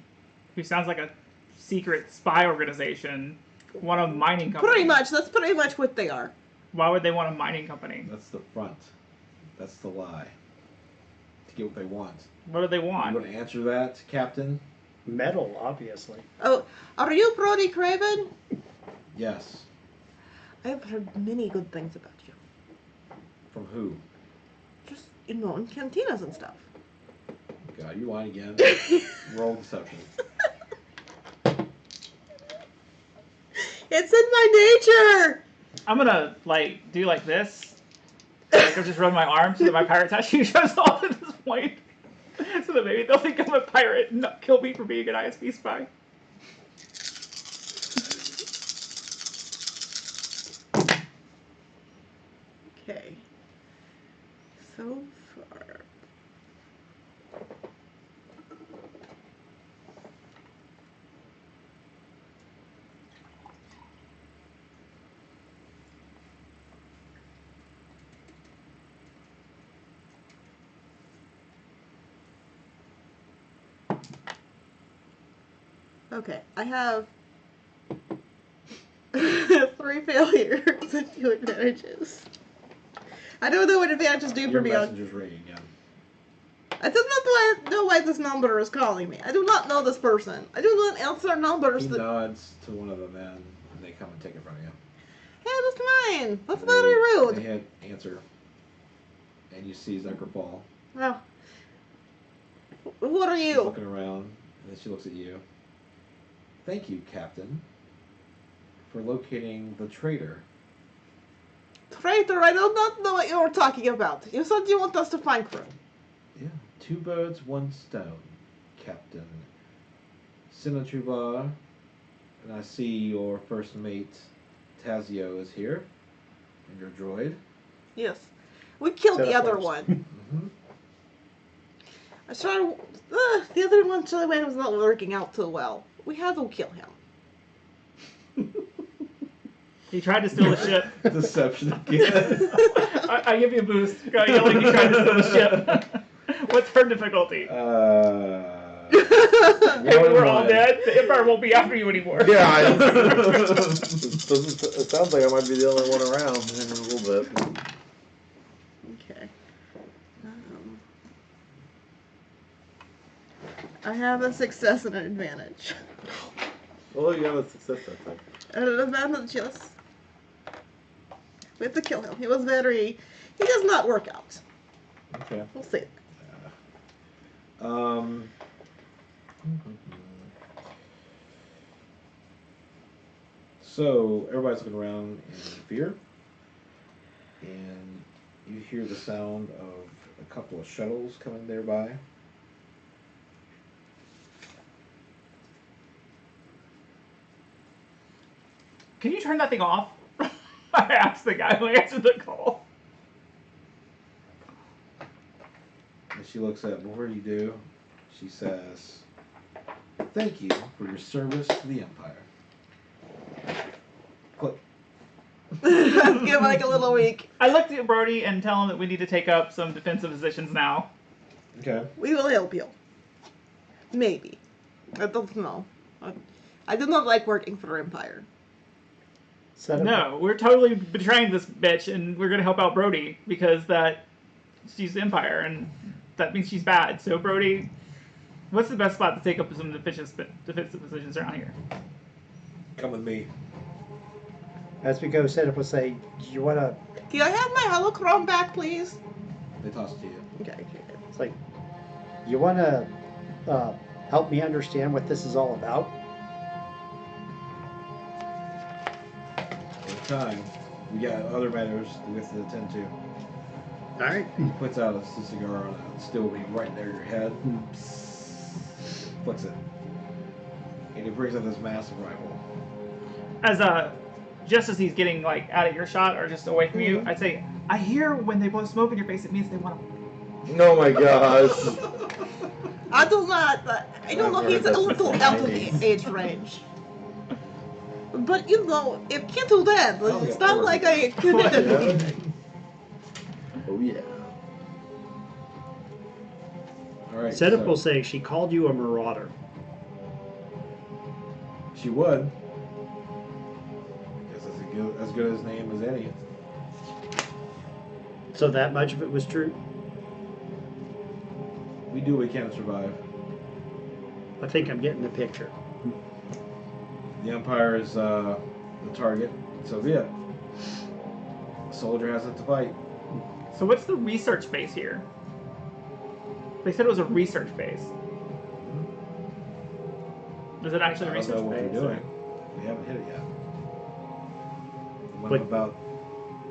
who sounds like a secret spy organization, want a mining company? Pretty much. That's pretty much what they are. Why would they want a mining company? That's the front. That's the lie. To get what they want. What do they You want? want to answer that, Captain? Metal, obviously. Oh, are you Brody Craven? Yes. I've heard many good things about you. From who? Just, in cantinas and stuff. God, you lying again? Roll deception. It's in my nature! I'm gonna, do like this. Like, I'll just run my arm so that my pirate tattoo shows off at this point. So that maybe they'll think I'm a pirate and not kill me for being an ISB spy. Okay. So far. Okay, I have 3 failures and 2 advantages. I don't know what advantages do Your for me. messenger's ringing again. I do not know why this number is calling me. I do not know this person. I do not answer numbers He that... nods to one of the men, and they come and take it from you. Hey, that's mine. That's And very rude. They hit answer, and you see Zucker fall. Well, who are She's you? looking around, and then she looks at you. Thank you, Captain, for locating the traitor. Traitor, I do not know what you were talking about. You said you want us to find crew. Yeah, 2 birds, 1 stone, Captain. Cinna, and I see your first mate, Tazio, is here, and your droid. Yes. We killed the other Teleport. one. Mm-hmm. I tried... the other one was not working out too well. We had to kill him. He tried to steal the ship. Deception again. I give you a boost. Go yelling he tried to steal the ship. What's her difficulty? Hey, Hey, we're all dead. The Empire won't be after you anymore. Yeah, it sounds like I might be the only one around in a little bit. Okay. I have a success and an advantage. Well, you have a success that time. And an advantage, yes. We have to kill him. He does not work out. Okay. We'll see. So everybody's looking around in fear, and you hear the sound of a couple of shuttles coming nearby. Can you turn that thing off? I asked the guy who answered the call. And she looks at, before you do, she says, "Thank you for your service to the Empire." Click. Give like a little week. I looked at Brody and tell him that we need to take up some defensive positions now. Okay. We will help you. Maybe. I don't know. I do not like working for Empire. No, we're totally betraying this bitch, and we're gonna help out Brody because she's the Empire, and that means she's bad. So Brody, what's the best spot to take up some defensive positions around here? Come with me. As we go, Setup will say, do you want to... Can I have my holocron back, please? They toss it to you. Okay. It's like, you want to help me understand what this is all about? Time. We got other matters we have to attend to. Alright. He puts out a cigar on a still being right near your head. Flicks it. And he brings up this massive rifle. Just as he's getting out of your shot or just away from you, I'd say, I hear when they blow smoke in your face, it means they want to. Oh my gosh. I do not. I don't know. I've He's heard a that little since out the of the 90s. age range. But you know, it can't do that. Oh, It's yeah, not sure. like I committed Yeah. anything. Oh yeah. All right. Setup so will say she called you a marauder. she would. Guess that's as good as name as any. So that much of it was true? We do what we can to survive. I think I'm getting the picture. The Empire is the target. So be it. The soldier has it to fight. So what's the research base here? They said it was a research base. Is it actually a I don't research know what base? we're doing. We haven't hit it yet. Went But- about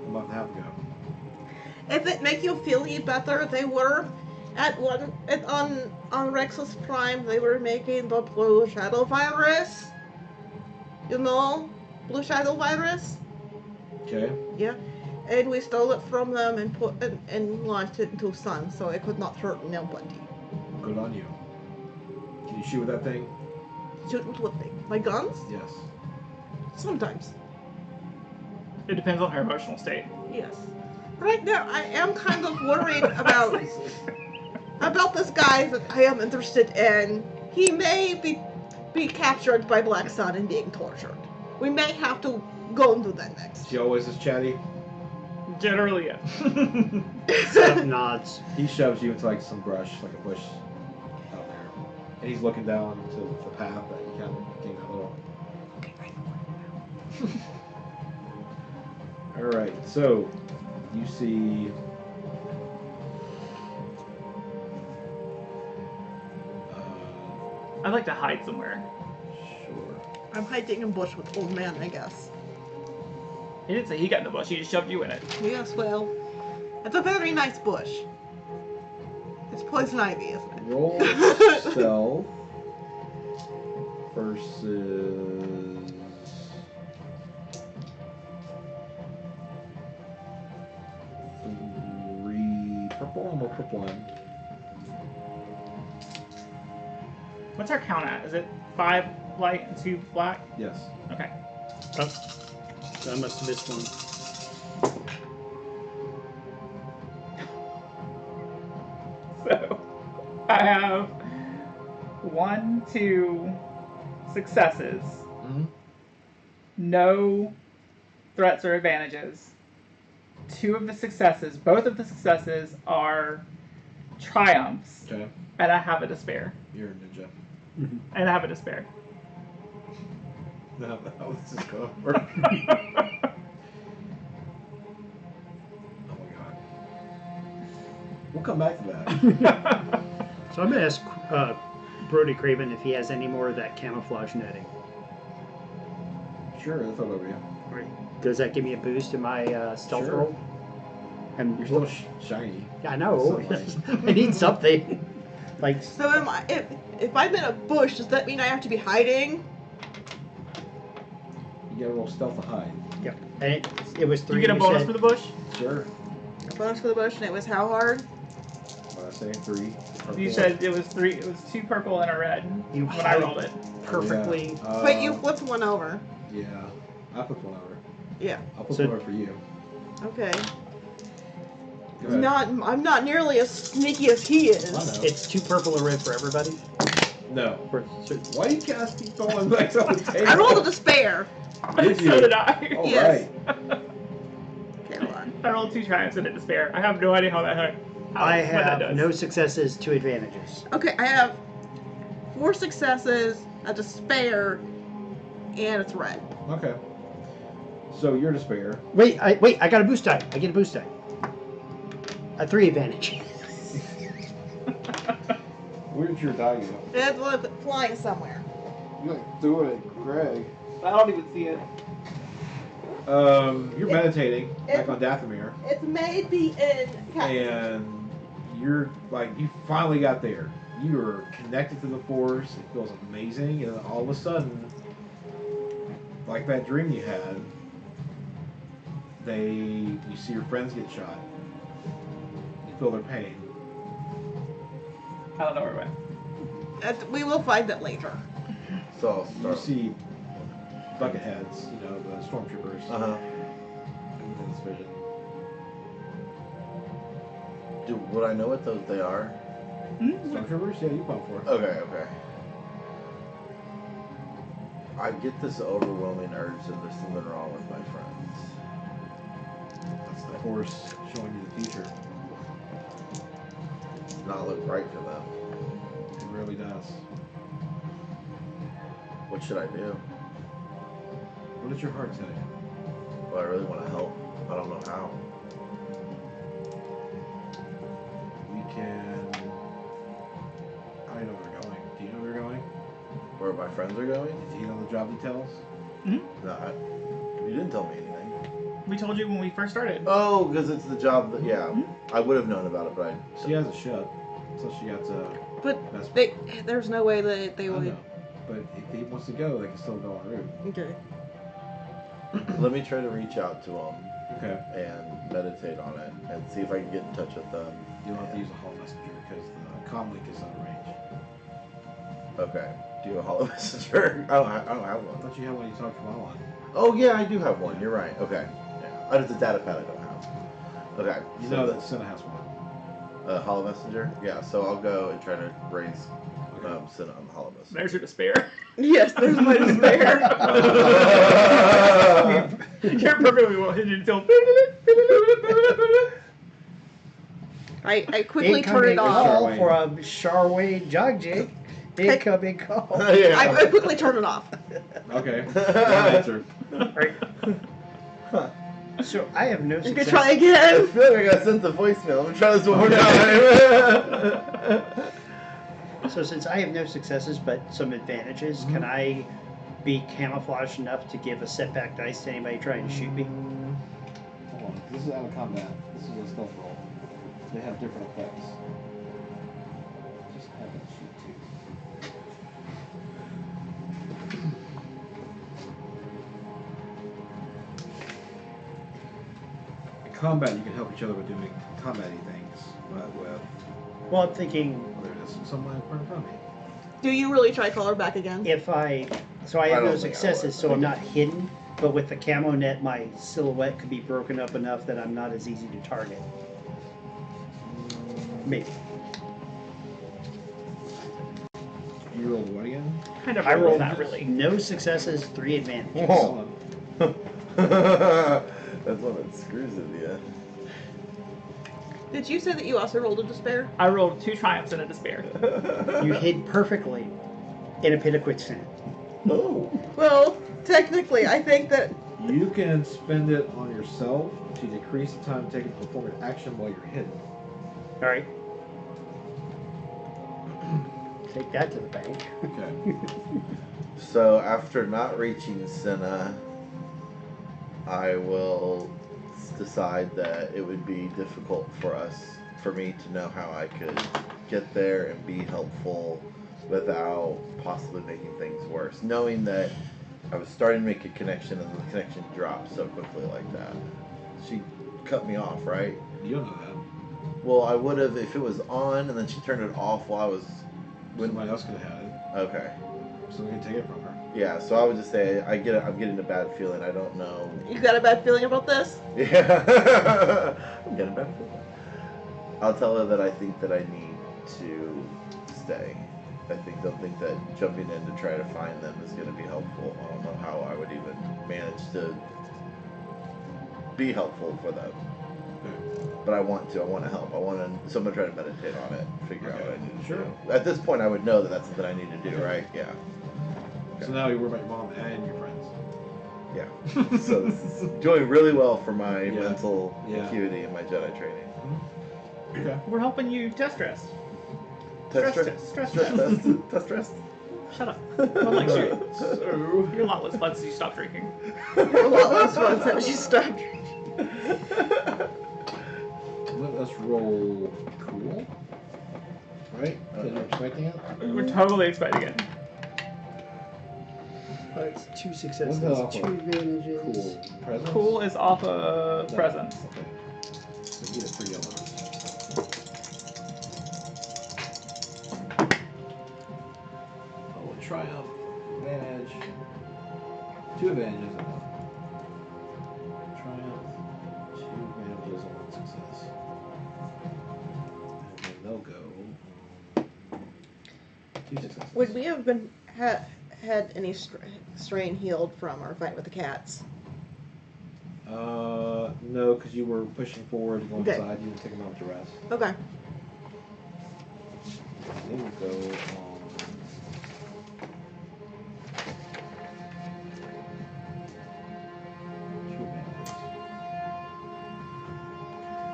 a month and a half ago. If it make you feel any better, they were on Rexus Prime. They were making the Blue Shadow virus. You know, Blue Shadow virus. Okay. Yeah, and we stole it from them and and launched it into Sun, so it could not hurt nobody. Good on you. Can you shoot with that thing? Shoot with what thing? My guns? Yes. Sometimes. It depends on her emotional state. Yes. Right now, I am kind of worried about this guy that I am interested in. He may be captured by Black Sun and being tortured. We may have to go and do that next. She always is chatty. Generally, yeah. Setup nods. He shoves you into like some brush, like a bush out there, and he's looking down to the path that you kind of came that little. All right, so you see. I'd like to hide somewhere. Sure. I'm hiding in bush with old man, I guess. He didn't say he got in the bush. He just shoved you in it. Yes, well, it's a very nice bush. It's poison ivy, isn't it? Roll stealth versus. Three purple. I'm a purple one. What's our count at? Is it 5 light and 2 black? Yes. Okay. Oh, I must have missed one. So I have 1, 2 successes. Mm-hmm. No threats or advantages. 2 of the successes, both of the successes are triumphs, Okay. and I have a despair. You're a ninja. And I have a despair. No, this is going over. Oh my god. We'll come back to that. So I'm going to ask Brody Craven if he has any more of that camouflage netting. Sure, that's all over you. Right. Does that give me a boost in my stealth Sure. roll? And You're still shiny. I know. Something. I need something. Like, So if I'm in a bush, does that mean I have to be hiding? You gotta roll stealth to hide. yeah. And it was 3. You get a bonus said? for the bush? Sure. A bonus for the bush, and it was how hard? What I say? 3. You said it was 3. It was 2 purple and a red You when I rolled it. perfectly. But you what's one over? Yeah. I put one over. Yeah. I'll put So- one over for you. Okay. Go ahead. I'm not nearly as sneaky as he is. I know. It's 2 purple and red for everybody. No. So- Why you guys keep throwing back on the table? I rolled a despair. Did you? So did I. All Yes. right. Okay, hold on. I rolled 2 triumphs and a despair. I have no idea how that I what that have does. no successes, 2 advantages. Okay, I have 4 successes, a despair, and it's red. Okay. So your despair. Wait, I got a boost die. I get a boost die. A 3 advantage. Where'd your die go? It's like flying somewhere. You like threw it at Greg. I don't even see it. You're meditating back on Dathomir, It's maybe in. and you're like, you finally got there. You are connected to the Force. It feels amazing, and then all of a sudden, like that dream you had, you see your friends get shot. You feel their pain. I don't know where it went. We will find it later. So I'll You start. see bucket heads, the stormtroopers. Uh-huh. In this vision. Would I know what they are? Stormtroopers? Yeah, you fought for it. Okay. I get this overwhelming urge that there's something wrong with my friends. That's the Force showing you the future. Does not look right for them. It really does. What should I do? What does your heart tell you? Well, I really want to help. I don't know how. We can... I don't know where they're going. Do you know where they're going? Where my friends are going? Do you know the job details? No, you didn't tell me anything. We told you when we first started. Oh, because it's the job that, yeah. I would have known about it, but She has a ship, so she got to... But there's no way that they I would. know. But if he wants to go, they can still go en route. Okay. Let me try to reach out to them Okay. and meditate on it and see if I can get in touch with them. You don't have to use a hall messenger because the comm link is out of range. Okay. Do you have a hollow messenger? I don't have I one. thought you had one you talked to Mal on. Oh, yeah, I do have one. You're right. Okay. Yeah. Oh, it's a data pad I don't have. Okay. You so know the- that Cinna has one. Hollow messenger? Yeah, so I'll go and try to raise Cinna on the hollow messenger. There's your despair. Yes, there's my despair. You're perfectly well hidden until. I quickly turn it off. Call from Sharwan Jogjig. Incoming call. Yeah. I quickly turn it off. Okay. Don't answer. Right. So I have no You success. can try I again. feel like I got sent the voicemail. I'm gonna try this one more time. So since I have no successes but some advantages, can I be camouflaged enough to give a setback dice to anybody trying to shoot me? Hold on. This is out of combat. This is a stealth roll. They have different effects. Just have that shoot too. In combat, you can help each other with doing combat-y things, but with Well, I'm thinking there it is. Someone in front of me. Do you really try color back again? if I have I no don't think I successes, would. so I'm not hidden. But with the camo net, my silhouette could be broken up enough that I'm not as easy to target. Maybe. You rolled what again? Kind of I rolled that really. no successes, 3 advantages. Whoa. Excellent. That's one that screws with you. Did you say that you also rolled a despair? I rolled 2 triumphs and a despair. You hid perfectly in a pit of quicksand. Oh. Well, technically, I think that You can spend it on yourself to decrease the time taken to perform an action while you're hidden. All right. Take that to the bank. Okay. So after not reaching Cinna, I will decide that it would be difficult for me to know how I could get there and be helpful without possibly making things worse. Knowing that I was starting to make a connection and the connection dropped so quickly like that. She cut me off, right? You don't know that. Well, I would have if it was on and then she turned it off while I was... Somebody else could have had it. Okay. So we can take it from her. Yeah, so I would just say I'm getting a bad feeling. I don't know. you got a bad feeling about this. Yeah. I'm getting a bad feeling. I'll tell her that I think that I need to stay. Don't think that jumping in to try to find them is going to be helpful. I don't know how I would even manage to be helpful for them. But I want to help. So I'm going to try to meditate on it, figure out what I need to Sure. do. At this point, I would know that that's something I need to do, right? Yeah. So now you worry about your mom and your friends. Yeah. So this is doing really well for my Yeah. mental Yeah. acuity and my Jedi training. Okay. We're helping you test dress. Test Stress test. test, Stress test. Test test. Shut up. Don't like you. So, You're a lot less fun since you stopped drinking. You're a lot less fun since you stopped. let us roll cool. Right? Because you're expecting it? We're totally expecting it. It's 2 successes, What's that 2 for? advantages. Cool. Presents? Cool is off of No. presents. Okay. So you get a 3 yellow. Oh, triumph. Advantage. 2 advantages. Triumph. 2 advantages and 1 success. And then they'll go on 2 successes. Would we have been had any strain healed from our fight with the cats? No, because you were pushing forward, going Okay. inside. You didn't take a moment to rest. Okay. They will go on 2 advantages.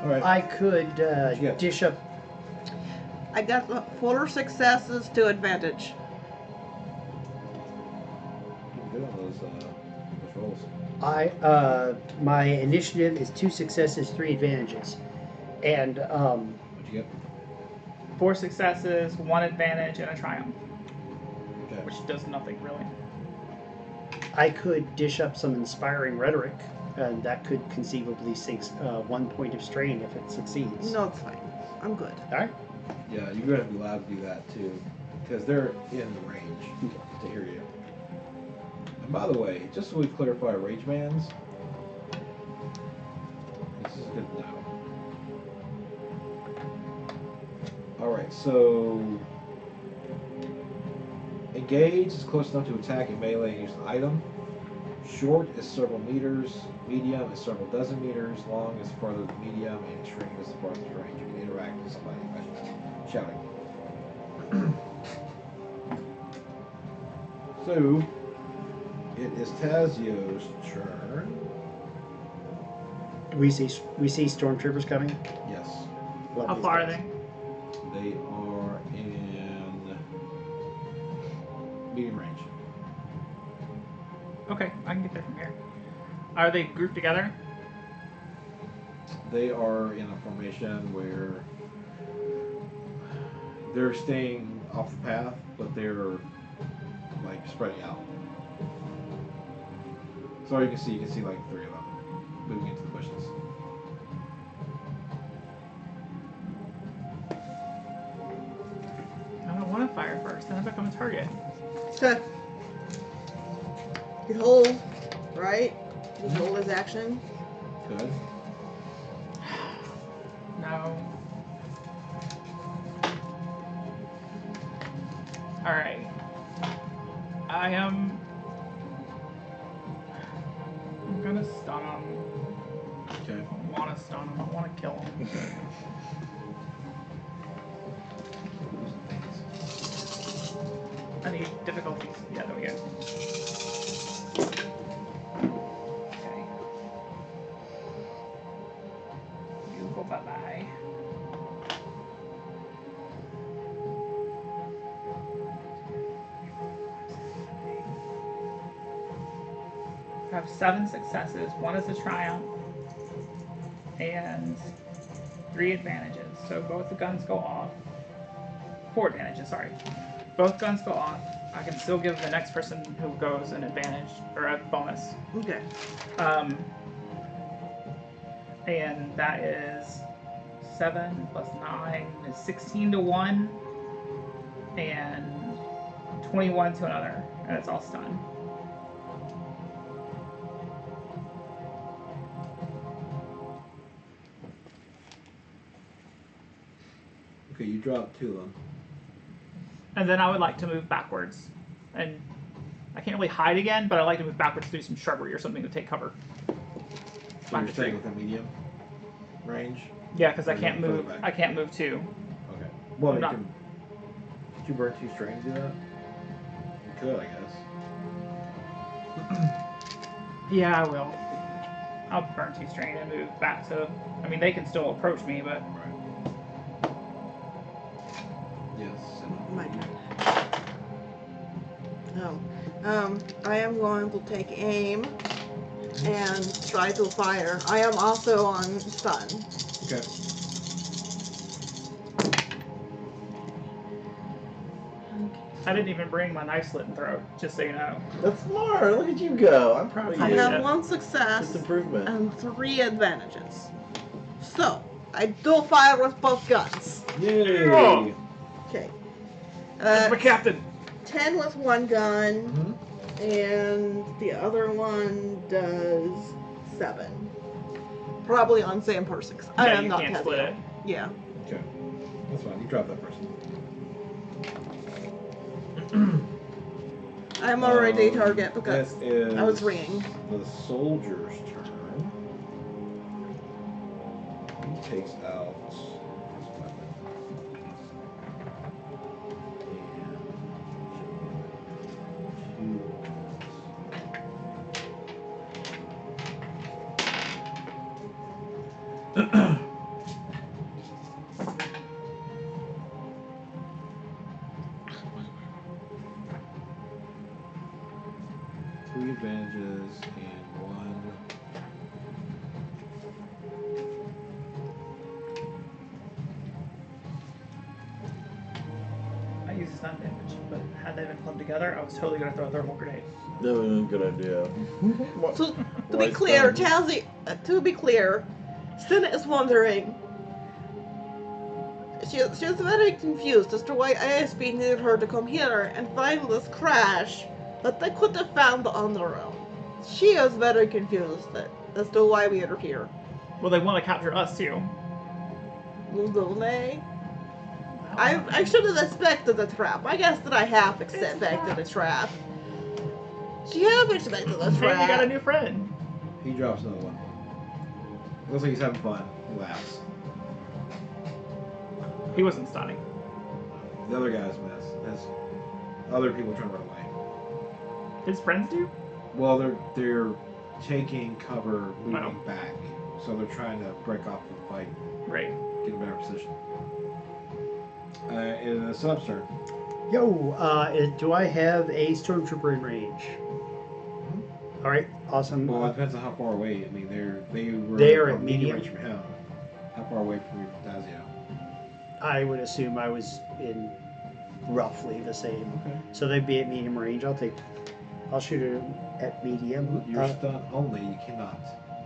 All right. I could What'd you get? dish up. I got 4 successes to advantage. Doing good on those rolls. My initiative is 2 successes, 3 advantages, and What'd you get? 4 successes, 1 advantage, and a triumph, Okay. which does nothing really. I could dish up some inspiring rhetoric, and that could conceivably sink 1 point of strain if it succeeds. No, it's fine. I'm good. All right. Yeah, you're going to be allowed to do that too, because they're in the range to hear you. And by the way, just so we clarify rage bands, this is good to know. Alright, so engage is close enough to attack in melee and use an item. Short is several meters, medium is several dozen meters, long is farther than medium, and extreme is the farthest range. You can interact with somebody by shouting. So, it is Tazio's turn. We see stormtroopers coming. Yes. Love How these far are guys. they? They are in medium range. Okay, I can get there from here. Are they grouped together? They are in a formation where they're staying off the path, but they're like spreading out. So you can see like 3 of them moving into the bushes. I don't want to fire first, then I become a target. You hold, right? You hold his action. Good. No. Alright. I'm gonna stun him. Okay. I don't want to stun him, I want to kill him. I need difficulties. Yeah, there we go. Okay. You go bye-bye. I have 7 successes. 1 is a triumph. And 3 advantages. So both the guns go off. 4 advantages, sorry. Both guns go off. I can still give the next person who goes an advantage or a bonus. Okay. And that is 7 plus 9 is 16 to one, and 21 to another, and it's all stun. Okay, you dropped 2 of them. And then I would like to move backwards, and I can't really hide again, but I like to move backwards through some shrubbery or something to take cover. So Behind you're the tree. staying within medium range? Yeah, because I Or you can't want move. further back? I can't move 2. Okay. Well, I'm you not- can. Did you burn 2 strains to do that? You could, I guess. Yeah, I will. I'll burn 2 strain and move back to. I mean, they can still approach me, but Right. Yes. My turn. I am going to take aim and try to fire. I am also on stun. Okay. I didn't even bring my knife slit and throw, just so you know. That's smart. Look at you go. I'm proud of I you. have 1 success It's improvement. and 3 advantages. So, I do fire with both guns. Yay! Oh. Okay. That's my captain. 10 with 1 gun, Mhm. and the other one does 7. Probably on same person, 'cause I Yeah, am you not can't Tazio. split it. Yeah. Okay. That's fine. You drop that person. I'm already target because that is I was ringing. the soldier's turn. He takes out his weapon. And 2 guns. 3 advantages and 1. I used stun damage, but had they been clubbed together, I was totally going to throw a thermal grenade. That was a good idea. So, to Why be clear, stun? Tazio, to be clear, Cinna is wondering. She's very confused as to why ISB needed her to come here and find this crash that they could have found on their own. She is very confused as to why we are here. Well, they want to capture us, too. Well, don't they? I should have expected the trap. I guess that I have expected a trap. She have expected a Hey, you got a trap. new friend. He drops another one. Looks like he's having fun. He laughs. He wasn't stunning. The other guy's mess. There's other people trying to run away. His friends do? Well, they're taking cover, moving Oh. back. So they're trying to break off the fight, Right. get a better position. In a sub's turn. Yo, do I have a stormtrooper in range? All right, awesome. Well, it depends on how far away. I mean, They are a at medium. range from him. How far away from Tazio? I would assume I was in roughly the same. Okay. So they'd be at medium range. I'll shoot it at medium. You're stunned only. You cannot.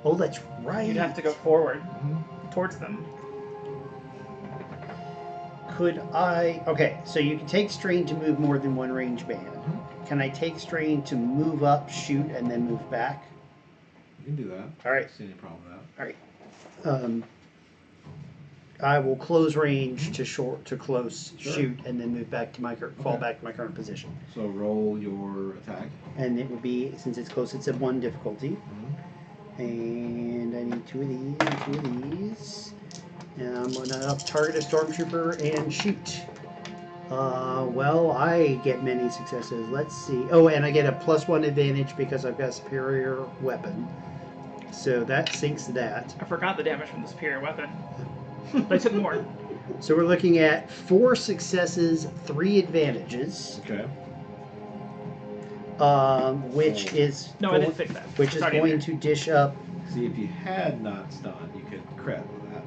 Oh, that's right. You'd have to go forward Mm-hmm. towards them. Could I? Okay, so you can take strain to move more than one range band. Mhm. Can I take strain to move up, shoot, and then move back? You can do that. All right. I don't see any problem with that. I will close range to short to close, Sure. shoot, and then move back to my fall Okay. back to my current position. So roll your attack. And it would be, since it's close, it's a 1 difficulty. Mhm. And I need 2 of these and 2 of these. And I'm gonna target a stormtrooper and shoot. Well, I get many successes. Let's see. Oh, and I get a +1 advantage because I've got a superior weapon. So that sinks that. I forgot the damage from the superior weapon. But I took more. So we're looking at 4 successes, 3 advantages, Okay. which is No, I didn't fix that. which is It's already going there. to dish up. See, if you had not stunned, you could crit with that,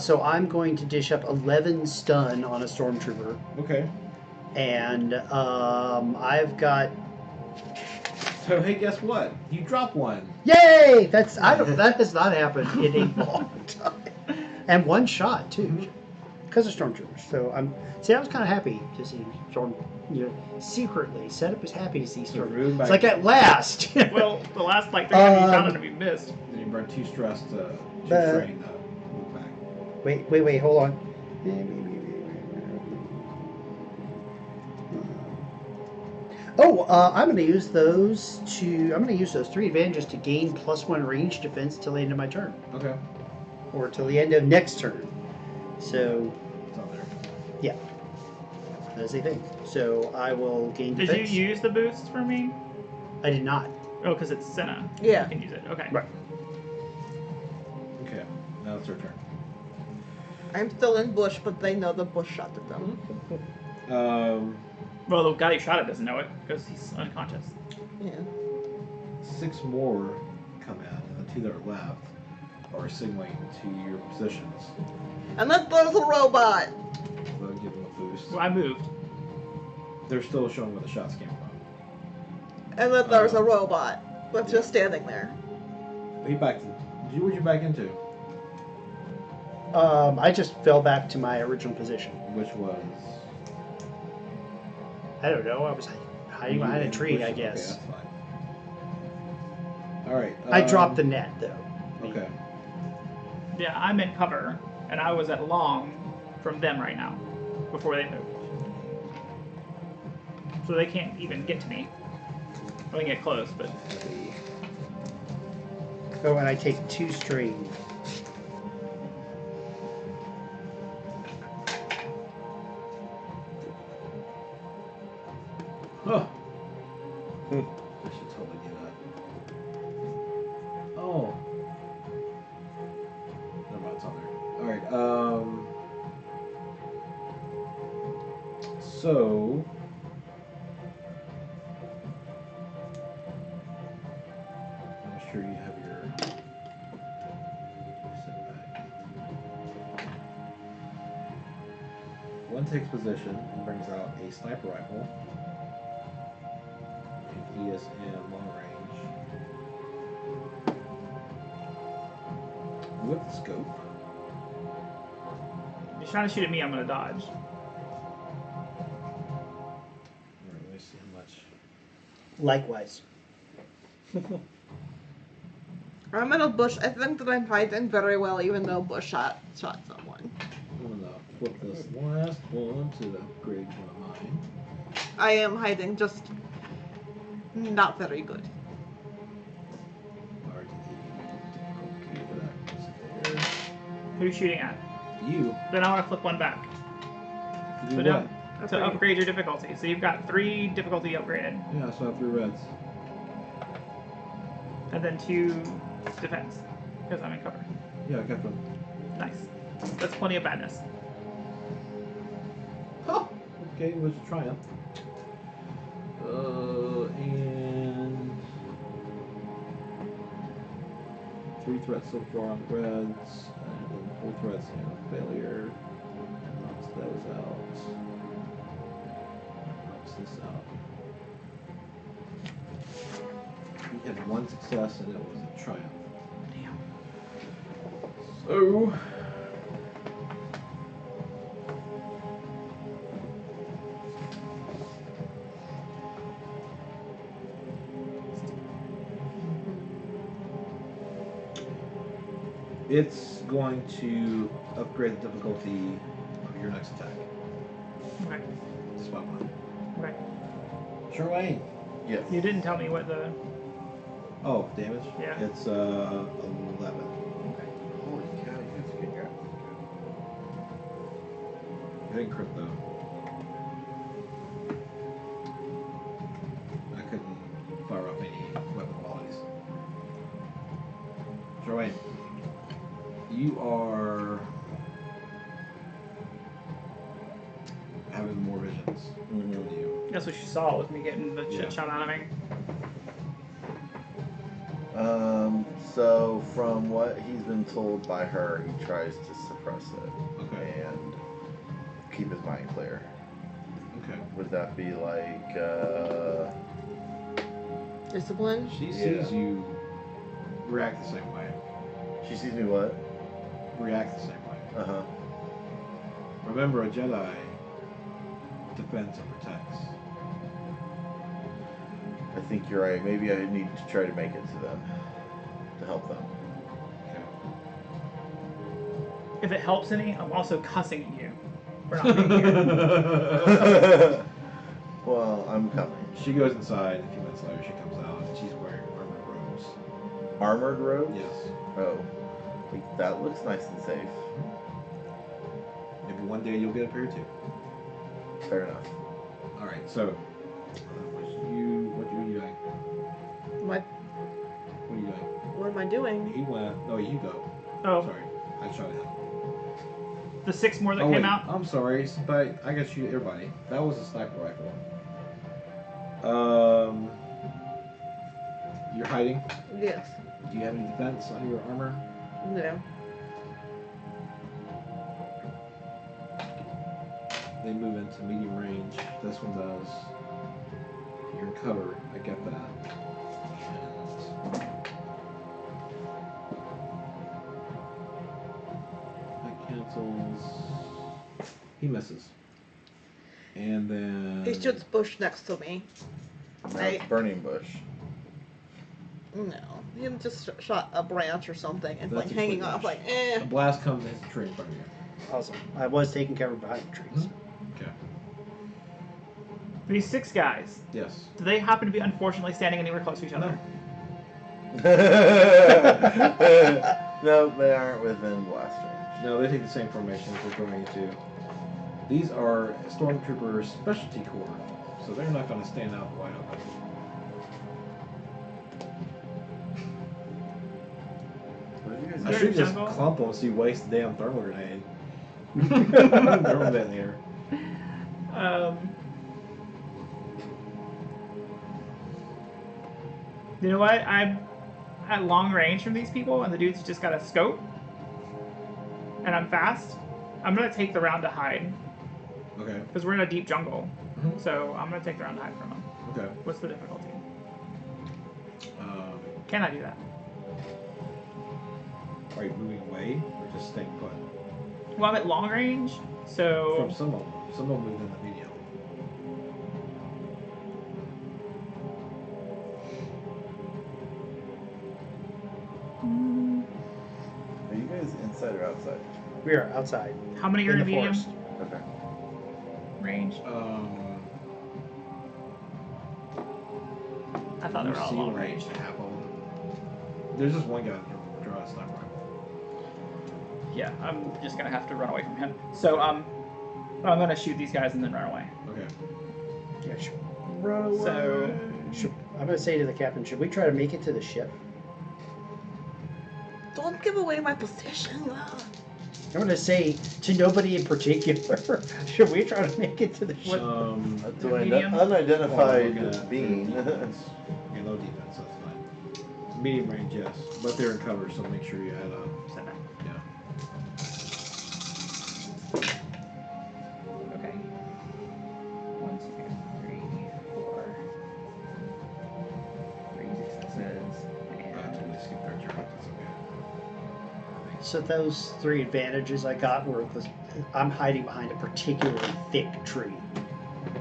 So I'm going to dish up 11 stun on a stormtrooper, but okay. and I've got. So hey, guess what? You drop one. Yay! That has not happened in a long time, and 1 shot too, because of stormtroopers. So I was kind of happy to see secretly Setup is happy to see stormtroopers. It's like at last. Well, the last like 3 times you shot it, we missed. Then you burn 2 stress to 2 strain to move back. Wait, hold on. I'm going to use those 3 advantages to gain +1 range defense till the end of my turn, Okay. or till the end of next turn. So It's on there. yeah, that's a thing. So I will gain Did defense. you use the boost for me? I did not. Oh, because it's Cinna. Yeah. You can use it. Okay. Right. Okay. Now it's her turn. I'm still in bush, but they know the bush shot at them. Well, the guy who shot it doesn't know it because he's unconscious. Yeah. 6 more come in, and the 2 that are left are signaling to your positions. And then there's a robot. They'll give them a boost. Well, I moved. They're still showing where the shots came from. And then there's a robot that's Yeah. just standing there. What'd you back into? I just fell back to my original position. Which was? I don't know. I was hiding behind a tree, I guess. Okay, that's fine. All right. I dropped the net though. Okay. Yeah, I'm in cover, and I was at long from them right now, before they moved. So they can't even get to me. I can get close, but Oh, and I take 2 strain. Oh. I should totally do that. Oh. Never mind, it's on there. All right. So. I'm sure you have your setback. One takes position and brings out a sniper rifle. And he is in long range. With the scope. if you're trying to shoot at me, I'm gonna dodge. Alright, let me see how much. Likewise. I'm in a bush. I think that I'm hiding very well, even though Bush shot someone. I'm gonna flip this last one to upgrade one of mine. I am hiding just not very good. RD difficulty for that is there. Who are you shooting at? You. Then I want to flip one back. To do So what? now, to upgrade your difficulty. So you've got 3 difficulty upgraded, Yeah, so I have 3 reds. and then 2 defense, because I'm in cover. Yeah, I got them. Nice. That's plenty of badness. Oh! Okay, it was a triumph. And 3 threats so far on the reds, and then 4 threats and failure. Knocks those out. Knocks this out. He had 1 success and it was a triumph. Damn. So it's going to upgrade the difficulty of your next attack. Okay. Spot one. Okay. Sharwan. Yes. You didn't tell me what the. Oh, damage? Yeah. It's 11. Holy cow, you guys are getting out. You didn't crit though. I couldn't fire off any weapon qualities. Sharwan, you are having more visions Mhm. than you. That's what she saw with me getting the Yeah. shit shot out of me. So from what he's been told by her, he tries to suppress it Okay. and keep his mind clear. Okay. Would that be like, Discipline? She Yeah. sees you react the same way. she sees me what? React the same way. Uh-huh. Remember, a Jedi defends and protects. I think you're right. Maybe I need to try to make it to them. To help them. Okay. If it helps any, I'm also cussing at you for not being here. Well, I'm coming. She goes inside. A few minutes later, she comes out and she's wearing armored robes. Armored robes? Yes. Oh. Like, that looks nice and safe. Maybe one day you'll get up here too. Fair enough. All right. So, what are you doing? What? What are you doing? What am I doing? He went. No, you go. Oh, Sorry, I shot him. the 6 more that Oh came wait, out. I'm sorry, but I got you, everybody. That was a sniper rifle. You're hiding. Yes. Do you have any defense on your armor? No. they move into medium range. This one does. You're in cover. I get that. And that cancels. He misses. And then. He shoots bush next to me. Now it's burning bush. No, he just shot a branch or something and That's like a hanging quick off, dash. like eh. A blast comes and hits a tree in front of you. Awesome. I was taking cover behind the trees. Okay. These 6 guys, Yes. do they happen to be unfortunately standing anywhere close to each other? No, they aren't within blast range. No, they take the same formation as they're going into. These are Stormtrooper Specialty Corps, so they're not going to stand out wide open. What did you I guys should do? just jungle? clump them so you waste the damn thermal grenade. Throw them in here. You know what? I'm at long range from these people, and the dude's just got a scope, and I'm fast. I'm gonna take the round to hide Okay. because we're in a deep jungle. Mhm. So I'm gonna take the round to hide from him. Okay. What's the difficulty? Um, Can I do that? are you moving away or just staying put? Well, I'm at long range, so From some of them. Some of them move in the medium. Are you guys inside or outside? We are outside. how many are in the medium forest. Okay. range? I thought they you were all see long like range. half of them. There's just one guy that can draw a sniper rifle. Yeah, I'm just gonna have to run away from him. So I'm gonna shoot these guys and then run away. Okay. Yeah, sure. Run away. So I'm going to say to the captain, should we try to make it to the ship? Don't give away my position. I'm going to say to nobody in particular, should we try to make it to the ship? That's an Medium? unidentified Well, we're gonna- being. Okay, low defense, that's fine. Medium range, yes. But they're in cover, so make sure you add up. 7. Yeah. Okay. 1, 2, 3, 4. 3 successes. I And totally skipped their turn. That's okay. So those 3 advantages I got were I'm hiding behind a particularly thick tree,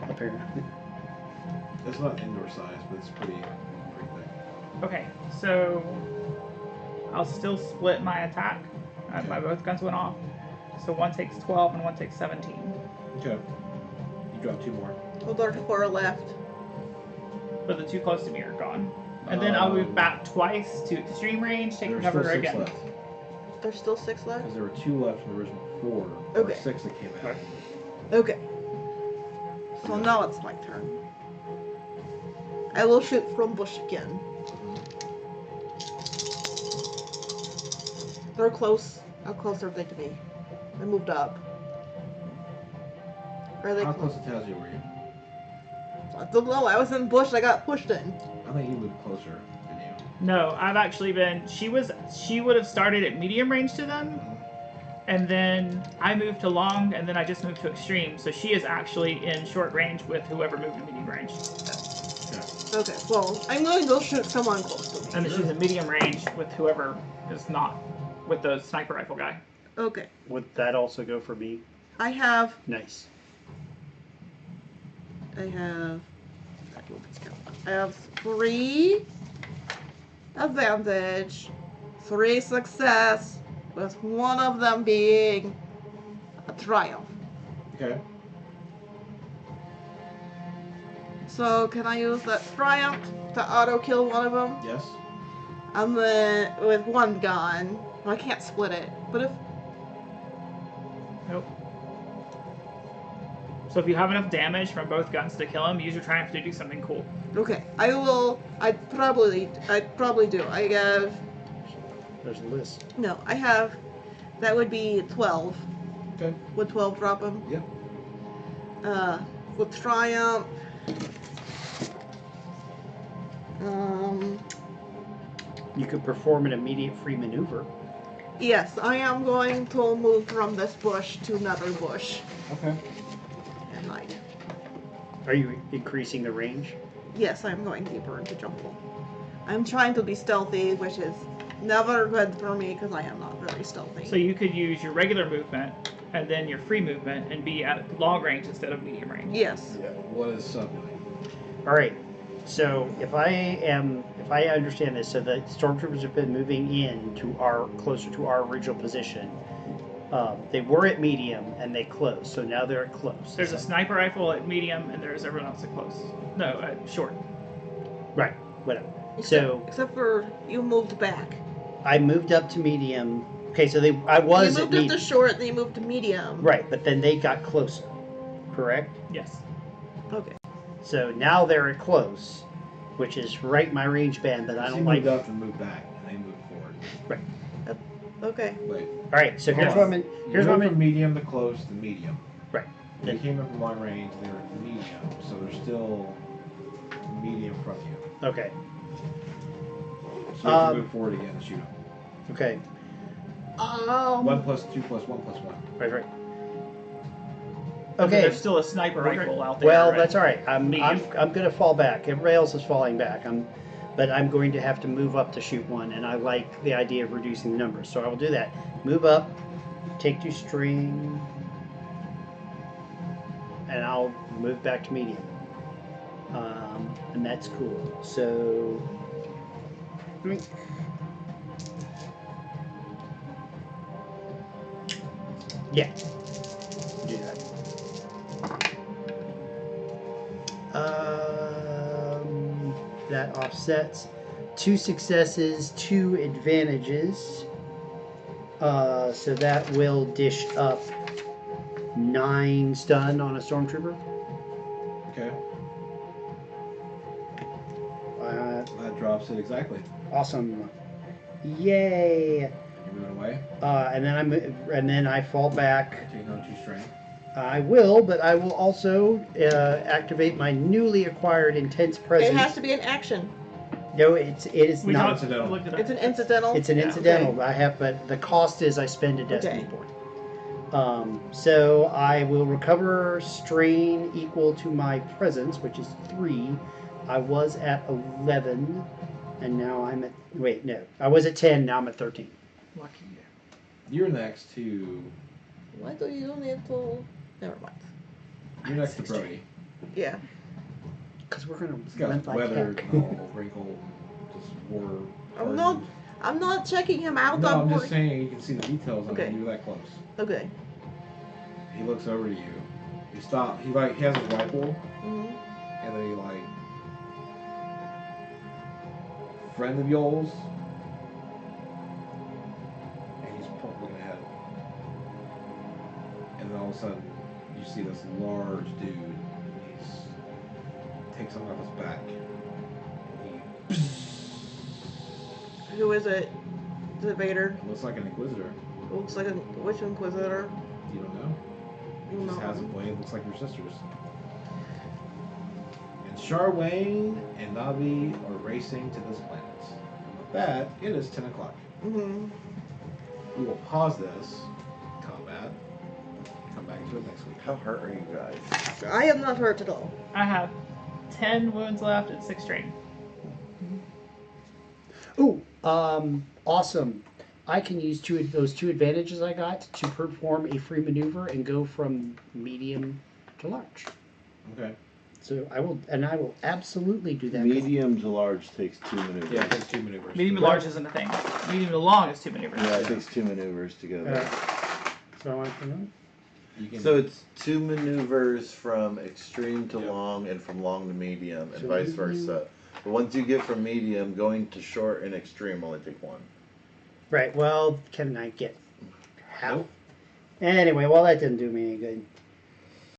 apparently. It's not indoor size, but it's pretty thick. okay, so I'll still split my attack. My both guns went off. So one takes 12 and one takes 17. Okay. You drop 2 more. Well, there's 4 left. But the 2 close to me are gone. And then I'll move back twice to extreme range, taking There's cover still 6 again. left. There's still 6 left? Because there were 2 left from the original 4. There were Okay. 6 that came out. Okay. So now it's my turn. I will shoot from bush again. They're close. How close are they to me? I moved up. Are they How close? close to Tazio were you? I don't know. I was in bush. I got pushed in. I think you moved closer than you. No, I've actually been. She would have started at medium range to them, and then I moved to long, and then I just moved to extreme. So she is actually in short range with whoever moved in medium range, Okay. Well, I'm going to go shoot someone close to me. and then she's in medium range with whoever is not with the sniper rifle guy. Okay. Would that also go for me? I have. Nice. I have 3 advantage, 3 success, with one of them being a triumph. Okay. So can I use that triumph to auto kill one of them? Yes. And then with one gun, I can't split it. But if Nope. So if you have enough damage from both guns to kill him, use your triumph to do something cool. okay, I'd probably do. I have There's a list. no. I have that would be 12. Okay. Would 12 drop him? Yep. With triumph. You could perform an immediate free maneuver. Yes, I am going to move from this bush to another bush. Okay. Are you increasing the range? Yes, I'm going deeper into jungle. I'm trying to be stealthy, which is never good for me because I am not very stealthy. So you could use your regular movement and then your free movement and be at long range instead of medium range. Yes. Yeah. What is sub? All right. So if I understand this, so the stormtroopers have been moving in to closer to our original position. They were at medium and they closed, so now they're at close. There's a sniper rifle at medium and there's everyone else at close. No, at short. Right. Whatever. Except for you moved back. I moved up to medium. Okay, so I was You at moved up to short, then you moved to medium. Right, but then they got closer. Correct. Yes. Okay. So now they're at close, which is right in my range band, but I don't like. Moved up and moved back, and they moved forward. Right. Okay. Wait. All right. So here's Hold what on. I'm. You Here's what moved I'm. from medium to close to medium. Right. They Then- came up from long range. They were at medium, so they're still medium from you. Okay. So you have to move forward again and shoot them. Okay. 1 plus 2 plus 1 plus 1. Right. But Okay. There's still a sniper rifle out there. Well, right? that's all right. I'm Medium. going to fall back. If Rails is falling back, but I'm going to have to move up to shoot one, and I like the idea of reducing the numbers, so I will do that. Move up, take 2 string, and I'll move back to medium. And that's cool. So, yeah, do that. That offsets 2 successes, 2 advantages. So that will dish up 9 stun on a stormtrooper. Okay. That drops it exactly. Awesome! Yay! You're moving away. And then I fall back. Take another 2 strength. I will, but I will also activate my newly acquired intense presence. It has to be an action. No, it is We not. talked- incidental. looked at that. It's an incidental. It's an Yeah. incidental. I have, but the cost is I spend a destiny point. So I will recover strain equal to my presence, which is 3. I was at 11, and now I'm at. Wait, no, I was at 10. Now I'm at 13. Lucky you. You're next to. Why do you need to? Never mind. You're next to Brody. Yeah. Because we're gonna This guy's run like weathered heck. and all wrinkled, just war. I'm not checking him out. No, I'm just saying you can see the details on Okay. him. You're that close. Okay. He looks over to you. He stops. He has his rifle, hmm and then he friend of yours, and he's looking ahead. And then all of a sudden, you see this large dude. Takes something off his back. Who is it? Is it Vader? Looks like an Inquisitor. Looks like a which Inquisitor? You don't know? He just No. has a blade. Looks like your sister's. And Sharwan and Navi are racing to this planet. And with that, it is 10 o'clock. Mm-hmm. We will pause this combat. Come back to it next week. How hurt are you guys? I am not hurt at all. I have 10 wounds left and 6 strain. Ooh, awesome. I can use those 2 advantages I got to perform a free maneuver and go from medium to large. Okay. So I will absolutely do that. Medium to large takes 2 maneuvers. Yeah, it takes 2 maneuvers. Medium to large isn't a thing. Medium to long is 2 maneuvers. Yeah, it takes 2 maneuvers to go there. So I want to know. You can, So it's 2 maneuvers from extreme to long and from long to medium and So vice you- versa. But once you get from medium, going to short and extreme only take 1. Right. Well, can I get half? Nope. Anyway, well, that didn't do me any good.